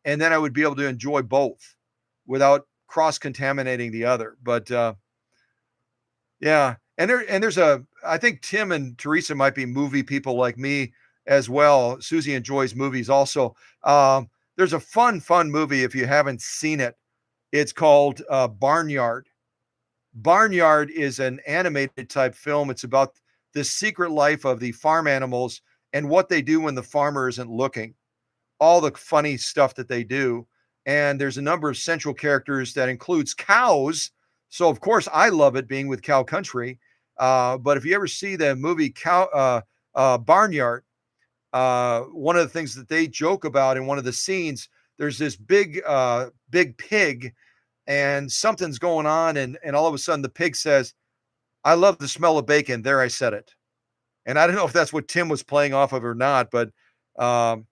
and then I would be able to enjoy both without cross contaminating the other. But yeah, and there's a I think Tim and Teresa might be movie people like me as well. Susie enjoys movies also. There's a fun movie if you haven't seen it. It's called Barnyard. Barnyard is an animated type film. It's about the secret life of the farm animals and what they do when the farmer isn't looking, all the funny stuff that they do. And there's a number of central characters that includes cows. So of course I love it being with cow country. But if you ever see the movie Barnyard, one of the things that they joke about in one of the scenes, there's this big pig, and something's going on, and all of a sudden the pig says, "I love the smell of bacon." There, I said it. And I don't know if that's what Tim was playing off of or not, but um,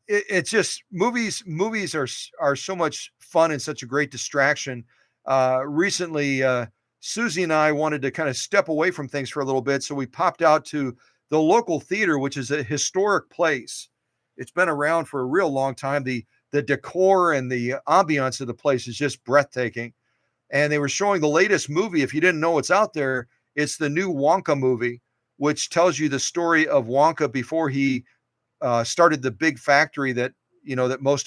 it's just movies are so much fun and such a great distraction. Recently, Susie and I wanted to kind of step away from things for a little bit, so we popped out to the local theater, which is a historic place. It's been around for a real long time. The decor and the ambiance of the place is just breathtaking. And they were showing the latest movie. If you didn't know what's out there, it's the new Wonka movie, which tells you the story of Wonka before he started the big factory that that most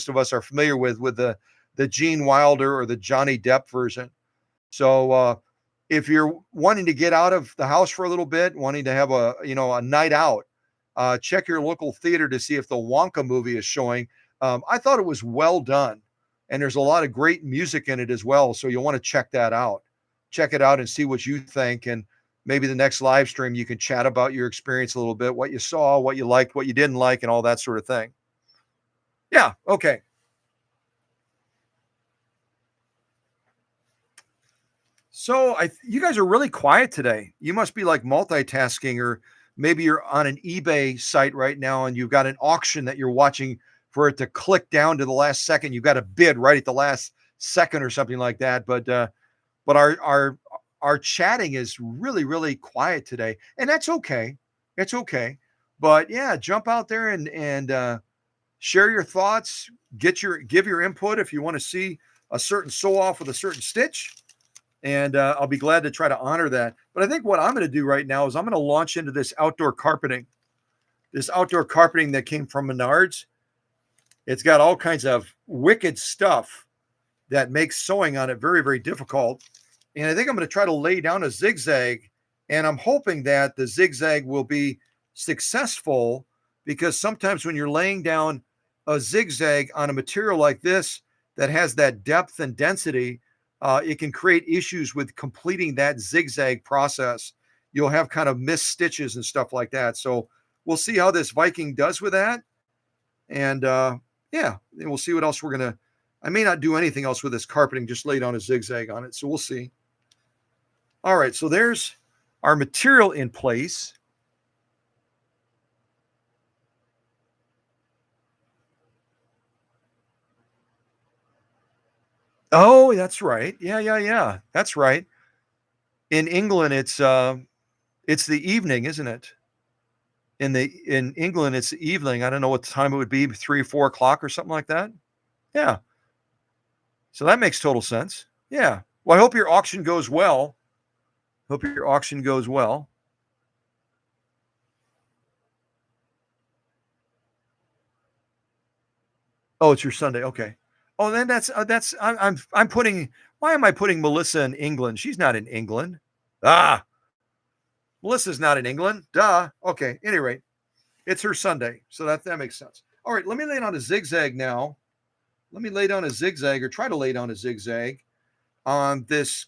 of us are familiar with the Gene Wilder or the Johnny Depp version. So if you're wanting to get out of the house for a little bit, wanting to have a night out, check your local theater to see if the Wonka movie is showing. I thought it was well done, and there's a lot of great music in it as well. So you'll want to check that out. Check it out and see what you think. And maybe the next live stream you can chat about your experience a little bit, what you saw, what you liked, what you didn't like, and all that sort of thing. Yeah. Okay. So you guys are really quiet today. You must be like multitasking, or maybe you're on an eBay site right now and you've got an auction that you're watching for it to click down to the last second. You've got to bid right at the last second or something like that. But our chatting is really quiet today, and that's okay. It's okay. But yeah, jump out there and share your thoughts. Give your input if you want to see a certain sew off with a certain stitch, and I'll be glad to try to honor that. But I think what I'm going to do right now is I'm going to launch into this outdoor carpeting. This outdoor carpeting that came from Menards. It's got all kinds of wicked stuff that makes sewing on it very difficult. And I think I'm going to try to lay down a zigzag, and I'm hoping that the zigzag will be successful, because sometimes when you're laying down a zigzag on a material like this that has that depth and density, it can create issues with completing that zigzag process. You'll have kind of missed stitches and stuff like that. So we'll see how this Viking does with that. And yeah, and we'll see what else I may not do anything else with this carpeting, just lay down a zigzag on it. So we'll see. All right, so there's our material in place. Oh, that's right. Yeah. That's right. In England, it's the evening, isn't it? In England, it's the evening. I don't know what time it would be, 3 or 4 o'clock or something like that. Yeah. So that makes total sense. Yeah. Well, I hope your auction goes well. Hope your auction goes well. Oh, it's your Sunday. Okay. Oh, then that's I'm putting. Why am I putting Melissa in England? She's not in England. Ah, Melissa's not in England. Duh. Okay. Any rate, it's her Sunday, so that makes sense. All right. Let me lay down a zigzag now. Let me lay down a zigzag, or try to lay down a zigzag on this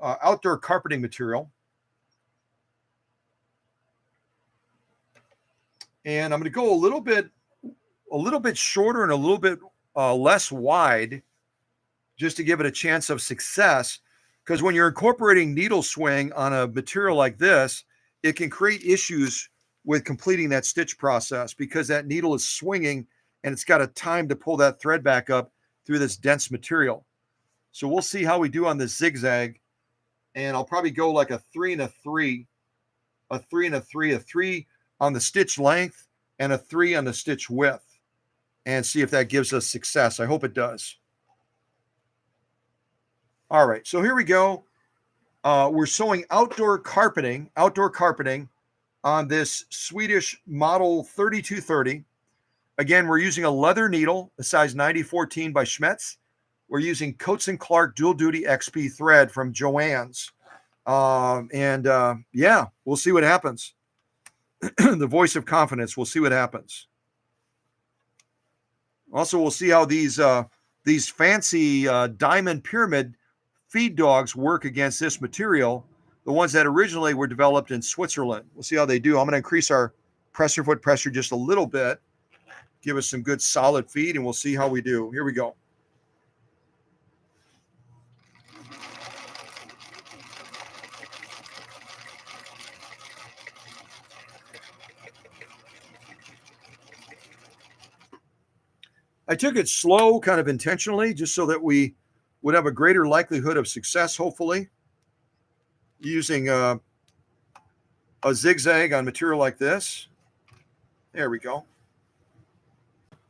outdoor carpeting material. And I'm going to go a little bit shorter and a little bit less wide, just to give it a chance of success. Because when you're incorporating needle swing on a material like this, it can create issues with completing that stitch process because that needle is swinging and it's got a time to pull that thread back up through this dense material. So we'll see how we do on this zigzag. And I'll probably go like a 3 and a 3, a 3 and a 3, a 3 on the stitch length and a 3 on the stitch width, and see if that gives us success. I hope it does. All right, so here we go. We're sewing outdoor carpeting on this Swedish model 3230. Again, we're using a leather needle, a size 9014 by Schmetz. We're using Coats & Clark Dual Duty XP thread from Joann's. Yeah, we'll see what happens. The voice of confidence. We'll see what happens. Also, we'll see how these fancy diamond pyramid feed dogs work against this material, the ones that originally were developed in Switzerland. We'll see how they do. I'm going to increase our presser foot pressure just a little bit, give us some good solid feed, and we'll see how we do. Here we go. I took it slow, kind of intentionally, just so that we would have a greater likelihood of success, hopefully, using a zigzag on material like this. There we go.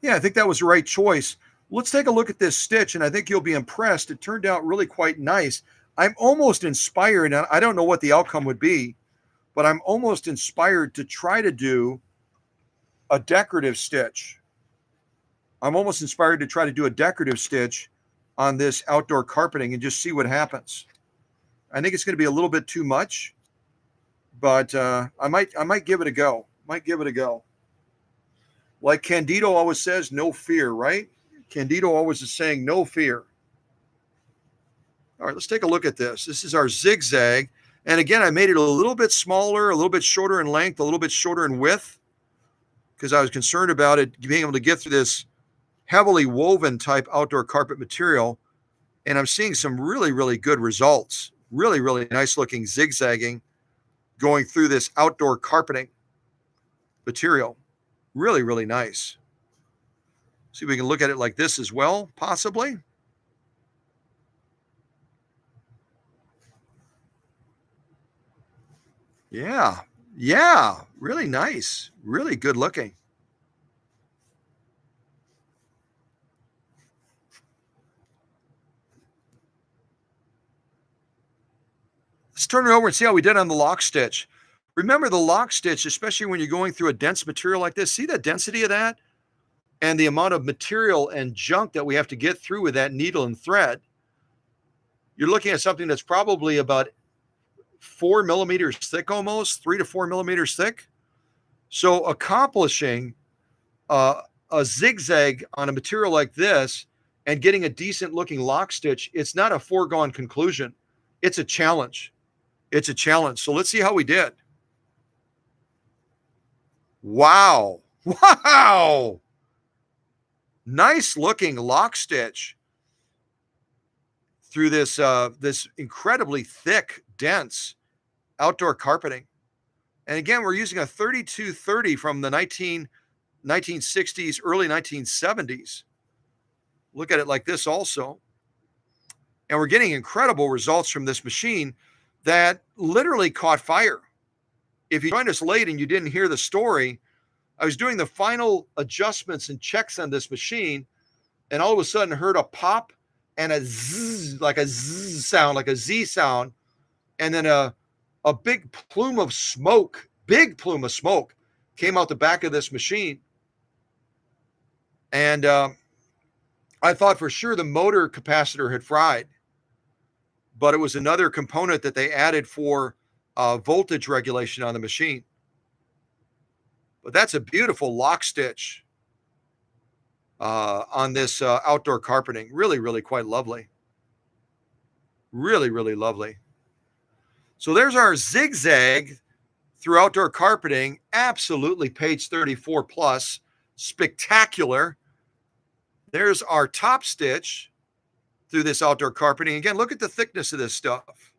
Yeah, I think that was the right choice. Let's take a look at this stitch, and I think you'll be impressed. It turned out really quite nice. I'm almost inspired, and I don't know what the outcome would be, but I'm almost inspired to try to do a decorative stitch. I'm almost inspired to try to do a decorative stitch on this outdoor carpeting and just see what happens. I think it's going to be a little bit too much, but I might give it a go. Like Candido always says, no fear, right? Candido always is saying no fear. All right, let's take a look at this. This is our zigzag. And again, I made it a little bit smaller, a little bit shorter in length, a little bit shorter in width, because I was concerned about it being able to get through this heavily woven type outdoor carpet material. And I'm seeing some really, really good results. Really, really nice looking zigzagging going through this outdoor carpeting material. Really, really nice. See if we can look at it like this as well, possibly. Yeah, really nice. Really good looking. Let's turn it over and see how we did on the lock stitch. Remember the lock stitch, especially when you're going through a dense material like this, see the density of that and the amount of material and junk that we have to get through with that needle and thread. You're looking at something that's probably about 4 millimeters thick, almost 3 to 4 millimeters thick. So accomplishing a zigzag on a material like this and getting a decent looking lock stitch, it's not a foregone conclusion. It's a challenge. So let's see how we did. Wow. Nice looking lock stitch through this this incredibly thick, dense outdoor carpeting. And again, we're using a 3230 from the 1960s, early 1970s. Look at it like this also. And we're getting incredible results from this machine that literally caught fire. If you joined us late and you didn't hear the story, I was doing the final adjustments and checks on this machine, and all of a sudden heard a pop and a zzz, like a zzz sound, like a Z sound, and then a big plume of smoke came out the back of this machine. And I thought for sure the motor capacitor had fried, but it was another component that they added for voltage regulation on the machine. But that's a beautiful lock stitch on this outdoor carpeting. Really, really quite lovely. Really, really lovely. So there's our zigzag through outdoor carpeting. Absolutely page 34 plus. Spectacular. There's our top stitch through this outdoor carpeting. Again, look at the thickness of this stuff.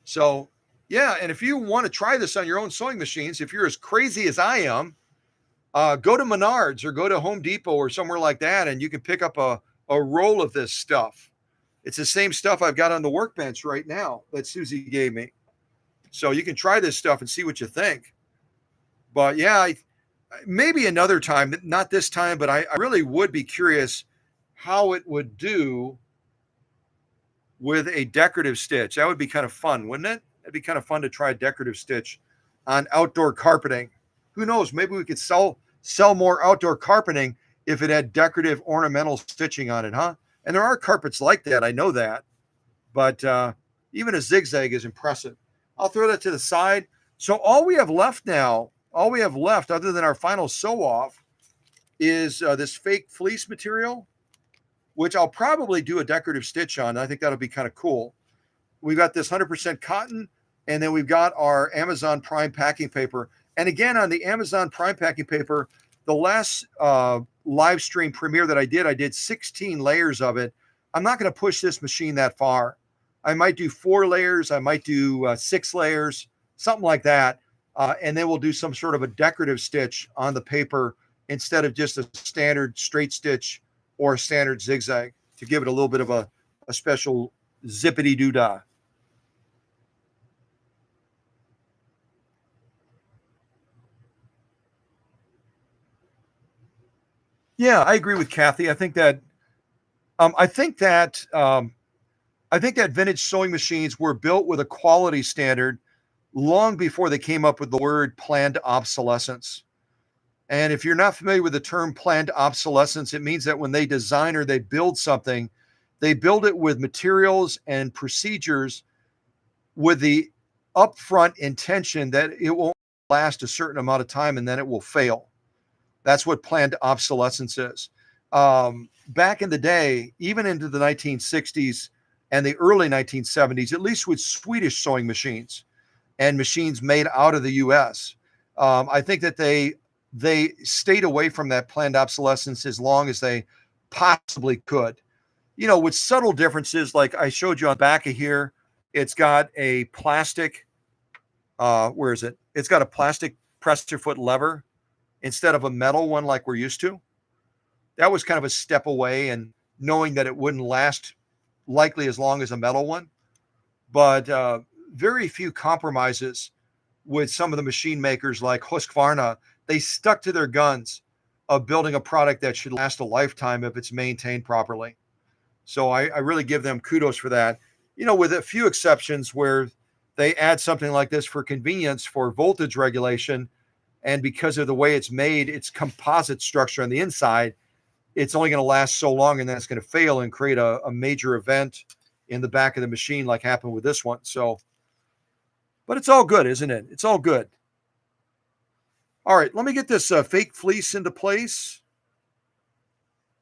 So, yeah, and if you want to try this on your own sewing machines, if you're as crazy as I am, go to Menards or go to Home Depot or somewhere like that, and you can pick up a roll of this stuff. It's the same stuff I've got on the workbench right now that Susie gave me. So you can try this stuff and see what you think. But yeah, maybe another time, not this time, but I really would be curious how it would do with a decorative stitch. That would be kind of fun, wouldn't it? It'd be kind of fun to try a decorative stitch on outdoor carpeting. Who knows? Maybe we could sell more outdoor carpeting if it had decorative ornamental stitching on it, huh? And there are carpets like that. I know that. But even a zigzag is impressive. I'll throw that to the side. So all we have left now, all we have left other than our final sew off is this fake fleece material, which I'll probably do a decorative stitch on. I think that'll be kind of cool. We've got this 100% cotton, and then we've got our Amazon Prime packing paper. And again, on the Amazon Prime packing paper, the last live stream premiere that I did 16 layers of it. I'm not going to push this machine that far. I might do 4 layers. I might do 6 layers, something like that. And then we'll do some sort of a decorative stitch on the paper instead of just a standard straight stitch or a standard zigzag to give it a little bit of a special zippity doo dah. Yeah, I agree with Kathy. Um, I think that um, I think that vintage sewing machines were built with a quality standard long before they came up with the word planned obsolescence. And if you're not familiar with the term planned obsolescence, it means that when they design or they build something, they build it with materials and procedures with the upfront intention that it will last a certain amount of time and then it will fail. That's what planned obsolescence is. Back in the day, even into the 1960s and the early 1970s, at least with Swedish sewing machines and machines made out of the US, I think that they stayed away from that planned obsolescence as long as they possibly could. You know, with subtle differences, like I showed you on the back of here, it's got a plastic, where is it? It's got a plastic presser foot lever instead of a metal one like we're used to. That was kind of a step away, and knowing that it wouldn't last likely as long as a metal one. But very few compromises with some of the machine makers like Husqvarna. They stuck to their guns of building a product that should last a lifetime if it's maintained properly. So I really give them kudos for that. You know, with a few exceptions where they add something like this for convenience for voltage regulation. And because of the way it's made, its composite structure on the inside, it's only going to last so long and then it's going to fail and create a major event in the back of the machine like happened with this one. So, but it's all good, isn't it? It's all good. All right, let me get this fake fleece into place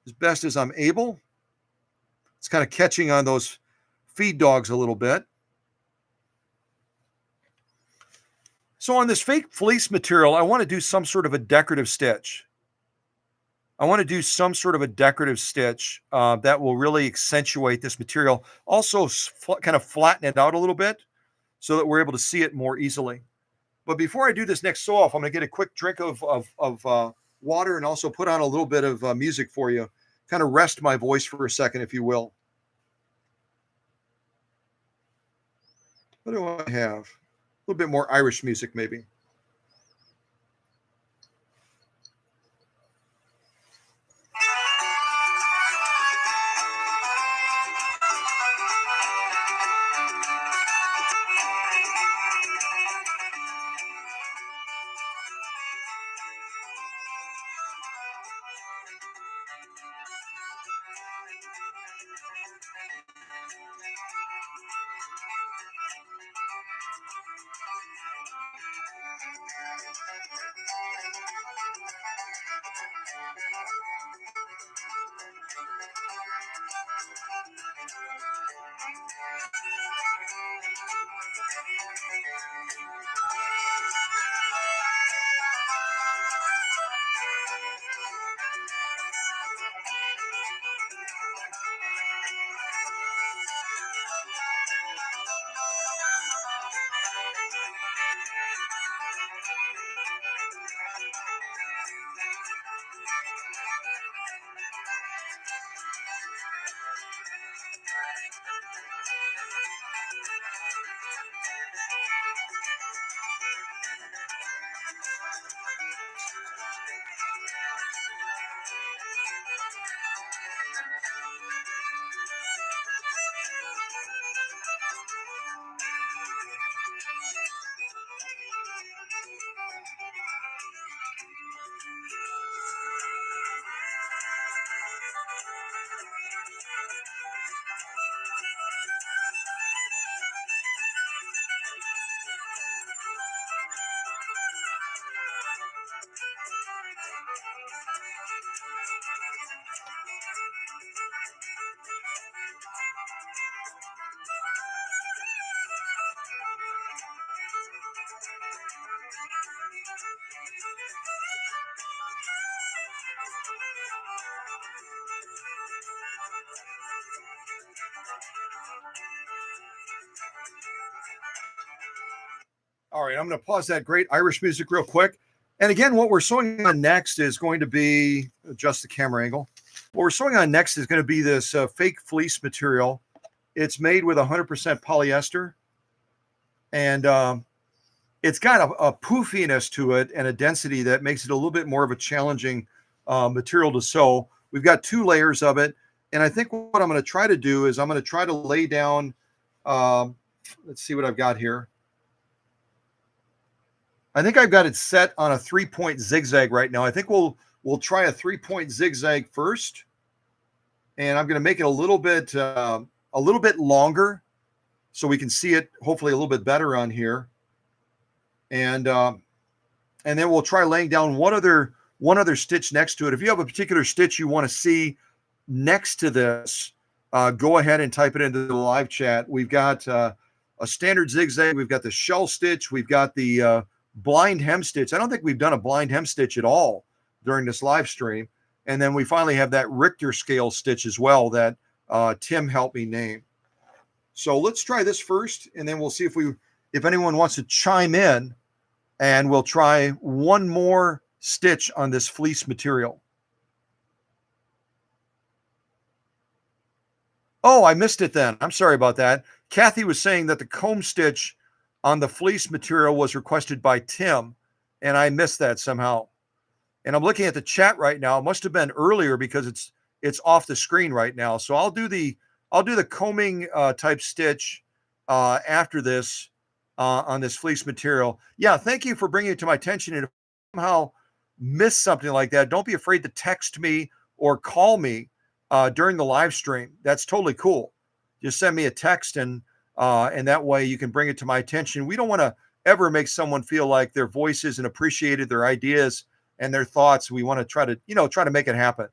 as best as I'm able. It's kind of catching on those feed dogs a little bit. So on this fake fleece material, I want to do some sort of a decorative stitch. I want to do some sort of a decorative stitch that will really accentuate this material. Also, kind of flatten it out a little bit so that we're able to see it more easily. But before I do this next sew off, I'm going to get a quick drink of water and also put on a little bit of music for you. Kind of rest my voice for a second, if you will. What do I have? A little bit more Irish music, maybe. All right, I'm going to pause that great Irish music real quick. And again, what we're sewing on next is going to be, adjust the camera angle. What we're sewing on next is going to be this fake fleece material. It's made with 100% polyester. And it's got a poofiness to it and a density that makes it a little bit more of a challenging material to sew. We've got 2 layers of it. And I think what I'm going to try to do is I'm going to try to lay down, let's see what I've got here. I think I've got it set on a 3-point zigzag right now. I think we'll try a 3-point zigzag first, and I'm going to make it a little bit longer so we can see it hopefully a little bit better on here, and then we'll try laying down one other stitch next to it. If you have a particular stitch you want to see next to this, go ahead and type it into the live chat. We've got a standard zigzag. We've got the shell stitch. We've got the blind hem stitch. I don't think we've done a blind hem stitch at all during this live stream. And then we finally have that Richter scale stitch as well that Tim helped me name. So let's try this first, and then we'll see if anyone wants to chime in, and we'll try one more stitch on this fleece material. Oh, I missed it then. I'm sorry about that. Kathy was saying that the comb stitch on the fleece material was requested by Tim, and I missed that somehow. And I'm looking at the chat right now. It must have been earlier because it's off the screen right now. So I'll do the combing type stitch after this on this fleece material. Yeah, thank you for bringing it to my attention. And if I somehow miss something like that, don't be afraid to text me or call me during the live stream. That's totally cool. Just send me a text, and that way you can bring it to my attention. We don't want to ever make someone feel like their voice isn't appreciated, their ideas and their thoughts. We want to try to make it happen.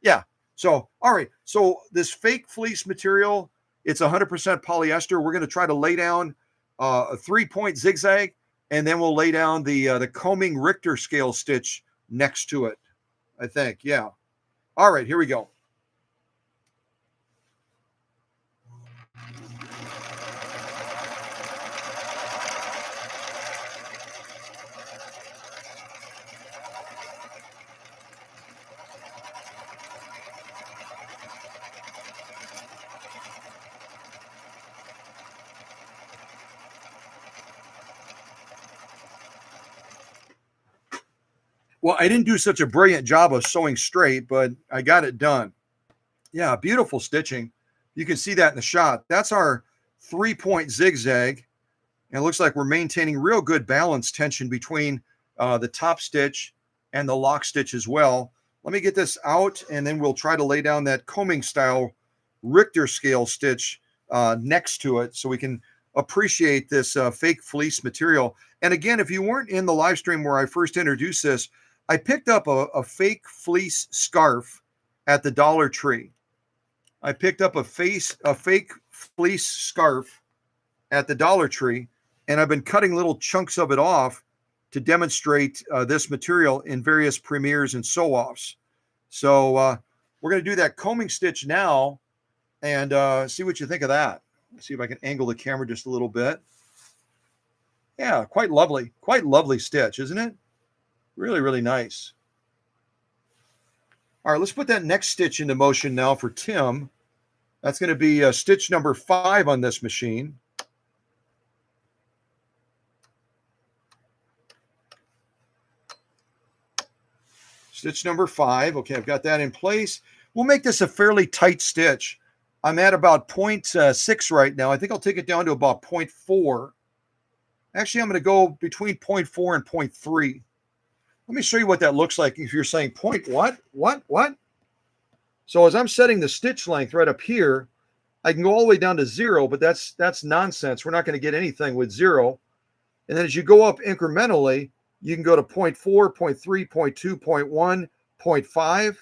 Yeah. So, all right. So this fake fleece material, it's 100% polyester. We're going to try to lay down a 3-point zigzag, and then we'll lay down the combing Richter scale stitch next to it, I think. Yeah. All right, here we go. Well, I didn't do such a brilliant job of sewing straight, but I got it done. Yeah, beautiful stitching. You can see that in the shot. That's our 3-point zigzag. And it looks like we're maintaining real good balance tension between the top stitch and the lock stitch as well. Let me get this out, and then we'll try to lay down that combing style Richter scale stitch next to it so we can appreciate this fake fleece material. And again, if you weren't in the live stream where I first introduced this, I picked up a fake fleece scarf at the Dollar Tree. I picked up a fake fleece scarf at the Dollar Tree, and I've been cutting little chunks of it off to demonstrate this material in various premieres and sew-offs. So we're going to do that combing stitch now and see what you think of that. Let's see if I can angle the camera just a little bit. Yeah, quite lovely stitch, isn't it? Really, really nice. All right, let's put that next stitch into motion now for Tim. That's going to be stitch number 5 on this machine. Stitch number 5. Okay, I've got that in place. We'll make this a fairly tight stitch. I'm at about 0.6 right now. I think I'll take it down to about 0.4. Actually, I'm going to go between 0.4 and 0.3. Let me show you what that looks like if you're saying point what? So as I'm setting the stitch length right up here, I can go all the way down to 0, but that's nonsense. We're not going to get anything with 0. And then as you go up incrementally, you can go to 0.4, 0.3, 0.2, 0.1, 0.5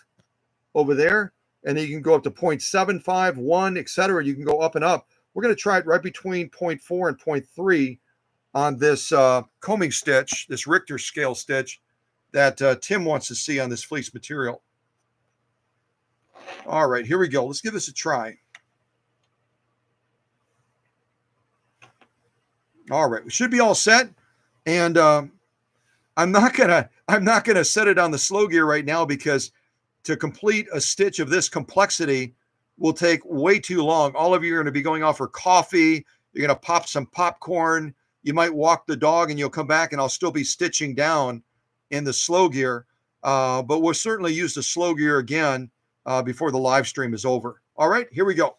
over there. And then you can go up to 0.75, 1, etc. You can go up and up. We're going to try it right between 0.4 and 0.3 on this combing stitch, this Richter scale stitch that Tim wants to see on this fleece material. All right, here we go. Let's give this a try. All right, we should be all set. And I'm not gonna set it on the slow gear right now because to complete a stitch of this complexity will take way too long. All of you are going to be going off for coffee. You're going to pop some popcorn. You might walk the dog and you'll come back and I'll still be stitching down in the slow gear. But we'll certainly use the slow gear again before the live stream is over. All right, here we go.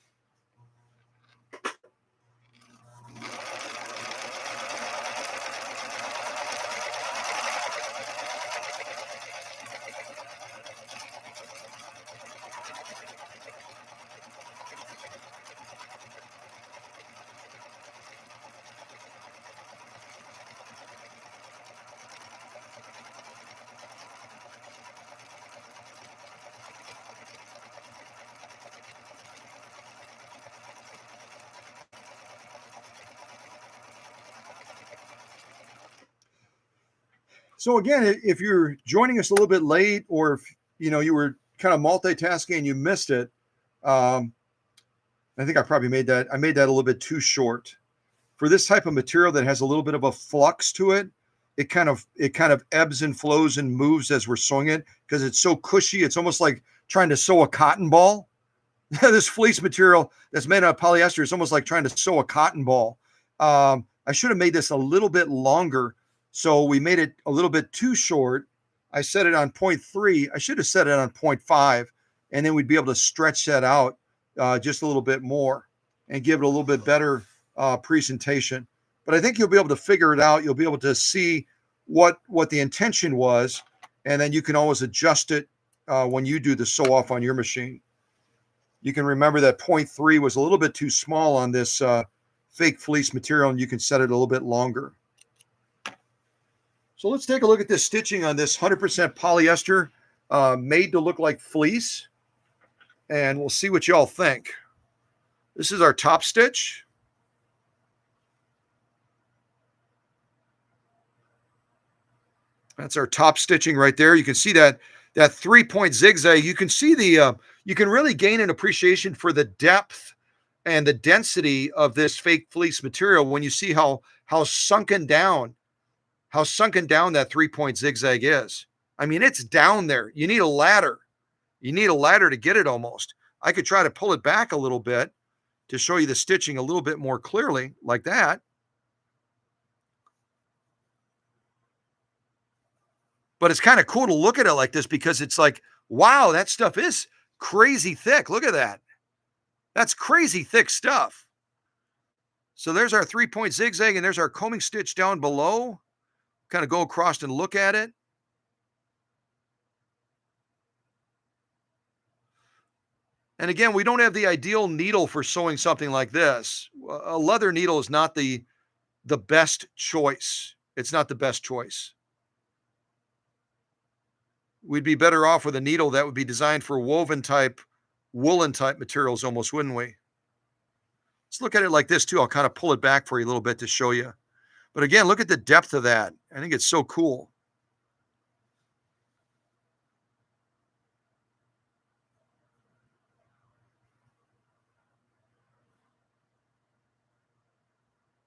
So again, if you're joining us a little bit late, or if you were kind of multitasking and you missed it, I think I probably made that a little bit too short. For this type of material that has a little bit of a flux to it, it kind of ebbs and flows and moves as we're sewing it because it's so cushy. It's almost like trying to sew a cotton ball. This fleece material that's made out of polyester is almost like trying to sew a cotton ball. I should have made this a little bit longer. So we made it a little bit too short. I set it on 0.3. I should have set it on 0.5, and then we'd be able to stretch that out just a little bit more and give it a little bit better presentation. But I think you'll be able to figure it out. You'll be able to see what the intention was, and then you can always adjust it when you do the sew off on your machine. You can remember that 0.3 was a little bit too small on this fake fleece material, and you can set it a little bit longer. So let's take a look at this stitching on this 100% polyester made to look like fleece, and we'll see what y'all think. This is our top stitch. That's our top stitching right there. You can see that 3-point zigzag. You can see you can really gain an appreciation for the depth and the density of this fake fleece material when you see how sunken down that 3-point zigzag is. I mean, it's down there. You need a ladder. You need a ladder to get it almost. I could try to pull it back a little bit to show you the stitching a little bit more clearly, like that. But it's kind of cool to look at it like this because it's like, wow, that stuff is crazy thick. Look at that. That's crazy thick stuff. So there's our 3-point zigzag, and there's our combing stitch down below. Kind of go across and look at it. And again, we don't have the ideal needle for sewing something like this. A leather needle is not the best choice. It's not the best choice. We'd be better off with a needle that would be designed for woolen type materials almost, wouldn't we? Let's look at it like this too. I'll kind of pull it back for you a little bit to show you. But again, look at the depth of that. I think it's so cool.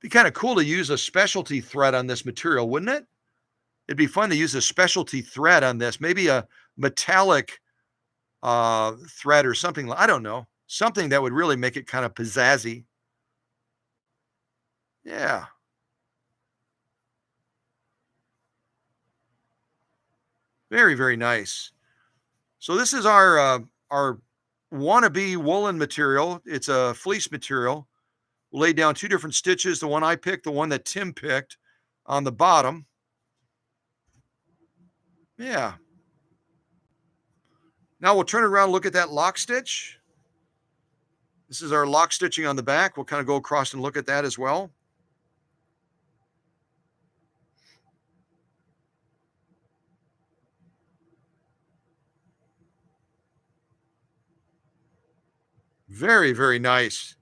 Be kind of cool to use a specialty thread on this material, wouldn't it? It'd be fun to use a specialty thread on this, maybe a metallic thread or something. I don't know, something that would really make it kind of pizzazzy. Yeah. Very, very nice. So this is our wannabe woolen material. It's a fleece material. We'll lay down 2 different stitches. The one I picked, the one that Tim picked on the bottom. Yeah. Now we'll turn it around and look at that lock stitch. This is our lock stitching on the back. We'll kind of go across and look at that as well. Very, very nice.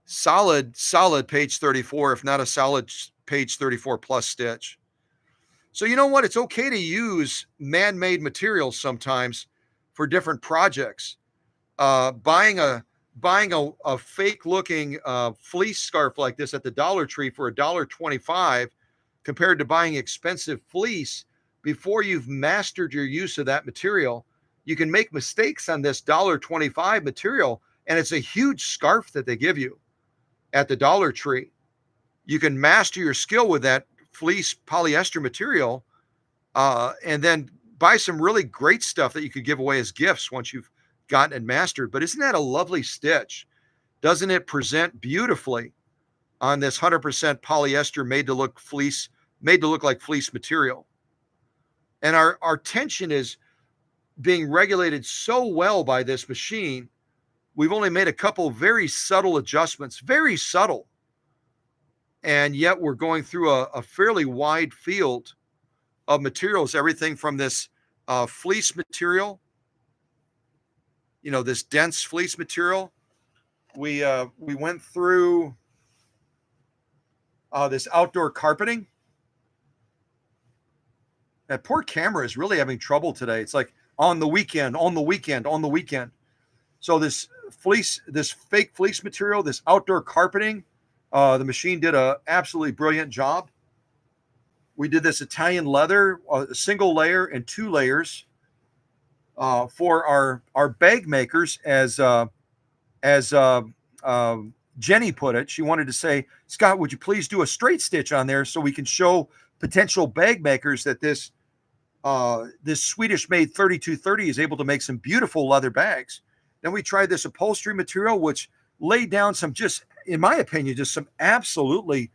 Solid page 34, if not a solid page 34 plus stitch. So you know what? It's okay to use man-made materials sometimes for different projects. Buying a fake looking fleece scarf like this at the Dollar Tree for $1.25 compared to buying expensive fleece, before you've mastered your use of that material, you can make mistakes on this $1.25 material, and it's a huge scarf that they give you at the Dollar Tree. You can master your skill with that fleece polyester material, and then buy some really great stuff that you could give away as gifts once you've gotten it mastered. But isn't that a lovely stitch? Doesn't it present beautifully on this 100% polyester made to look like fleece material? And our tension is being regulated so well by this machine. We've only made a couple very subtle adjustments, very subtle. And yet we're going through a fairly wide field of materials, everything from this fleece material, this dense fleece material. We went through this outdoor carpeting. That poor camera is really having trouble today. It's like on the weekend. So this fake fleece material, this outdoor carpeting, the machine did a absolutely brilliant job. We did this Italian leather, a single layer and 2 layers for our bag makers, as Jenny put it. She wanted to say, Scott, would you please do a straight stitch on there so we can show potential bag makers that this Swedish made 3230 is able to make some beautiful leather bags. Then we tried this upholstery material, which laid down some, just in my opinion, just some absolutely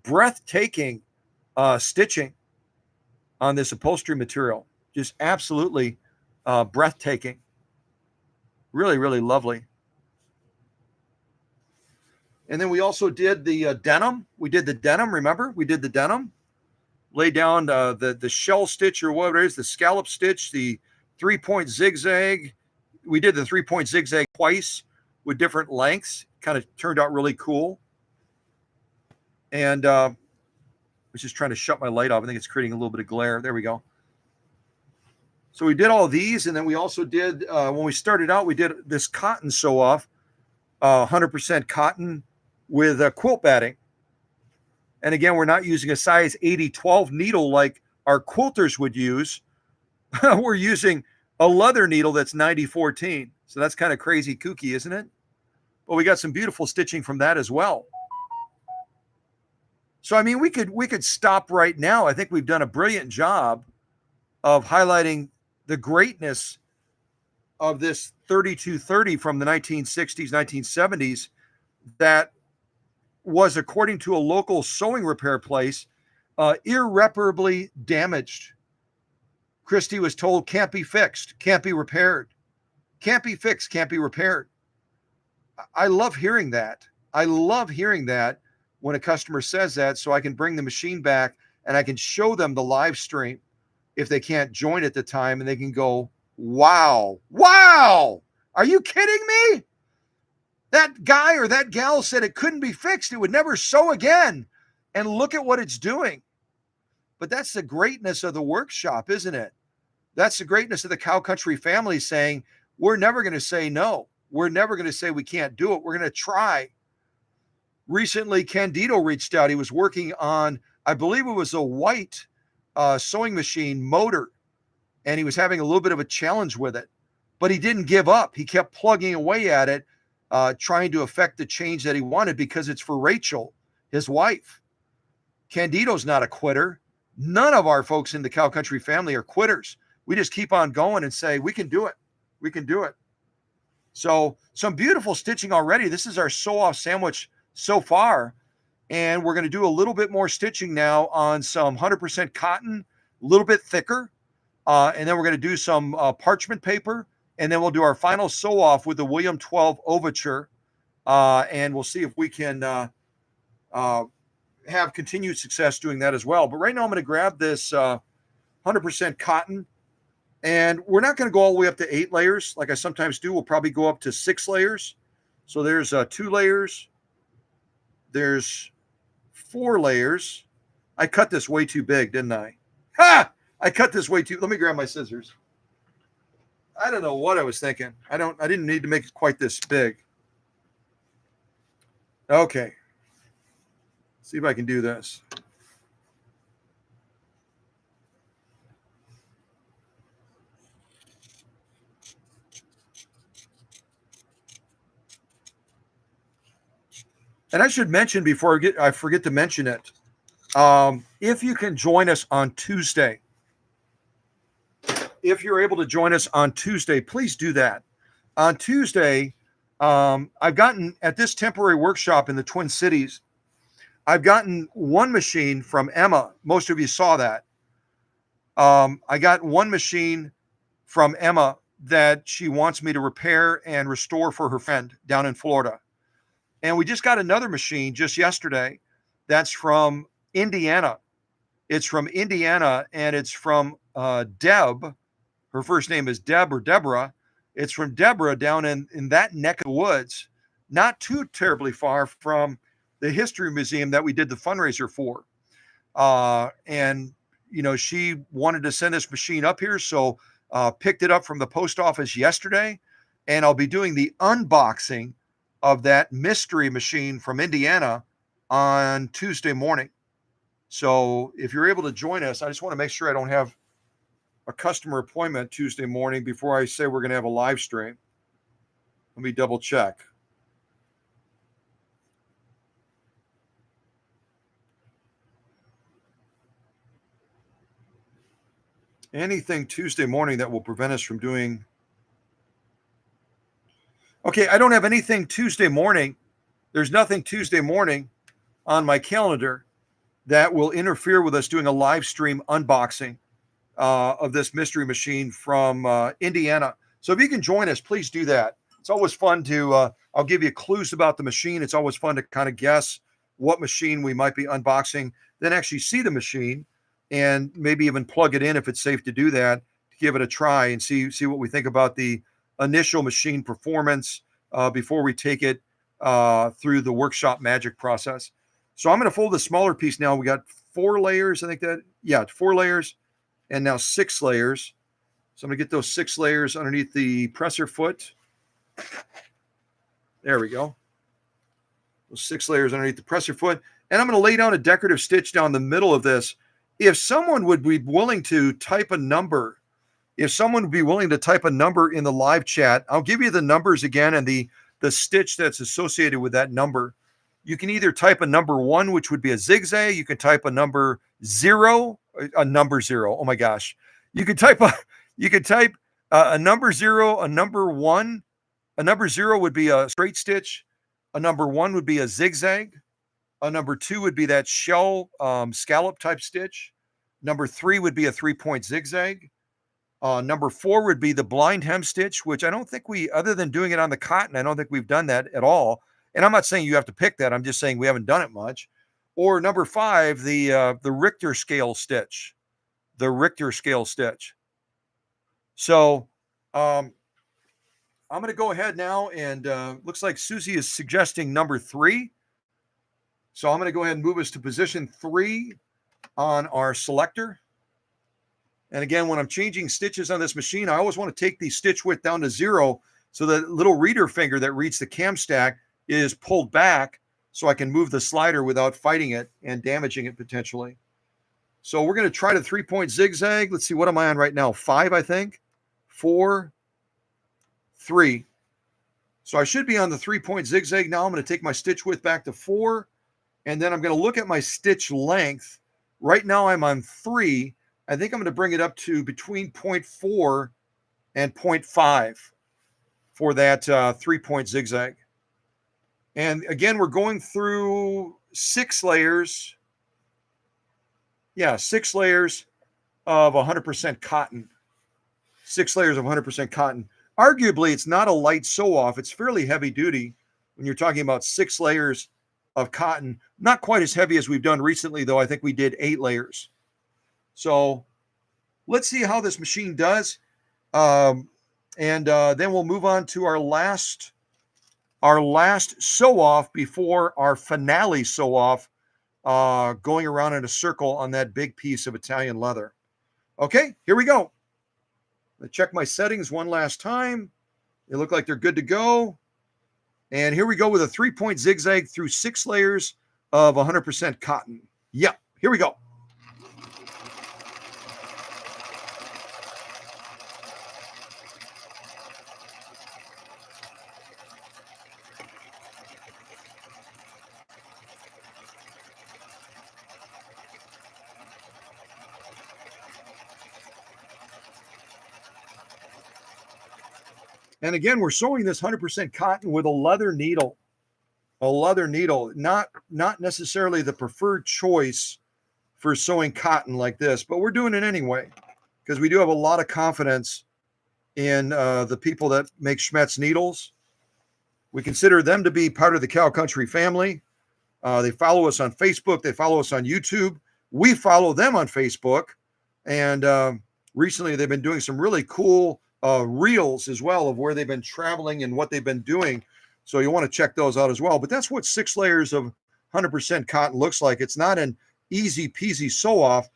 breathtaking stitching on this upholstery material. Just absolutely breathtaking. Really, really lovely. And then we also did the denim. We did the denim, remember? We did the denim. Lay down the shell stitch, or whatever it is, the scallop stitch, the 3-point zigzag. We did the 3-point zigzag twice with different lengths. Kind of turned out really cool. And I was just trying to shut my light off. I think it's creating a little bit of glare. There we go. So we did all these, and then we also did, when we started out, we did this cotton sew-off, 100% cotton with quilt batting. And again, we're not using a size 80-12 needle like our quilters would use. We're using a leather needle that's 90-14. So that's kind of crazy kooky, isn't it? But we got some beautiful stitching from that as well. So, I mean, we could stop right now. I think we've done a brilliant job of highlighting the greatness of this 3230 from the 1960s, 1970s that was, according to a local sewing repair place, irreparably damaged. Christy was told can't be fixed, can't be repaired, can't be fixed, can't be repaired. I love hearing that. I love hearing that when a customer says that, so I can bring the machine back and I can show them the live stream if they can't join at the time, and they can go, wow, are you kidding me? That guy or that gal said it couldn't be fixed. It would never sew again. And look at what it's doing. But that's the greatness of the workshop, isn't it? That's the greatness of the Cow Country family saying, we're never going to say no. We're never going to say we can't do it. We're going to try. Recently, Candido reached out. He was working on, I believe it was a white sewing machine motor, and he was having a little bit of a challenge with it. But he didn't give up. He kept plugging away at it, trying to affect the change that he wanted, because it's for Rachel, his wife. Candido's not a quitter. None of our folks in the Cow Country family are quitters. We just keep on going and say, we can do it. We can do it. So some beautiful stitching already. This is our sew-off sandwich so far. And we're going to do a little bit more stitching now on some 100% cotton, a little bit thicker. And then we're going to do some parchment paper. And then we'll do our final sew-off with the William 12 Overture. And we'll see if we can have continued success doing that as well. But right now I'm going to grab this 100% cotton. And we're not going to go all the way up to 8 layers like I sometimes do. We'll probably go up to 6 layers. So there's 2 layers, There's 4 layers. I cut this way too big, didn't I? Ha! I cut this way too. Let me grab my scissors. I don't know what I was thinking. I didn't need to make it quite this big. Okay. See if I can do this. And I should mention before I forget to mention it. If you can join us on Tuesday, if you're able to join us on Tuesday, please do that. On Tuesday, I've gotten at this temporary workshop in the Twin Cities, I've gotten one machine from Emma. Most of you saw that. I got one machine from Emma that she wants me to repair and restore for her friend down in Florida. And we just got another machine just yesterday that's from Indiana. It's from Indiana, and it's from Deb. Her first name is Deb or Deborah. It's from Deborah down in that neck of the woods, not too terribly far from the History Museum that we did the fundraiser for. And, you know, she wanted to send this machine up here, so picked it up from the post office yesterday, and I'll be doing the unboxing of that mystery machine from Indiana on Tuesday morning. So if you're able to join us, I just want to make sure I don't have a customer appointment Tuesday morning before I say we're going to have a live stream. Let me double check. Anything Tuesday morning that will prevent us from doing. Okay, I don't have anything Tuesday morning. There's nothing Tuesday morning on my calendar that will interfere with us doing a live stream unboxing of this mystery machine from Indiana. So if you can join us, please do that. It's always fun to, I'll give you clues about the machine. It's always fun to kind of guess what machine we might be unboxing, then actually see the machine and maybe even plug it in if it's safe to do that, to give it a try and see what we think about the initial machine performance before we take it through the workshop magic process. So I'm going to fold the smaller piece now. We got 4 layers. I think that, yeah, 4 layers and now 6 layers. So I'm going to get those 6 layers underneath the presser foot. There we go. Those 6 layers underneath the presser foot. And I'm going to lay down a decorative stitch down the middle of this. If someone would be willing to type a number, in the live chat, I'll give you the numbers again and the stitch that's associated with that number. You can either type a number 1, which would be a zigzag. You can type a number 0, a number 0. Oh my gosh. You could type a number 0, a number 1. A number 0 would be a straight stitch. A number 1 would be a zigzag. A number 2 would be that shell scallop type stitch. Number 3 would be a 3-point zigzag. Number 4 would be the blind hem stitch, which I don't think other than doing it on the cotton, I don't think we've done that at all. And I'm not saying you have to pick that. I'm just saying we haven't done it much. Or number 5, the Richter scale stitch. The Richter scale stitch. So I'm going to go ahead now, and looks like Susie is suggesting number 3. So I'm going to go ahead and move us to position 3 on our selector. And again, when I'm changing stitches on this machine, I always want to take the stitch width down to 0 so the little reader finger that reads the cam stack is pulled back so I can move the slider without fighting it and damaging it potentially. So we're going to try the 3-point zigzag. Let's see, what am I on right now? 5, I think. 4, 3. So I should be on the 3-point zigzag now. I'm going to take my stitch width back to 4, and then I'm going to look at my stitch length. Right now I'm on 3. I think I'm going to bring it up to between 0.4 and 0.5 for that 3-point zigzag. And again, we're going through 6 layers. Yeah, 6 layers of 100% cotton. 6 layers of 100% cotton. Arguably, it's not a light sew off. It's fairly heavy duty when you're talking about 6 layers of cotton. Not quite as heavy as we've done recently, though. I think we did 8 layers. So let's see how this machine does. And then we'll move on to our last our last sew off before our finale sew off, going around in a circle on that big piece of Italian leather. Okay, here we go. Let's check my settings one last time. They look like they're good to go. And here we go with a 3-point zigzag through 6 layers of 100% cotton. Yeah, here we go. And again, we're sewing this 100% cotton with a leather needle. A leather needle, not necessarily the preferred choice for sewing cotton like this, but we're doing it anyway because we do have a lot of confidence in the people that make Schmetz needles. We consider them to be part of the Cow Country family. They follow us on Facebook. They follow us on YouTube. We follow them on Facebook. And recently they've been doing some really cool reels as well of where they've been traveling and what they've been doing. So you want to check those out as well. But that's what 6 layers of 100% cotton looks like. It's not an easy peasy sew off.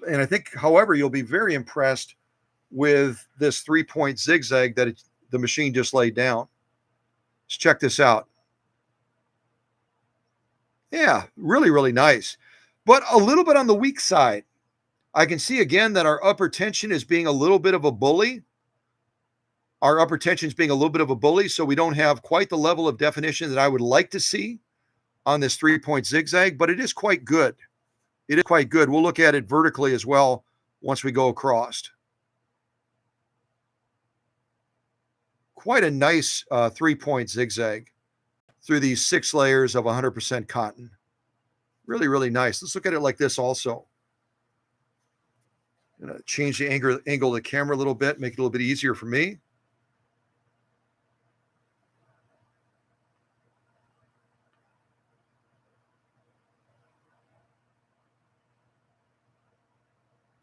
And I think, however, you'll be very impressed with this 3-point zigzag that the machine just laid down. Let's check this out. Yeah, really, really nice. But a little bit on the weak side. I can see again that our upper tension is being a little bit of a bully. Our upper tension is being a little bit of a bully, so we don't have quite the level of definition that I would like to see on this 3-point zigzag, but it is quite good. It is quite good. We'll look at it vertically as well once we go across. Quite a nice 3-point zigzag through these 6 layers of 100% cotton. Really, really nice. Let's look at it like this also. I'm going to change the angle of the camera a little bit, make it a little bit easier for me.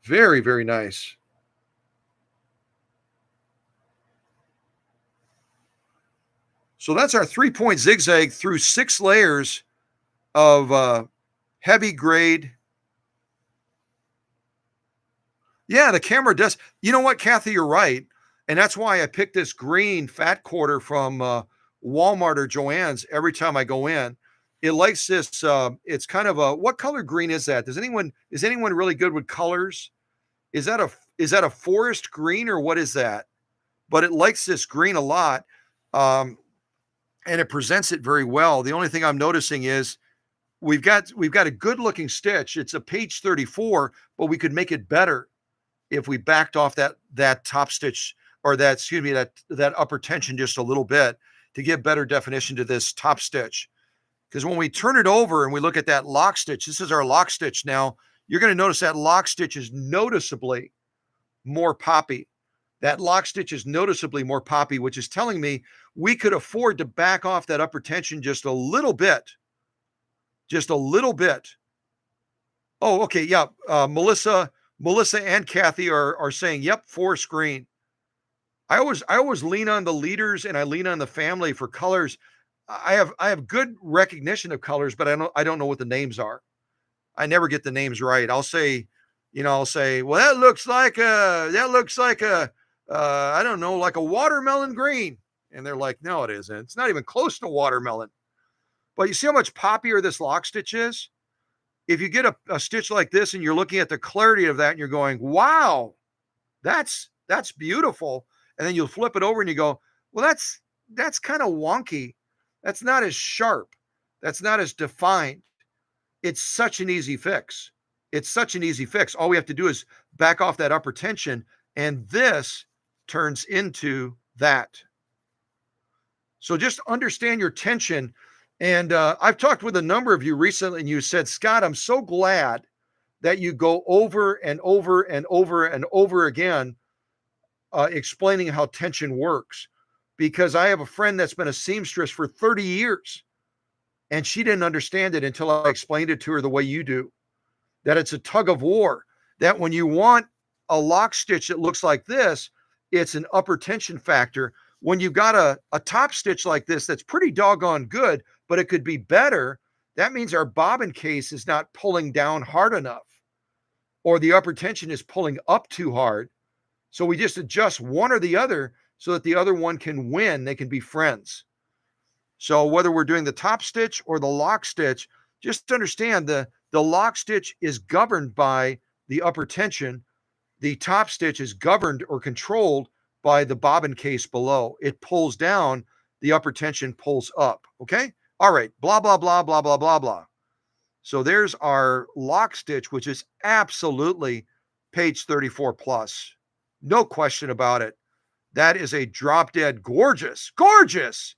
Very, very nice. So that's our 3-point zigzag through 6 layers of heavy grade. Yeah, the camera does. You know what, Kathy, you're right. And that's why I picked this green fat quarter from Walmart or Joann's every time I go in. It likes this. It's kind of a, what color green is that? Is anyone really good with colors? Is that a forest green or what is that? But it likes this green a lot. And it presents it very well. The only thing I'm noticing is we've got a good looking stitch. It's a page 34, but we could make it better if we backed off that top stitch or that upper tension just a little bit to give better definition to this top stitch. Because when we turn it over and we look at that lock stitch, this is our lock stitch now, you're going to notice that lock stitch is noticeably more poppy. That lock stitch is noticeably more poppy, which is telling me we could afford to back off that upper tension just a little bit. Just a little bit. Oh, okay. Yeah. Melissa and Kathy are saying, yep, forest green. I always lean on the leaders and I lean on the family for colors. I have good recognition of colors, but I don't know what the names are. I never get the names right. I'll say, well, that looks like a I don't know, like a watermelon green. And they're like, no, it isn't. It's not even close to watermelon. But you see how much poppier this lock stitch is? If you get a stitch like this and you're looking at the clarity of that and you're going, wow, that's beautiful. And then you'll flip it over and you go, well, that's kind of wonky. That's not as sharp. That's not as defined. It's such an easy fix. It's such an easy fix. All we have to do is back off that upper tension, and this turns into that. So just understand your tension. And I've talked with a number of you recently, and you said, Scott, I'm so glad that you go over and over and over and over again explaining how tension works. Because I have a friend that's been a seamstress for 30 years, and she didn't understand it until I explained it to her the way you do. That it's a tug of war. That when you want a lock stitch that looks like this, it's an upper tension factor. when you've got a top stitch like this that's pretty doggone good, but it could be better, that means our bobbin case is not pulling down hard enough, or the upper tension is pulling up too hard. So we just adjust one or the other so that the other one can win. They can be friends. So whether we're doing the top stitch or the lock stitch, just understand the lock stitch is governed by the upper tension. The top stitch is governed or controlled by the bobbin case below. It pulls down, the upper tension pulls up. Okay. All right. Blah, blah, blah, blah, blah, blah, blah. So there's our lock stitch, which is absolutely page 34 plus. No question about it. That is a drop dead gorgeous, gorgeous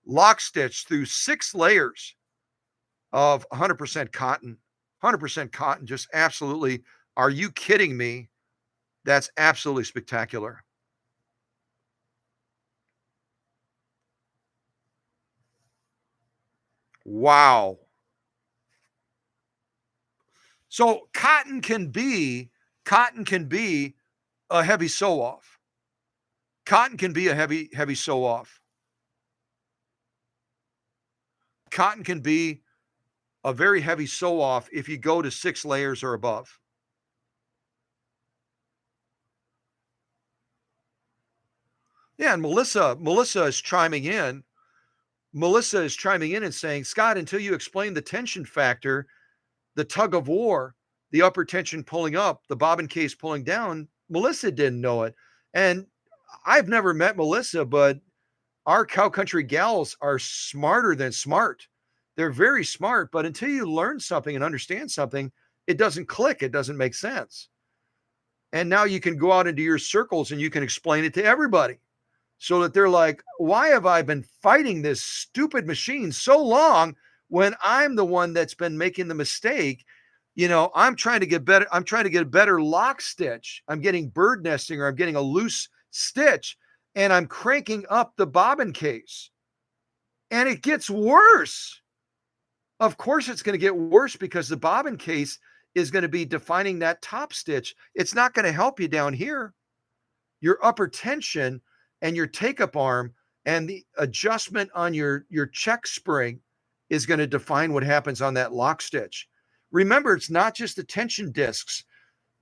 lock stitch through 6 layers of 100% cotton. 100% cotton, just absolutely. Are you kidding me? That's absolutely spectacular. Wow. So cotton can be a heavy sew off. Cotton can be a heavy sew off. Cotton can be a very heavy sew off if you go to 6 layers or above. Yeah, and Melissa is chiming in. Melissa is chiming in and saying, Scott, until you explain the tension factor, the tug of war, the upper tension pulling up, the bobbin case pulling down, Melissa didn't know it. And I've never met Melissa, but our cow country gals are smarter than smart. They're very smart, but until you learn something and understand something, it doesn't click. It doesn't make sense. And now you can go out into your circles and you can explain it to everybody so that they're like, why have I been fighting this stupid machine so long when I'm the one that's been making the mistake? You know, I'm trying to get better. I'm trying to get a better lock stitch. I'm getting bird nesting, or I'm getting a loose stitch, and I'm cranking up the bobbin case, and it gets worse. Of course, it's going to get worse because the bobbin case is going to be defining that top stitch. It's not going to help you down here. Your upper tension and your take-up arm and the adjustment on your check spring is going to define what happens on that lock stitch. Remember, it's not just the tension discs.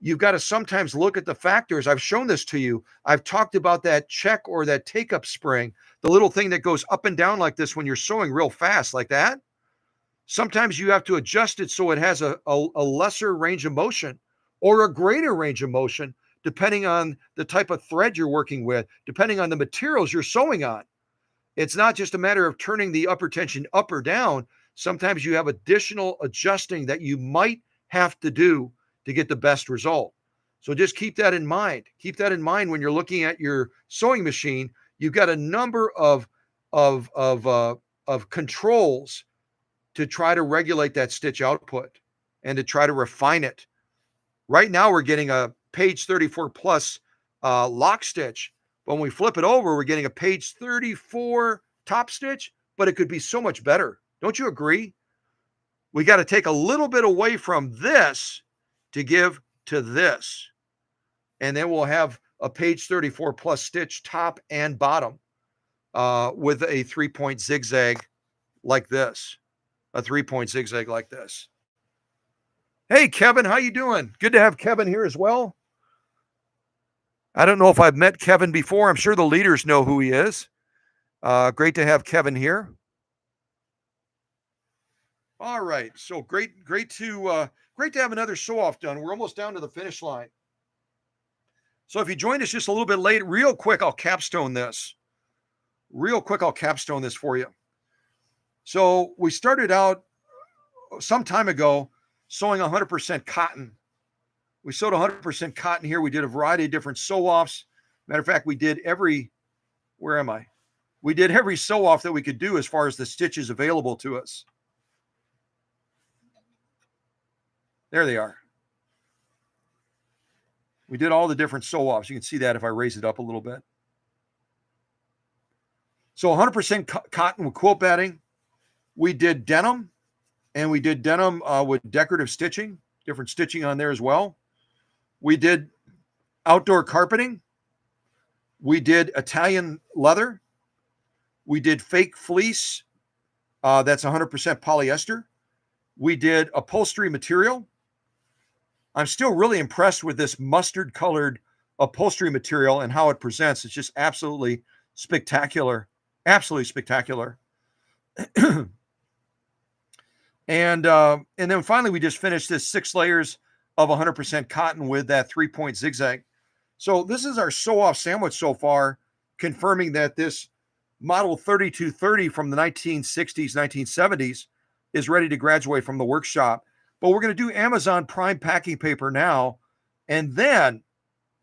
You've got to sometimes look at the factors. I've shown this to you. I've talked about that check or that take-up spring, the little thing that goes up and down like this when you're sewing real fast like that. Sometimes you have to adjust it so it has a lesser range of motion or a greater range of motion, depending on the type of thread you're working with, depending on the materials you're sewing on. It's not just a matter of turning the upper tension up or down. Sometimes you have additional adjusting that you might have to do to get the best result. So just keep that in mind. Keep that in mind when you're looking at your sewing machine. You've got a number of controls to try to regulate that stitch output and to try to refine it. Right now, we're getting a page 34 plus lock stitch. But when we flip it over, we're getting a page 34 top stitch, but it could be so much better. Don't you agree? We got to take a little bit away from this to give to this. And then we'll have a page 34 plus stitch top and bottom with a 3-point zigzag like this. A 3-point zigzag like this. Hey, Kevin, how you doing? Good to have Kevin here as well. I don't know if I've met Kevin before. I'm sure the leaders know who he is. Great to have Kevin here. All right, so great to have another sew off done. We're almost down to the finish line. So if you joined us just a little bit late, real quick, I'll capstone this. Real quick, I'll capstone this for you. So we started out some time ago sewing 100% cotton. We sewed 100% cotton here. We did a variety of different sew-offs. Matter of fact, we did every sew-off that we could do as far as the stitches available to us. There they are. We did all the different sew-offs. You can see that if I raise it up a little bit. So 100% cotton with quilt batting. We did denim, and we did denim with decorative stitching, different stitching on there as well. We did outdoor carpeting. We did Italian leather. We did fake fleece. That's 100% polyester. We did upholstery material. I'm still really impressed with this mustard colored upholstery material and how it presents. It's just absolutely spectacular. Absolutely spectacular. And then finally, we just finished this 6 layers of 100% cotton with that 3-point zigzag. So this is our sew-off sandwich so far, confirming that this model 3230 from the 1960s, 1970s is ready to graduate from the workshop. But we're going to do Amazon Prime packing paper now, and then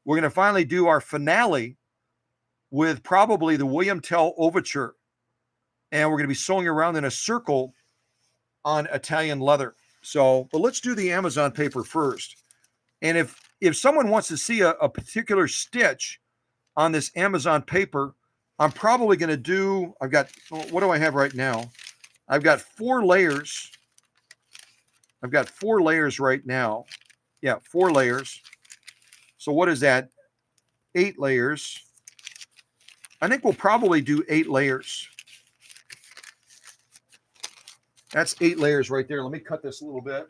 we're going to finally do our finale with probably the William Tell Overture. And we're going to be sewing around in a circle on Italian leather. So, but let's do the Amazon paper first. And if someone wants to see a particular stitch on this Amazon paper, I'm probably going to do, what do I have right now? I've got 4 layers. I've got 4 layers right now. Yeah, 4 layers. So what is that? 8 layers. I think we'll probably do 8 layers. That's 8 layers right there. Let me cut this a little bit.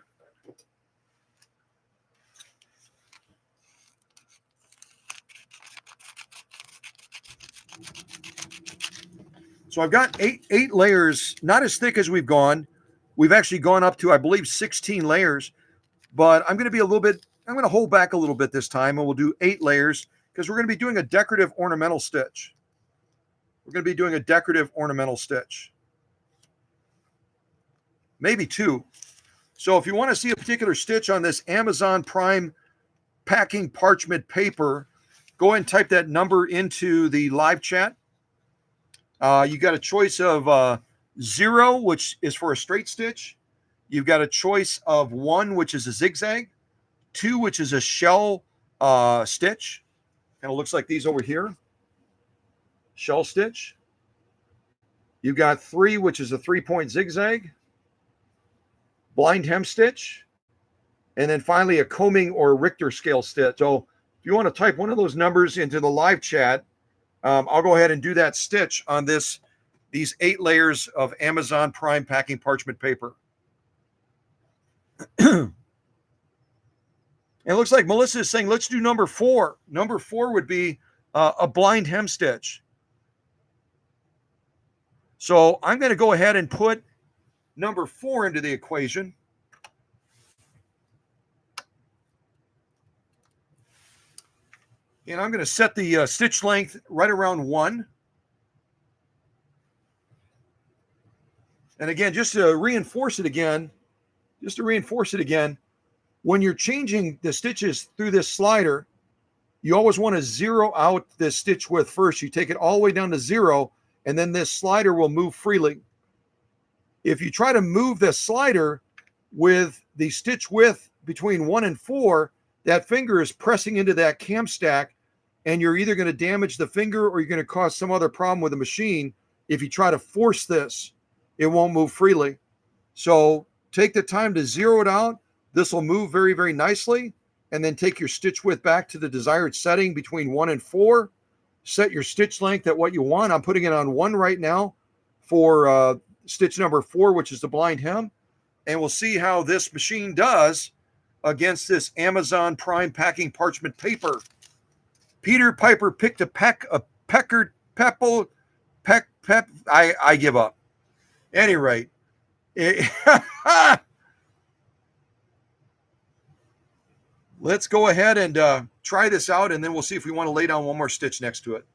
So I've got eight layers, not as thick as we've gone. We've actually gone up to, I believe, 16 layers, but I'm going to be I'm going to hold back a little bit this time, and we'll do 8 layers because we're going to be doing a decorative ornamental stitch. We're going to be doing a decorative ornamental stitch. Maybe 2. So if you want to see a particular stitch on this Amazon Prime packing parchment paper, go ahead and type that number into the live chat. You got a choice of 0, which is for a straight stitch. You've got a choice of 1, which is a zigzag. 2, which is a shell stitch. Kind of looks like these over here. Shell stitch. You've got 3, which is a 3-point zigzag. Blind hem stitch. And then finally a combing or Richter scale stitch. So if you want to type one of those numbers into the live chat, I'll go ahead and do that stitch on these 8 layers of Amazon Prime packing parchment paper. And it looks like Melissa is saying, let's do number 4. Number 4 would be a blind hem stitch. So I'm going to go ahead and put number 4 into the equation. And I'm going to set the stitch length right around 1. And again, just to reinforce it again, when you're changing the stitches through this slider, you always want to zero out this stitch width first. You take it all the way down to 0, and then this slider will move freely. If you try to move the slider with the stitch width between 1 and 4, that finger is pressing into that cam stack, and you're either going to damage the finger or you're going to cause some other problem with the machine. If you try to force this, it won't move freely. So take the time to zero it out. This will move very, very nicely. And then take your stitch width back to the desired setting between 1 and 4. Set your stitch length at what you want. I'm putting it on 1 right now for stitch number 4, which is the blind hem. And we'll see how this machine does against this Amazon Prime packing parchment paper. Peter Piper picked a peckered pepple. I give up. At any rate, let's go ahead and try this out, and then we'll see if we want to lay down one more stitch next to it.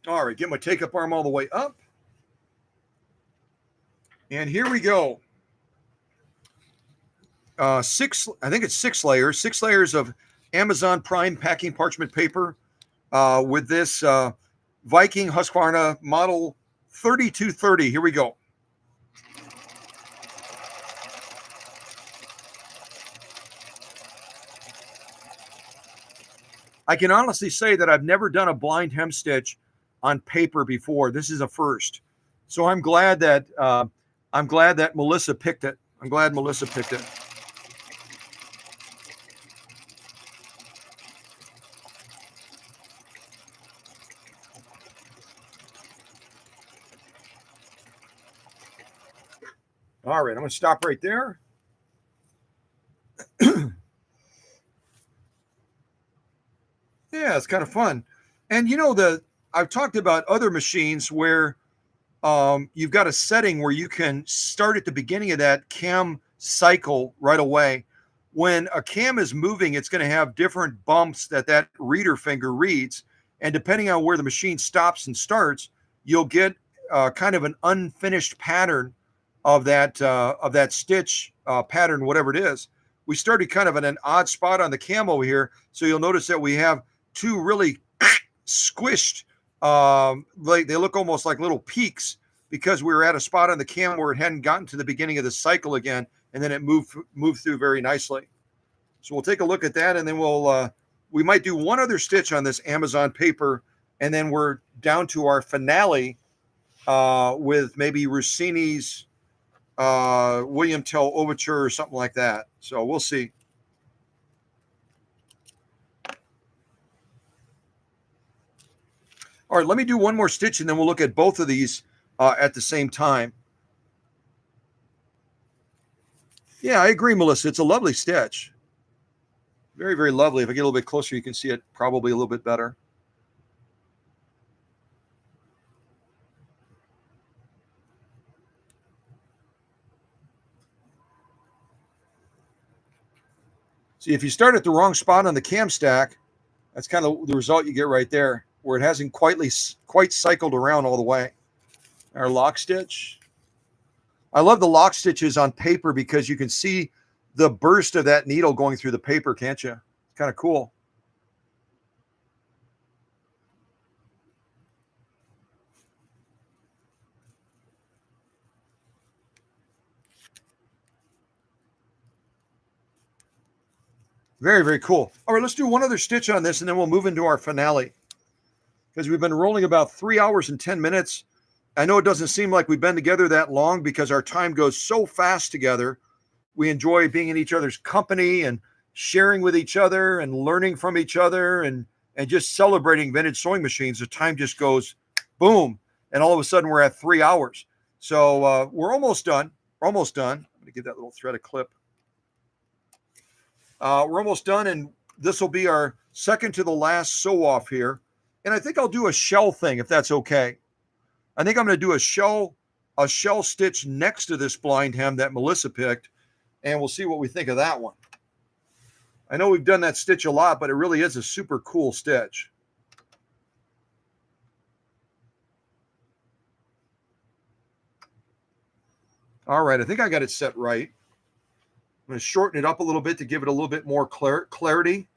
All right, get my take-up arm all the way up. And here we go. 6, I think it's 6 layers, 6 layers of Amazon Prime packing parchment paper with this Viking Husqvarna model 3230. Here we go. I can honestly say that I've never done a blind hem stitch on paper before. This is a first. So I'm glad that Melissa picked it. I'm glad Melissa picked it. All right, I'm going to stop right there. Yeah, it's kind of fun. And I've talked about other machines where you've got a setting where you can start at the beginning of that cam cycle right away. When a cam is moving, it's going to have different bumps that reader finger reads. And depending on where the machine stops and starts, you'll get kind of an unfinished pattern of that stitch pattern, whatever it is. We started kind of at an odd spot on the cam over here. So you'll notice that we have two really squished, like they look almost like little peaks because we were at a spot on the cam where it hadn't gotten to the beginning of the cycle again, and then it moved through very nicely. So we'll take a look at that, and then we might do one other stitch on this Amazon paper, and then we're down to our finale with maybe Rossini's William Tell Overture or something like that. So we'll see. All right, let me do one more stitch, and then we'll look at both of these at the same time. Yeah, I agree, Melissa. It's a lovely stitch. Very, very lovely. If I get a little bit closer, you can see it probably a little bit better. See, if you start at the wrong spot on the cam stack, that's kind of the result you get right there, where it hasn't quite cycled around all the way. Our lock stitch. I love the lock stitches on paper because you can see the burst of that needle going through the paper, can't you? It's kind of cool. Very, very cool. All right, let's do one other stitch on this, and then we'll move into our finale. Because we've been rolling about 3 hours and 10 minutes. I know it doesn't seem like we've been together that long because our time goes so fast together. We enjoy being in each other's company and sharing with each other and learning from each other and just celebrating vintage sewing machines. The time just goes boom. And all of a sudden we're at 3 hours. So we're almost done. We're almost done. I'm going to give that little thread a clip. We're almost done, and this will be our second to the last sew off here. And I think I'll do a shell thing if that's okay. I think I'm going to do a shell stitch next to this blind hem that Melissa picked, and we'll see what we think of that one. I know we've done that stitch a lot, but it really is a super cool stitch. All right, I think I got it set right. I'm going to shorten it up a little bit to give it a little bit more clarity.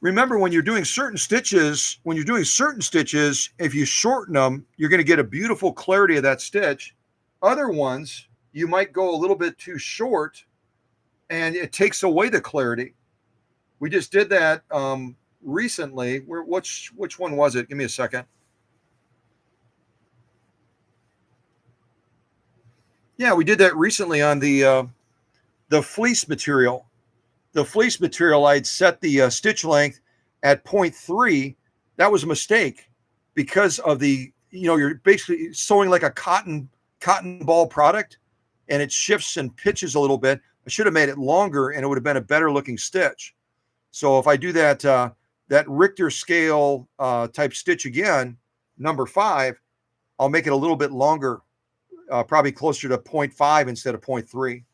Remember, when you're doing certain stitches, if you shorten them, you're going to get a beautiful clarity of that stitch. Other ones, you might go a little bit too short, and it takes away the clarity. We just did that recently. Which one was it? Give me a second. Yeah, we did that recently on the fleece material. The fleece material, I'd set the stitch length at 0.3. That was a mistake because of you're basically sewing like a cotton ball product, and it shifts and pitches a little bit. I should have made it longer, and it would have been a better looking stitch. So if I do that Richter scale type stitch again, number 5, I'll make it a little bit longer. Probably closer to 0.5 instead of 0.3.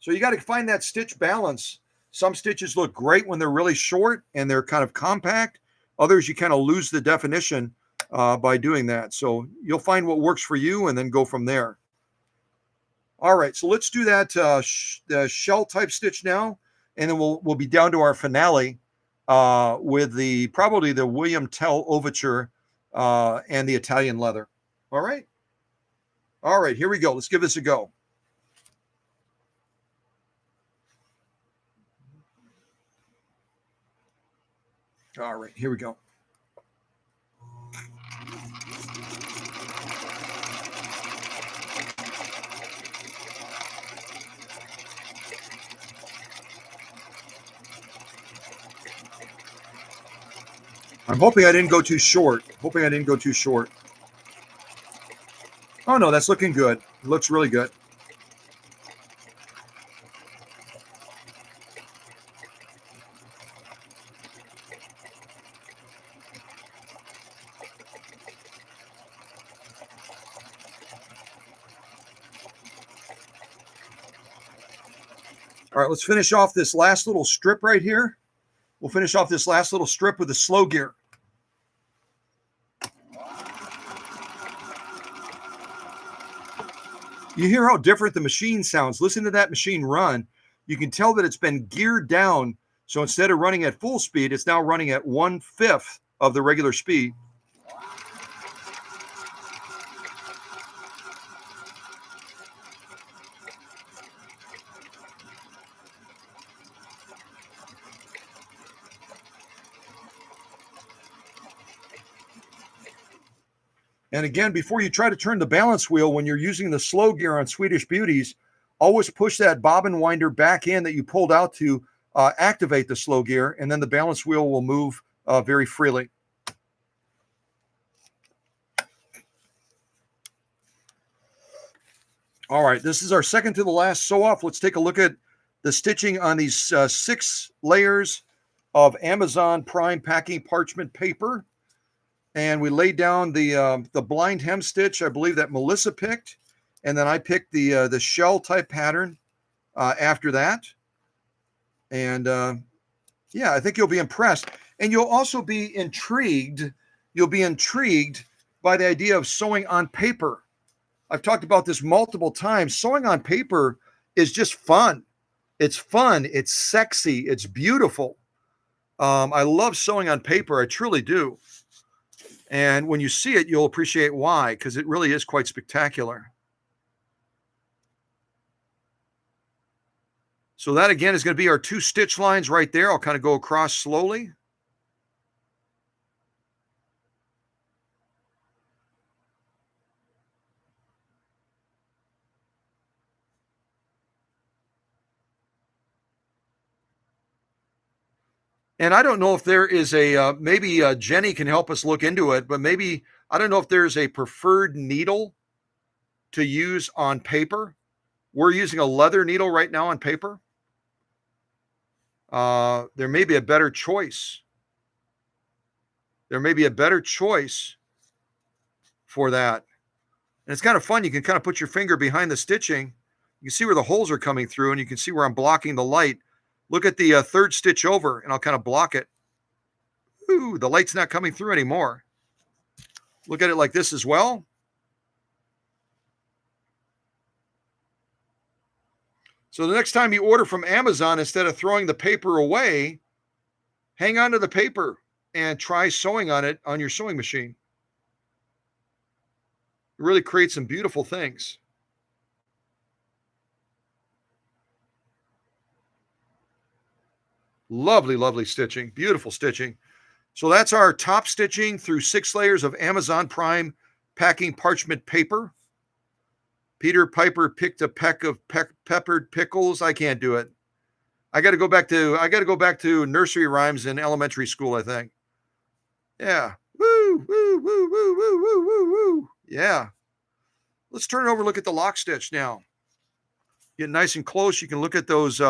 So you got to find that stitch balance. Some stitches look great when they're really short and they're kind of compact. Others, you kind of lose the definition by doing that. So you'll find what works for you and then go from there. All right, so let's do that the shell type stitch now, and then we'll be down to our finale with probably the William Tell Overture and the Italian leather. All right. All right, here we go. Let's give this a go. All right, here we go. I'm hoping I didn't go too short. Oh, no, that's looking good. It looks really good. All right, let's finish off this last little strip right here. We'll finish off this last little strip with the slow gear. You hear how different the machine sounds. Listen to that machine run. You can tell that it's been geared down. So instead of running at full speed, it's now running at 1/5 of the regular speed. And again, before you try to turn the balance wheel, when you're using the slow gear on Swedish Beauties, always push that bobbin winder back in that you pulled out to activate the slow gear, and then the balance wheel will move very freely. All right, this is our second to the last sew off. Let's take a look at the stitching on these 6 layers of Amazon Prime packing parchment paper. And we laid down the blind hem stitch, I believe that Melissa picked, and then I picked the shell type pattern after that. And yeah, I think you'll be impressed, and you'll also be intrigued. You'll be intrigued by the idea of sewing on paper. I've talked about this multiple times. Sewing on paper is just fun. It's fun. It's sexy. It's beautiful. I love sewing on paper. I truly do. And when you see it, you'll appreciate why, because it really is quite spectacular. So that, again, is going to be our 2 stitch lines right there. I'll kind of go across slowly. And I don't know if there is maybe Jenny can help us look into it, but maybe, I don't know if there's a preferred needle to use on paper. We're using a leather needle right now on paper. There may be a better choice. There may be a better choice for that. And it's kind of fun. You can kind of put your finger behind the stitching. You can see where the holes are coming through, and you can see where I'm blocking the light. Look at the 3rd stitch over, and I'll kind of block it. Ooh, the light's not coming through anymore. Look at it like this as well. So the next time you order from Amazon, instead of throwing the paper away, hang on to the paper and try sewing on it on your sewing machine. It really creates some beautiful things. Lovely, lovely stitching. Beautiful stitching. So that's our top stitching through 6 layers of Amazon Prime packing parchment paper. Peter Piper picked a peck of peppered pickles. I can't do it. I got to go back to nursery rhymes in elementary school, I think. Yeah. Woo, woo, woo, woo, woo, woo, woo, woo. Yeah. Let's turn it over, look at the lock stitch now. Get nice and close. You can look at those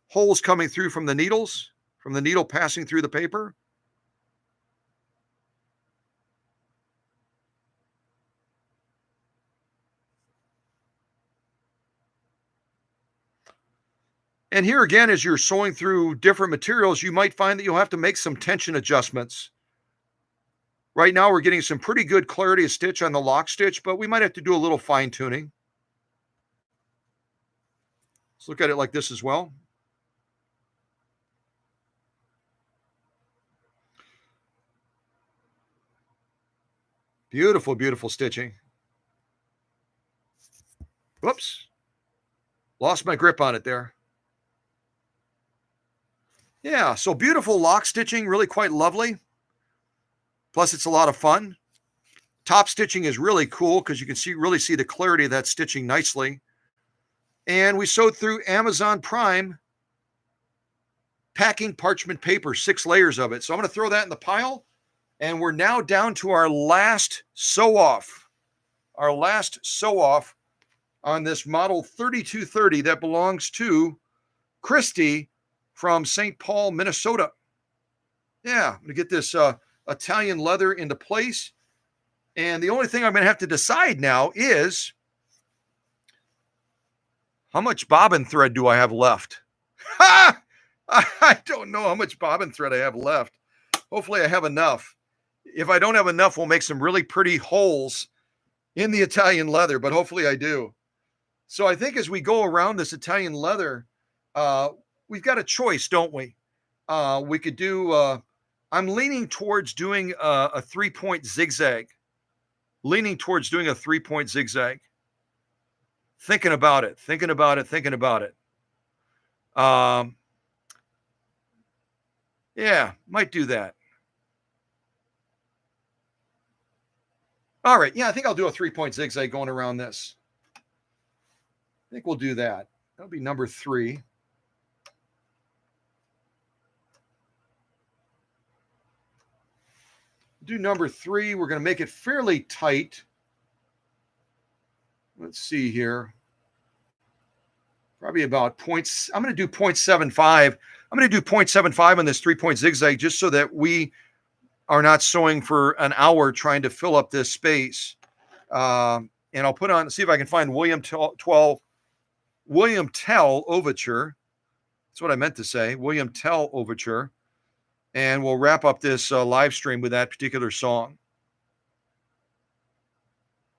holes coming through from the needles, from the needle passing through the paper. And here again, as you're sewing through different materials, you might find that you'll have to make some tension adjustments. Right now, we're getting some pretty good clarity of stitch on the lock stitch, but we might have to do a little fine tuning. Let's look at it like this as well. Beautiful, beautiful stitching. Whoops. Lost my grip on it there. Yeah, so beautiful lock stitching, really quite lovely. Plus, it's a lot of fun. Top stitching is really cool because you can really see the clarity of that stitching nicely. And we sewed through Amazon Prime packing parchment paper, 6 layers of it. So I'm going to throw that in the pile. And we're now down to our last sew off. our last sew off on this model 3230 that belongs to Christy from St. Paul, Minnesota. Yeah, I'm going to get this Italian leather into place. And the only thing I'm going to have to decide now is how much bobbin thread do I have left? Ha! I don't know how much bobbin thread I have left. Hopefully I have enough. If I don't have enough, we'll make some really pretty holes in the Italian leather, but hopefully I do. So I think as we go around this Italian leather, we've got a choice, don't we? We could do, I'm leaning towards doing a 3-point zigzag. Leaning towards doing a 3-point zigzag. Thinking about it. Yeah, might do that. All right. Yeah, I think I'll do a 3-point zigzag going around this. I think we'll do that. That'll be number 3. Do number 3. We're going to make it fairly tight. Let's see here. Probably about points. I'm going to do 0.75. I'm going to do 0.75 on this 3-point zigzag just so that we are not sewing for an hour trying to fill up this space. And I'll put on, see if I can find William Tell Overture. That's what I meant to say. William Tell Overture. And we'll wrap up this live stream with that particular song.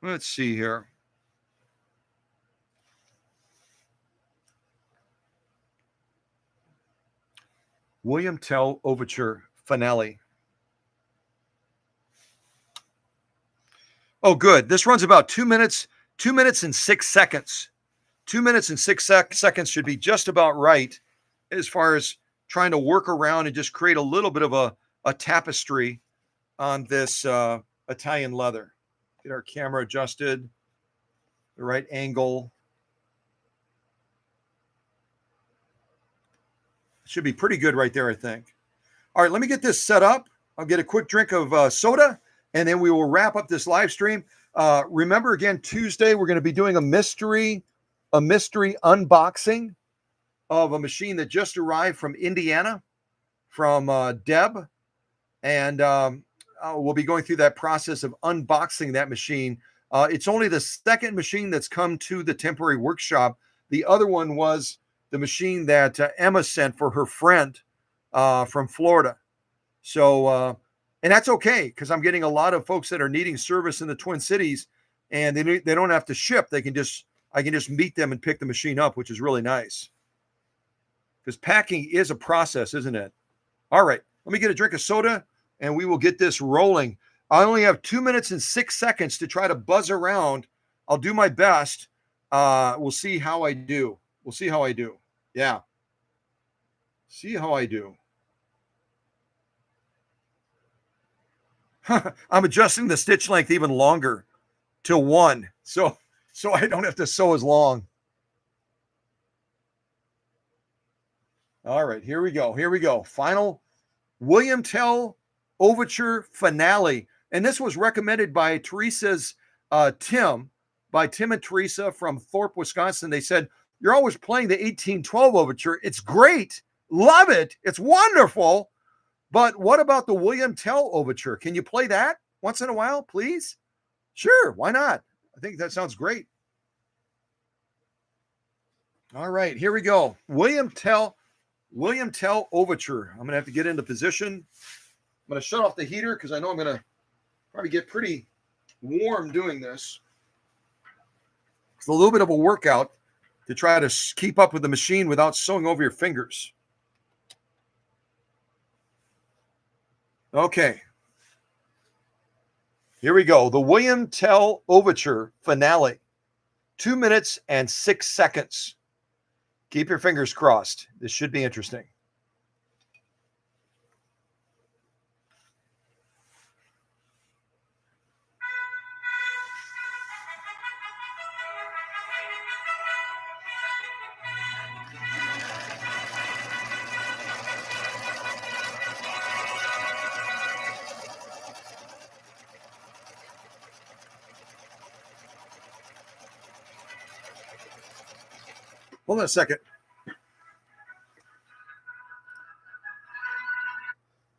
Let's see here. William Tell Overture Finale. Oh, good. This runs about 2 minutes, 2 minutes and 6 seconds. 2 minutes and 6 seconds should be just about right as far as trying to work around and just create a little bit of a tapestry on this Italian leather. Get our camera adjusted, the right angle. Should be pretty good right there, I think. All right, let me get this set up. I'll get a quick drink of soda, and then we will wrap up this live stream. Remember, again, Tuesday, we're going to be doing a mystery unboxing of a machine that just arrived from Indiana, from Deb. And we'll be going through that process of unboxing that machine. It's only the second machine that's come to the temporary workshop. The other one was the machine that Emma sent for her friend from Florida. So, and that's okay, because I'm getting a lot of folks that are needing service in the Twin Cities, and they don't have to ship. I can just meet them and pick the machine up, which is really nice. Because packing is a process, isn't it? All right, let me get a drink of soda, and we will get this rolling. I only have 2 minutes and 6 seconds to try to buzz around. I'll do my best. We'll see how I do. Yeah. See how I do. I'm adjusting the stitch length even longer to 1, so I don't have to sew as long. All right, here we go. Final William Tell Overture Finale. And this was recommended by Teresa's Tim and Teresa from Thorpe, Wisconsin. They said, "You're always playing the 1812 Overture. It's great. Love it. It's wonderful. But what about the William Tell Overture? Can you play that once in a while, please?" Sure, why not? I think that sounds great. All right, here we go. William Tell Overture. I'm going to have to get into position. I'm going to shut off the heater because I know I'm going to probably get pretty warm doing this. It's a little bit of a workout to try to keep up with the machine without sewing over your fingers. Okay. Here we go. The William Tell Overture Finale. 2 minutes and 6 seconds. Keep your fingers crossed. This should be interesting. Hold on a second.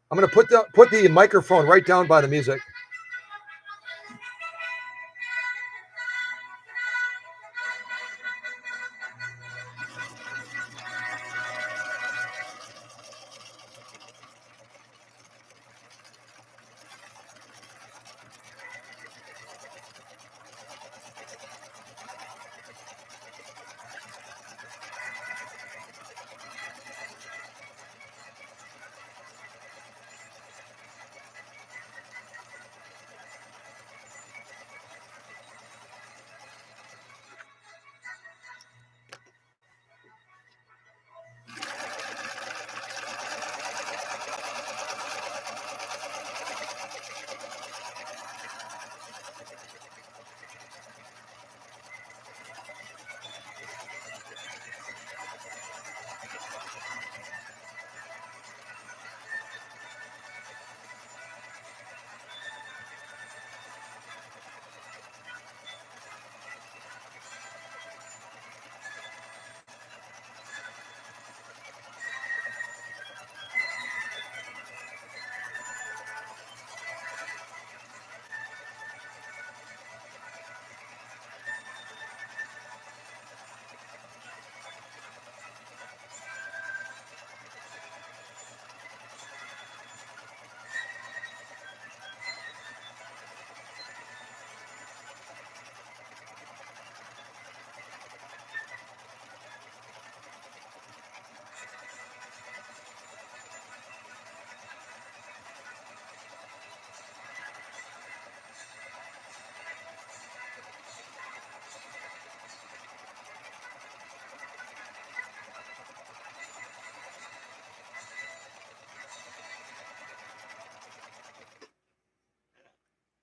I'm going to put the microphone right down by the music.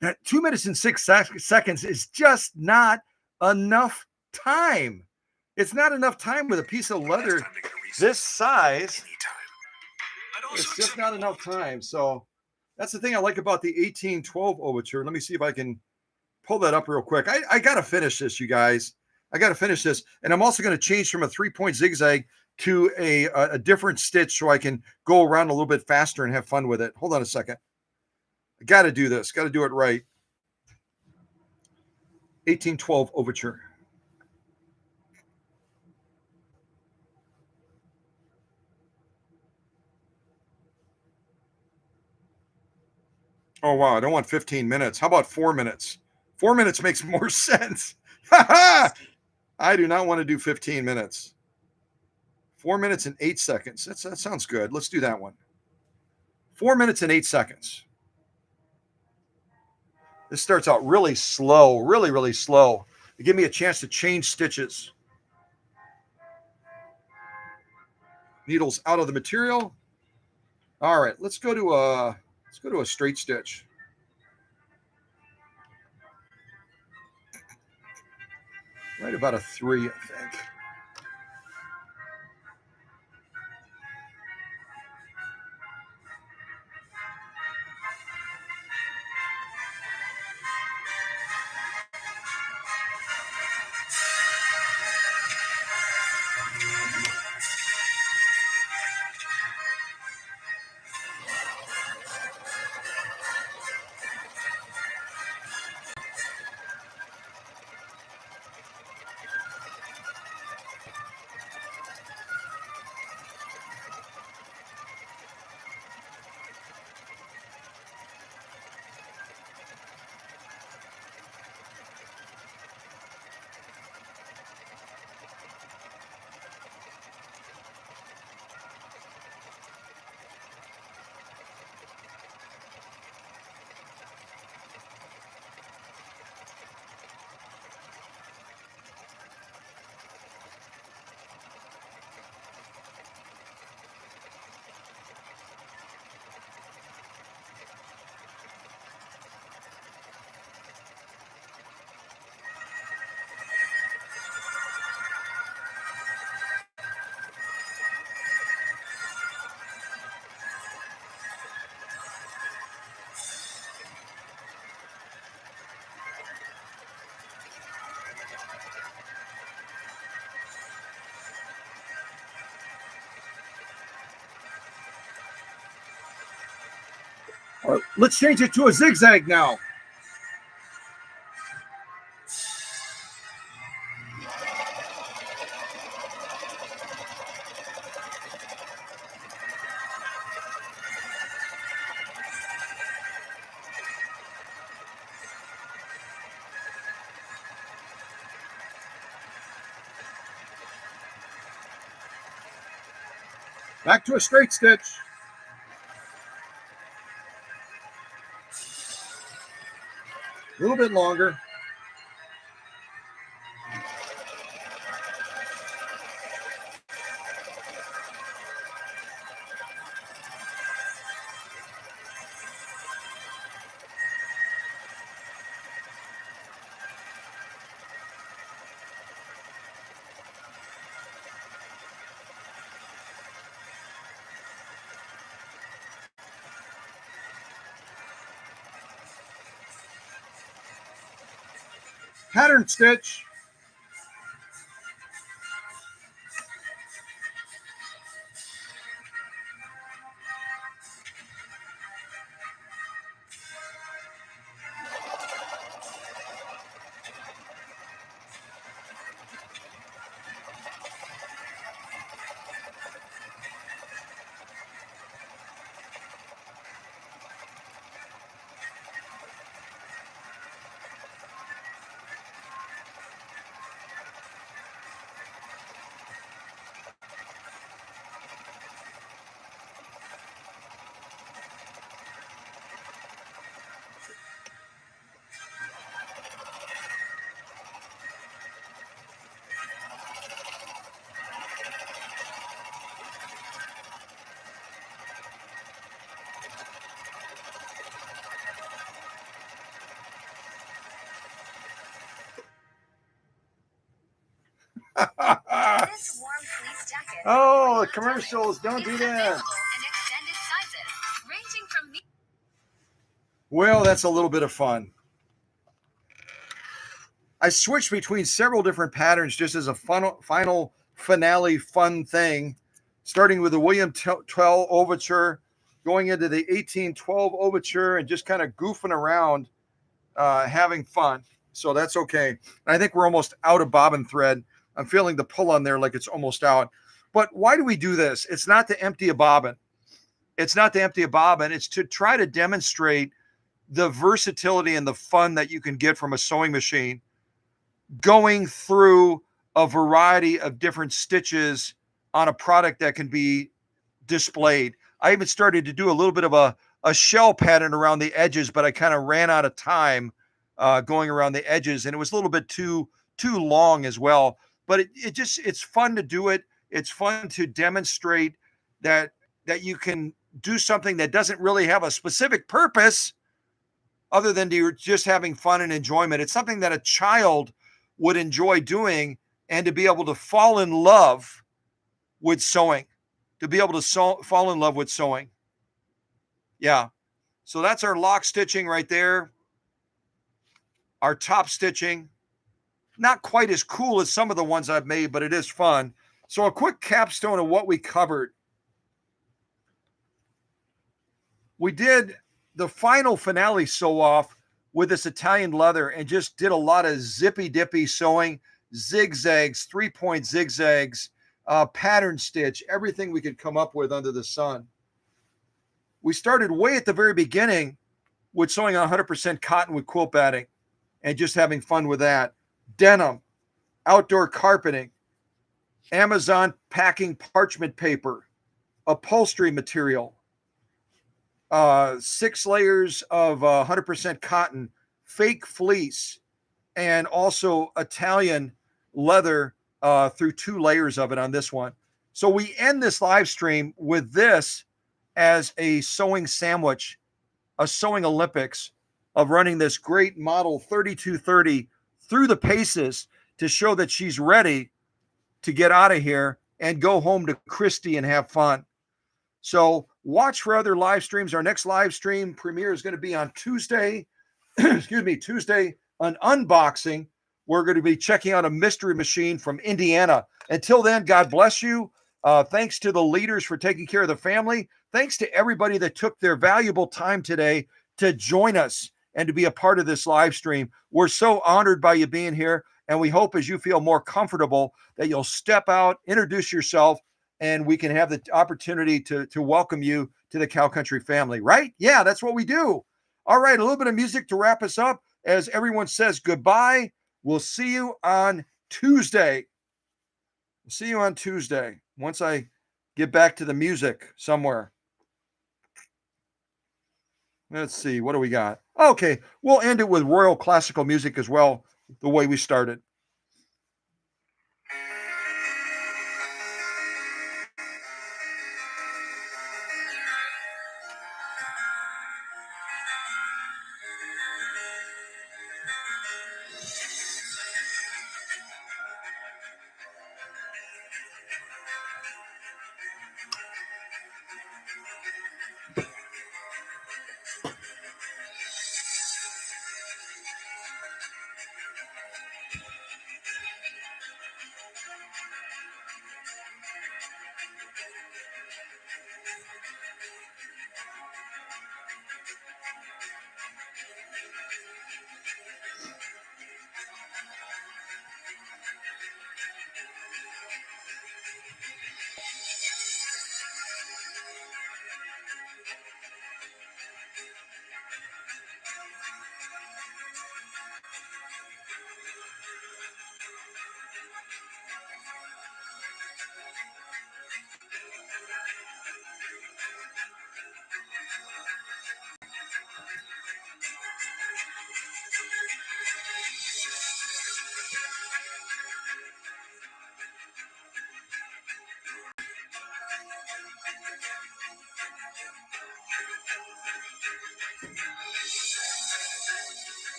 That 2 minutes and 6 seconds is just not enough time. It's not enough time with a piece of leather this size. It's just not enough time. So that's the thing I like about the 1812 Overture. Let me see if I can pull that up real quick. I got to finish this, you guys. I got to finish this. And I'm also going to change from a 3-point zigzag to a different stitch so I can go around a little bit faster and have fun with it. Hold on a second. I got to do this. Got to do it right. 1812 Overture. Oh, wow. I don't want 15 minutes. How about 4 minutes? 4 minutes makes more sense. I do not want to do 15 minutes. 4 minutes and 8 seconds. That sounds good. Let's do that one. 4 minutes and 8 seconds. This starts out really slow, really, really slow to give me a chance to change stitches. Needles out of the material. All right, let's go to a straight stitch. Right about a 3, I think. Let's change it to a zigzag now. Back to a straight stitch. A little bit longer. Pattern stitch. Oh, commercials, don't do that. Well, that's a little bit of fun. I switched between several different patterns just as a final finale fun thing, starting with the William Tell Overture, going into the 1812 Overture, and just kind of goofing around, having fun. So that's okay. I think we're almost out of bobbin thread. I'm feeling the pull on there like it's almost out. But why do we do this? It's not to empty a bobbin. It's not to empty a bobbin. It's to try to demonstrate the versatility and the fun that you can get from a sewing machine, going through a variety of different stitches on a product that can be displayed. I even started to do a little bit of a shell pattern around the edges, but I kind of ran out of time going around the edges, and it was a little bit too long as well. But it's fun to do it. It's fun to demonstrate that you can do something that doesn't really have a specific purpose other than you're just having fun and enjoyment. It's something that a child would enjoy doing, and to be able to fall in love with sewing, fall in love with sewing. Yeah. So that's our lock stitching right there. Our top stitching. Not quite as cool as some of the ones I've made, but it is fun. So a quick capstone of what we covered. We did the final finale sew off with this Italian leather and just did a lot of zippy dippy sewing, zigzags, 3-point zigzags, pattern stitch, everything we could come up with under the sun. We started way at the very beginning with sewing 100% cotton with quilt batting and just having fun with that. Denim, outdoor carpeting, Amazon packing parchment paper, upholstery material, 6 layers of 100% cotton, fake fleece, and also Italian leather through 2 layers of it on this one. So we end this live stream with this as a sewing sandwich, a sewing Olympics of running this great model 3230 through the paces to show that she's ready to get out of here and go home to Christy and have fun. So watch for other live streams. Our next live stream premiere is going to be on Tuesday. Tuesday, an unboxing. We're going to be checking out a mystery machine from Indiana. Until then, God bless you. Thanks to the leaders for taking care of the family. Thanks to everybody that took their valuable time today to join us and to be a part of this live stream. We're so honored by you being here. And we hope as you feel more comfortable that you'll step out, introduce yourself, and we can have the opportunity to welcome you to the Cow Country family, right? Yeah, that's what we do. All right, a little bit of music to wrap us up as everyone says goodbye. We'll see you on Tuesday. See you on Tuesday once I get back to the music somewhere. Let's see, what do we got? Okay, we'll end it with Royal Classical music as well, the way we started.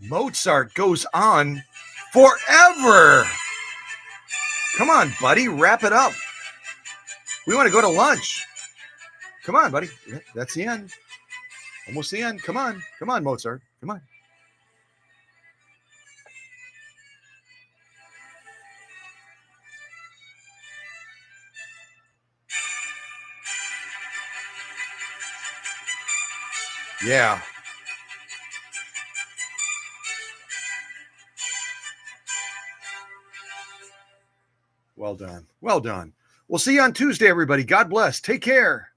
Mozart goes on forever. Come on, buddy, wrap it up. We want to go to lunch. Come on, buddy. That's the end. Almost the end. Come on, Mozart. Come on. Yeah. Well done. Well done. We'll see you on Tuesday, everybody. God bless. Take care.